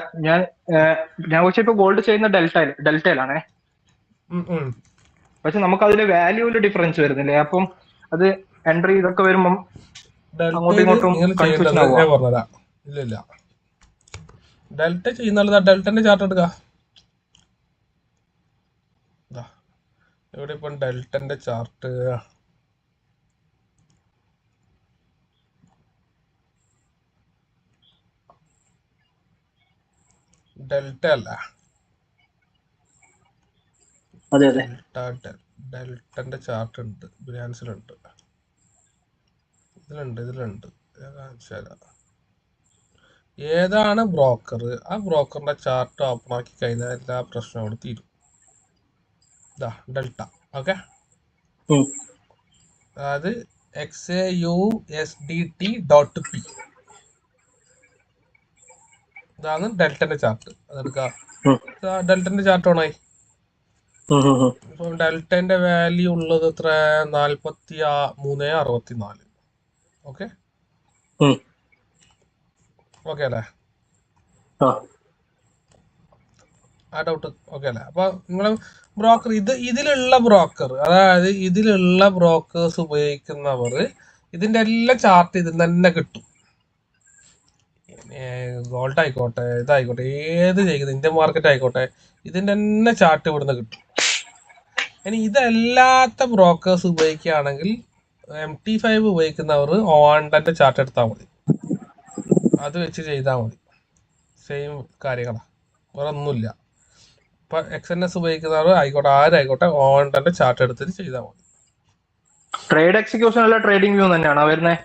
പക്ഷെ ഇപ്പൊ ഗോൾഡ് ചെയ്യുന്ന ഡെൽറ്റയിലാണേ. പക്ഷെ നമുക്ക് അതില് വാല്യൂല് ഡിഫറൻസ് വരുന്നില്ലേ? അപ്പം അത് എൻട്രി ഇതൊക്കെ വരുമ്പം അങ്ങോട്ടും ഇങ്ങോട്ടും കൺഫ്യൂഷൻ ആവുക. ഇല്ല, ഡെൽറ്റ ചെയ്യുന്ന ഡെൽറ്റന്റെ ചാർട്ട് എടുക്കുക. ഇവിടെ ഇപ്പം ഡെൽറ്റന്റെ ചാർട്ട് ഡെൽറ്റ അല്ല, ഡെൽറ്റന്റെ ചാർട്ട് ഉണ്ട്, ബിനാൻസിലുണ്ട്, ഇതിലുണ്ട്. ഏതാണ് ബ്രോക്കർ, ആ ബ്രോക്കറിന്റെ ചാർട്ട് ഓപ്പൺ ആക്കി കഴിഞ്ഞാൽ എല്ലാ പ്രശ്നവും അവിടെ തീരും. ഡെൽറ്റ. ഓക്കെ, അതായത് XAUSDT.P ഇതാണ് ഡെൽറ്റന്റെ ചാർട്ട്. അതെടുക്കുക. ഡെൽറ്റന്റെ ചാർട്ട് ഓണായി. ഇപ്പൊ ഡെൽറ്റന്റെ വാല്യൂ ഉള്ളത് എത്ര? 43.64. ഓക്കെ അല്ലേ? ആ ഡൗട്ട് ഓക്കെ അല്ലേ? അപ്പൊ നിങ്ങള് ബ്രോക്കർ ഇതിലുള്ള ബ്രോക്കർ, അതായത് ഇതിലുള്ള ബ്രോക്കേഴ്സ് ഉപയോഗിക്കുന്നവർ ഇതിന്റെ എല്ലാ ചാർട്ട് ഇതിൽ തന്നെ കിട്ടും. ഗോൾഡ് ആയിക്കോട്ടെ, ഇതായിക്കോട്ടെ, ഏത് ചെയ്യുന്നത് ഇന്ത്യൻ മാർക്കറ്റ് ആയിക്കോട്ടെ, ഇതിന്റെ തന്നെ ചാർട്ട് ഇവിടുന്ന് കിട്ടും. ഇനി ഇതല്ലാത്ത ബ്രോക്കേഴ്സ് ഉപയോഗിക്കുകയാണെങ്കിൽ MT5 ഉപയോഗിക്കുന്നവർ ഓണ്ടന്റെ ചാർട്ട് എടുത്താൽ മതി. അത് വെച്ച് ചെയ്താൽ മതി. സെയിം കാര്യങ്ങളാണ്, വേറെ ഒന്നുമില്ല. ഇപ്പൊ XNS ഉപയോഗിക്കുന്നവർ ആയിക്കോട്ടെ, ആരായിക്കോട്ടെ, ഓണ്ടന്റെ ചാർട്ട് എടുത്തിട്ട് ചെയ്താൽ മതി. ട്രേഡ് എക്സിക്യൂഷൻ അല്ല ട്രേഡിംഗ് വ്യൂ തന്നെയാണോ വരുന്നത്?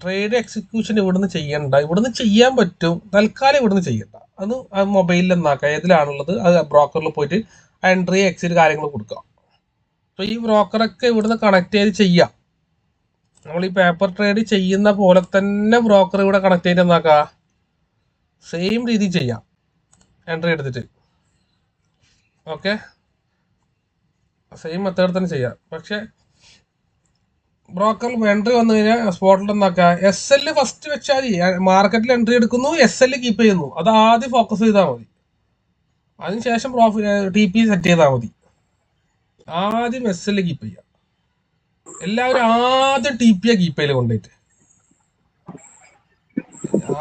ട്രേഡ് എക്സിക്യൂഷൻ ഇവിടുന്ന് ചെയ്യണ്ട. ഇവിടുന്ന് ചെയ്യാൻ പറ്റും, തൽക്കാലം ഇവിടുന്ന് ചെയ്യണ്ട. അത് മൊബൈലിൽ എന്നാക്കാം, ഏതിലാണുള്ളത് അത് ബ്രോക്കറിൽ പോയിട്ട് എൻട്രി എക്സിറ്റ് കാര്യങ്ങൾ കൊടുക്കുക. അപ്പൊ ഈ ബ്രോക്കറൊക്കെ ഇവിടുന്ന് കണക്ട് ചെയ്ത് ചെയ്യാം. നമ്മൾ ഈ പേപ്പർ ട്രേഡ് ചെയ്യുന്ന പോലെ തന്നെ ബ്രോക്കർ ഇവിടെ കണക്ട് ചെയ്ത് എന്നാക്കാം, സെയിം രീതിയിൽ ചെയ്യാം. എൻട്രി എടുത്തിട്ട് ഓക്കെ, സെയിം മെത്തേഡ് തന്നെ ചെയ്യാം. പക്ഷെ ബ്രോക്കറിൽ എൻട്രി വന്നു കഴിഞ്ഞാൽ സ്പോട്ടിൽ എന്താക്കുക, എസ് എൽ ഫസ്റ്റ് വെച്ചാൽ മതി. മാർക്കറ്റിൽ എൻട്രി എടുക്കുന്നു, എസ് എൽ കീപ്പ് ചെയ്യുന്നു, അത് ആദ്യം ഫോക്കസ് ചെയ്താൽ മതി. അതിനുശേഷം ടി പി സെറ്റ് ചെയ്താൽ മതി. ആദ്യം എസ് എൽ കീപ്പ് ചെയ്യുക. എല്ലാവരും ആദ്യം ടി പി കീപ്പ് ചെയ്യൽ കൊണ്ടുപോയിട്ട്,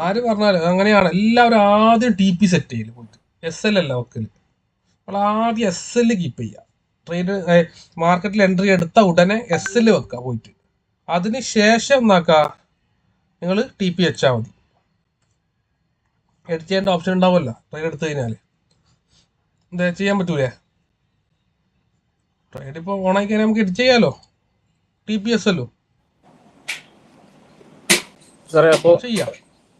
ആര് പറഞ്ഞാലും അങ്ങനെയാണ്. എല്ലാവരും ആദ്യം ടി പി സെറ്റ് ചെയ്യൽ പോയിട്ട്, എസ് എൽ അല്ല വെക്കല്. നമ്മൾ ആദ്യം എസ് എൽ കീപ്പ് ചെയ്യുക. ട്രേഡ് മാർക്കറ്റിൽ എൻട്രി എടുത്ത ഉടനെ എസ് എൽ വെക്കുക പോയിട്ട്. അതിന് ശേഷം എന്താക്കുക, നിങ്ങൾ ടി പി വെച്ചാൽ മതി. എഡിറ്റ് ചെയ്യേണ്ട ഓപ്ഷൻ ഉണ്ടാവുമല്ലോ ട്രേഡ് എടുത്തു കഴിഞ്ഞാൽ. എന്താ ചെയ്യാൻ പറ്റൂലേ? ട്രേഡ് ഇപ്പോൾ ഓണാക്കി കഴിഞ്ഞാൽ നമുക്ക് എഡിറ്റ് ചെയ്യാമല്ലോ, ടി പി എസ് അല്ലോ സാറേ. അപ്പോ ചെയ്യാം.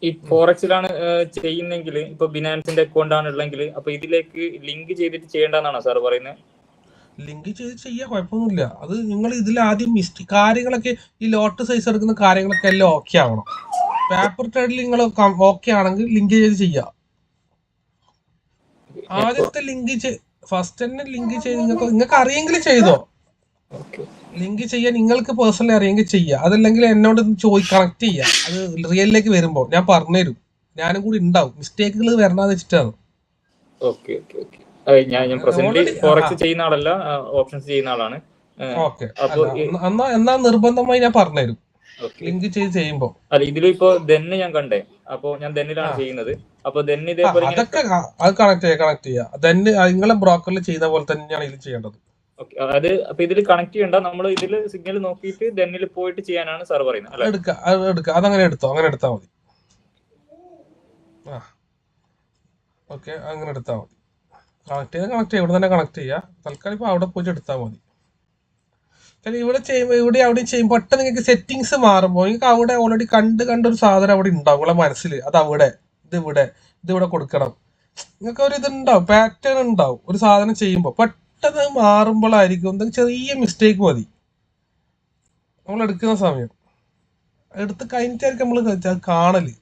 ഈ ഫോറക്സിലാണ് ചെയ്യുന്നെങ്കിൽ, ഇപ്പൊ ബിനാൻസിന്റെ അക്കൗണ്ട് ആണ് ഉള്ളെങ്കിൽ, അപ്പൊ ഇതിലേക്ക് ലിങ്ക് ചെയ്തിട്ട് ചെയ്യേണ്ടെന്നാണോ സാർ പറയുന്നത്? ലിങ്ക് ചെയ്ത് ചെയ്യാൻ കുഴപ്പമൊന്നുമില്ല. അത് നിങ്ങൾ ഇതിൽ ആദ്യം കാര്യങ്ങളൊക്കെ, ഈ ലോട്ട് സൈസ് എടുക്കുന്ന കാര്യങ്ങളൊക്കെ എല്ലാം ഓക്കെ ആവണം. പേപ്പർ ട്രേഡിൽ നിങ്ങൾ ഓക്കെ ആണെങ്കിൽ ലിങ്ക് ചെയ്ത് ചെയ്യാം. ആദ്യത്തെ ലിങ്ക് ഫസ്റ്റ് തന്നെ ലിങ്ക് ചെയ്ത് നിങ്ങൾക്ക് അറിയെങ്കിൽ ചെയ്തോ. ലിങ്ക് ചെയ്യാൻ നിങ്ങൾക്ക് പേഴ്സണലി അറിയെങ്കിൽ ചെയ്യാം. അതല്ലെങ്കിൽ എന്നോട് കണക്ട് ചെയ്യാം. അത് റിയലിലേക്ക് വരുമ്പോൾ ഞാൻ പറഞ്ഞുതരും. ഞാനും കൂടി ഉണ്ടാവും. മിസ്റ്റേക്കുകൾ വരണമെന്ന് വെച്ചിട്ടാണ്. Okay okay okay. ഞാൻ പ്രസന്റ്ലി ഫോറക്സ് ചെയ്യുന്ന ആളല്ല, ഓപ്ഷൻസ് ചെയ്യുന്ന ആളാണ്. എന്നാ നിർബന്ധമായി ഞാൻ പറഞ്ഞുതരും ലിങ്ക് ചെയ്ത് ചെയ്യുമ്പോ. അല്ല, ഇതിലും ഇപ്പൊ ദെന്ന് ഞാൻ കണ്ടേ, അപ്പൊ ഞാൻ ദെന്നിലാണ് ചെയ്യുന്നത്. അപ്പൊ ദെന്ന് ഇതേപോലെ അതൊക്കെ അത് കണക്ട് ചെയ്യാം. ദെന്ന് നിങ്ങളെ ബ്രോക്കറിൽ ചെയ്യുന്ന പോലെ തന്നെയാണ് ഇതിൽ ചെയ്യേണ്ടത്. അത് അപ്പൊ ഇതിൽ കണക്ട് ചെയ്യണ്ട, നമ്മൾ ഇതിൽ സിഗ്നൽ നോക്കിയിട്ട് ദെന്നിൽ പോയിട്ട് ചെയ്യാനാണ് സാർ പറയുന്നത്. എടുക്കുക, അതങ്ങനെ എടുത്താൽ മതി. ഓക്കെ, അങ്ങനെ എടുത്താൽ മതി. കണക്ട് ചെയ്യാം, ഇവിടെ തന്നെ കണക്ട് ചെയ്യുക. തൽക്കാലം ഇപ്പൊ അവിടെ പോയിട്ട് എടുത്താൽ മതി. കാരണം ഇവിടെ ചെയ്യുമ്പോൾ ഇവിടെ അവിടെ ചെയ്യുമ്പോൾ പെട്ടെന്ന് നിങ്ങൾക്ക് സെറ്റിങ്സ് മാറുമ്പോൾ നിങ്ങൾക്ക് അവിടെ ഓൾറെഡി കണ്ടൊരു സാധനം അവിടെ ഉണ്ടാവും നിങ്ങളെ മനസ്സിൽ. അത് അവിടെ ഇതിവിടെ കൊടുക്കണം. നിങ്ങൾക്ക് ഒരു ഇതുണ്ടാവും, പാറ്റേൺ ഉണ്ടാവും. ഒരു സാധനം ചെയ്യുമ്പോൾ പെട്ടെന്ന് മാറുമ്പോഴായിരിക്കും എന്തെങ്കിലും ചെറിയ മിസ്റ്റേക്ക് മതി നമ്മൾ എടുക്കുന്ന സമയം. എടുത്ത് കഴിഞ്ഞിട്ടായിരിക്കും നമ്മൾ കാണല്.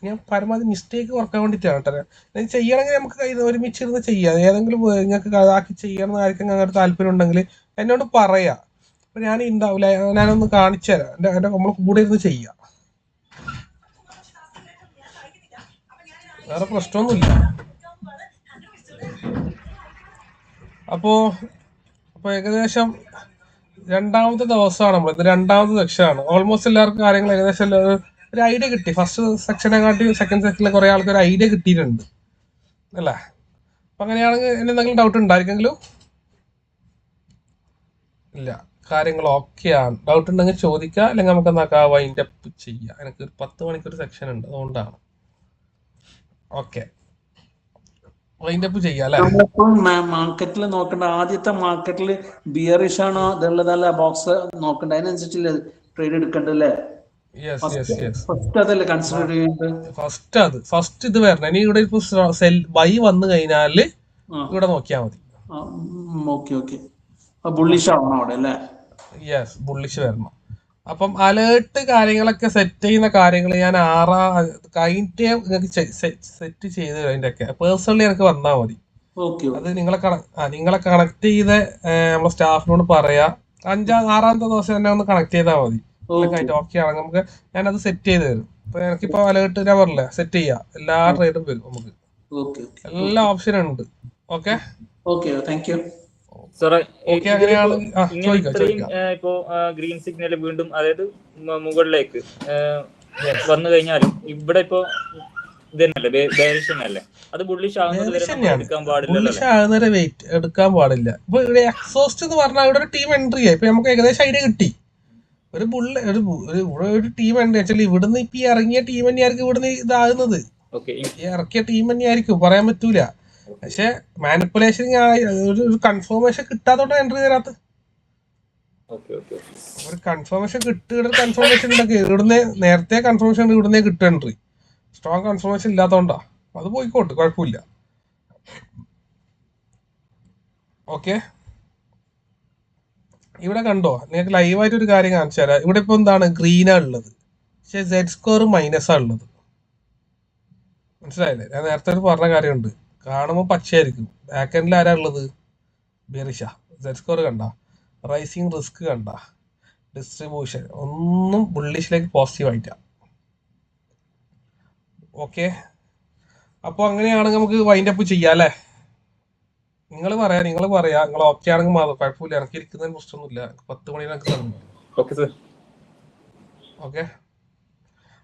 ഞാൻ പരമാവധി മിസ്റ്റേക്ക് കുറക്കാൻ വേണ്ടിയിട്ടാണ് കേട്ടോ. ചെയ്യണമെങ്കിൽ നമുക്ക് ഒരുമിച്ചിരുന്ന് ചെയ്യാം. ഏതെങ്കിലും നിങ്ങൾക്ക് അതാക്കി ചെയ്യണം ആർക്കും അങ്ങനെ താല്പര്യം ഉണ്ടെങ്കിൽ എന്നോട് പറയാം. അപ്പൊ ഞാൻ ഉണ്ടാവില്ല, ഞാനൊന്ന് കാണിച്ചു തരാം. നമ്മൾ കൂടെ ഇരുന്ന് ചെയ്യാം. വേറെ പ്രശ്നമൊന്നുമില്ല. അപ്പോ ഏകദേശം രണ്ടാമത്തെ ദിവസമാണ് നമ്മൾ. ഇത് രണ്ടാമത്തെ സെക്ഷനാണ്. ഓൾമോസ്റ്റ് എല്ലാവർക്കും കാര്യങ്ങൾ ഏകദേശം ഒരു ഐഡിയ കിട്ടി. ഫസ്റ്റ് സെക്ഷനെ കാട്ടി സെക്കൻഡ് സെക്ഷനിലെ കുറെ ആൾക്ക് ഒരു ഐഡിയ കിട്ടിയിട്ടുണ്ട് അല്ലേ? അപ്പൊ അങ്ങനെയാണെങ്കിൽ എന്തെങ്കിലും ഡൗട്ട് ഉണ്ടായിരിക്കെങ്കിലും? ഇല്ല, കാര്യങ്ങൾ ഓക്കെയാണ്. ഡൗട്ട് ഉണ്ടെങ്കിൽ ചോദിക്കുക, അല്ലെങ്കിൽ നമുക്ക് എന്താക്കാം, വൈൻഡ് അപ്പ് ചെയ്യാം. എനിക്ക് 10 മണിക്കൊരു സെക്ഷൻ ഉണ്ട്, അതുകൊണ്ടാണ്. ഓക്കെ, വൈൻഡ് അപ്പ് ചെയ്യാം അല്ലേ? മാർക്കറ്റിൽ നോക്കേണ്ട, ആദ്യത്തെ മാർക്കറ്റിൽ ബിയറിഷ് ആണോ ഇതുള്ളതല്ല ബോക്സ് നോക്കണ്ട, അതിനനുസരിച്ചില്ല ട്രേഡ് എടുക്കണ്ടല്ലേ? ഫസ്റ്റ് ഇത് വരണം. ഇനി ഇവിടെ ഇപ്പൊ ബൈ വന്നു കഴിഞ്ഞാല് ഇവിടെ നോക്കിയാൽ മതി. യെസ്, ബുള്ളിഷ് വരണം. അപ്പം അലേർട്ട് കാര്യങ്ങളൊക്കെ സെറ്റ് ചെയ്യുന്ന കാര്യങ്ങൾ ഞാൻ കഴിഞ്ഞിട്ടേ നിങ്ങൾക്ക് സെറ്റ് ചെയ്ത് അതിന്റെ ഒക്കെ പേഴ്സണലി എനിക്ക് വന്നാൽ മതി. അത് നിങ്ങളെ കണക്ട് ചെയ്ത് നമ്മളെ സ്റ്റാഫിനോട് പറയാ. 6-ാമത്തെ ദിവസം തന്നെ ഒന്ന് കണക്ട് ചെയ്താൽ മതി. ഓക്കെ ആണ്, നമുക്ക് ഞാനത് സെറ്റ് ചെയ്ത് തരും. അപ്പൊ എനിക്കിപ്പോ അലേർട്ട് ഞാൻ പറഞ്ഞില്ല, സെറ്റ് ചെയ്യാം. എല്ലാ ട്രേഡും വരും നമുക്ക്, എല്ലാ ഓപ്ഷനും ഉണ്ട്. ഓക്കെ, ഇപ്പോ ഗ്രീൻ സിഗ്നൽ വീണ്ടും, അതായത് മുകളിലേക്ക് വന്നു കഴിഞ്ഞാലും ഇവിടെ ഇപ്പോ ബുള്ളിഷ് ആകുന്നവരെ വെയിറ്റ് എടുക്കാൻ പാടില്ല. ഇപ്പൊ ഇവിടെ എക്സോസ്റ്റ് എന്ന് പറഞ്ഞാൽ ഇവിടെ ഒരു ടീം എൻട്രി ആയി. ഇപ്പൊ നമുക്ക് ഏകദേശം ഐഡിയ കിട്ടി. ഒരു ടീം എൻട്രി ആക്ച്വലി ഇവിടുന്ന് ഇപ്പൊ ഇറങ്ങിയ ടീം തന്നെയായിരിക്കും ഇവിടുന്ന് ഇതാകുന്നത്. ഇറക്കിയ ടീം തന്നെയായിരിക്കും, പറയാൻ പറ്റൂല. പക്ഷെ മാനിപ്പുലേഷൻ ഒരു കൺഫർമേഷൻ കിട്ടാത്തോണ്ട് എൻട്രി തരാത്ത. ഒരു കൺഫർമേഷൻ കൺഫർമേഷൻ ഉണ്ടെങ്കിൽ ഇവിടുന്ന് നേരത്തെ കൺഫർമേഷൻ ഇവിടുന്നേ കിട്ടും എൻട്രി. Strong confirmation ഇല്ലാത്തോണ്ടാ. അത് പോയിക്കോട്ടെ, കുഴപ്പമില്ല. ഓക്കെ, ഇവിടെ കണ്ടോ? നിങ്ങൾക്ക് ലൈവായിട്ട് ഒരു കാര്യം കാണിച്ചു തരാം. ഇവിടെ ഇപ്പൊ എന്താണ് ഗ്രീനാ ഉള്ളത്, പക്ഷെ സെഡ് സ്കോർ മൈനസാ ഉള്ളത്. മനസ്സിലായില്ലേ? ഞാൻ നേരത്തെ പറഞ്ഞ കാര്യമുണ്ട്. കാണുമ്പോൾ പച്ചയായിരിക്കും. ബാക്ക് എൻഡിൽ ആരാ ഉള്ളത്? ബെറിഷ. സെറ്റ് സ്കോർ കണ്ട, റൈസിങ് റിസ്ക് കണ്ട, ഡിസ്ട്രിബ്യൂഷൻ ഒന്നും ബുള്ളിഷിലേക്ക് പോസിറ്റീവ് ആയിട്ടാ. ഓക്കെ, അപ്പോൾ അങ്ങനെയാണെങ്കിൽ നമുക്ക് വൈൻഡ് അപ്പ് ചെയ്യാം അല്ലേ? നിങ്ങൾ പറയാ നിങ്ങൾ ഓക്കെ ആണെങ്കിൽ മാത്രം കുഴപ്പമില്ല, എനിക്ക് ഇരിക്കുന്നതിന് പ്രശ്നമൊന്നുമില്ല. 10 മണി എനിക്ക് തന്നു.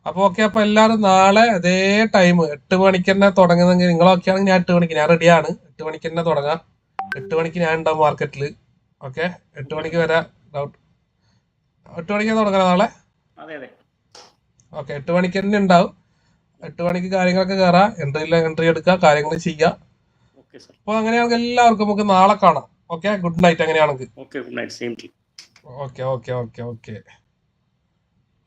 ഓക്കെ, അപ്പോൾ എല്ലാവരും നാളെ അതേ ടൈം 8 മണിക്ക് തന്നെ തുടങ്ങുന്നെങ്കിൽ നിങ്ങൾ ഓക്കെ ആണെങ്കിൽ ഞാൻ 8 മണിക്ക് ഞാൻ റെഡിയാണ്. 8 മണിക്ക് തന്നെ തുടങ്ങാം. 8 മണിക്ക് ഞാൻ ഉണ്ടാവും മാർക്കറ്റിൽ. ഓക്കെ, 8 മണിക്ക് വരാം. ഡൗട്ട് 8 മണിക്ക് തുടങ്ങാം നാളെ. ഓക്കെ, 8 മണിക്ക് തന്നെ ഉണ്ടാവും. 8 മണിക്ക് കാര്യങ്ങളൊക്കെ കയറാം, എൻട്രി എടുക്കുക, കാര്യങ്ങൾ ചെയ്യുക. അപ്പോൾ അങ്ങനെയാണെങ്കിൽ എല്ലാവർക്കും നമുക്ക് നാളെ കാണാം. Okay, good night. അങ്ങനെയാണെങ്കിൽ ഓക്കെ.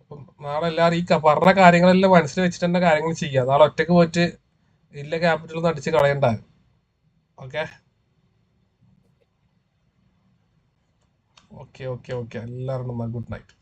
അപ്പം നാളെ എല്ലാവരും ഈ പറഞ്ഞ കാര്യങ്ങളെല്ലാം മനസ്സിൽ വെച്ചിട്ട് തന്നെ കാര്യങ്ങൾ ചെയ്യുക. നാളെ ഒറ്റക്ക് പോയിട്ട് ഇല്ല ക്യാപിറ്റലൊന്നും അടിച്ച് കളയണ്ടാകും. ഓക്കെ എല്ലാവരും ഗുഡ് നൈറ്റ്.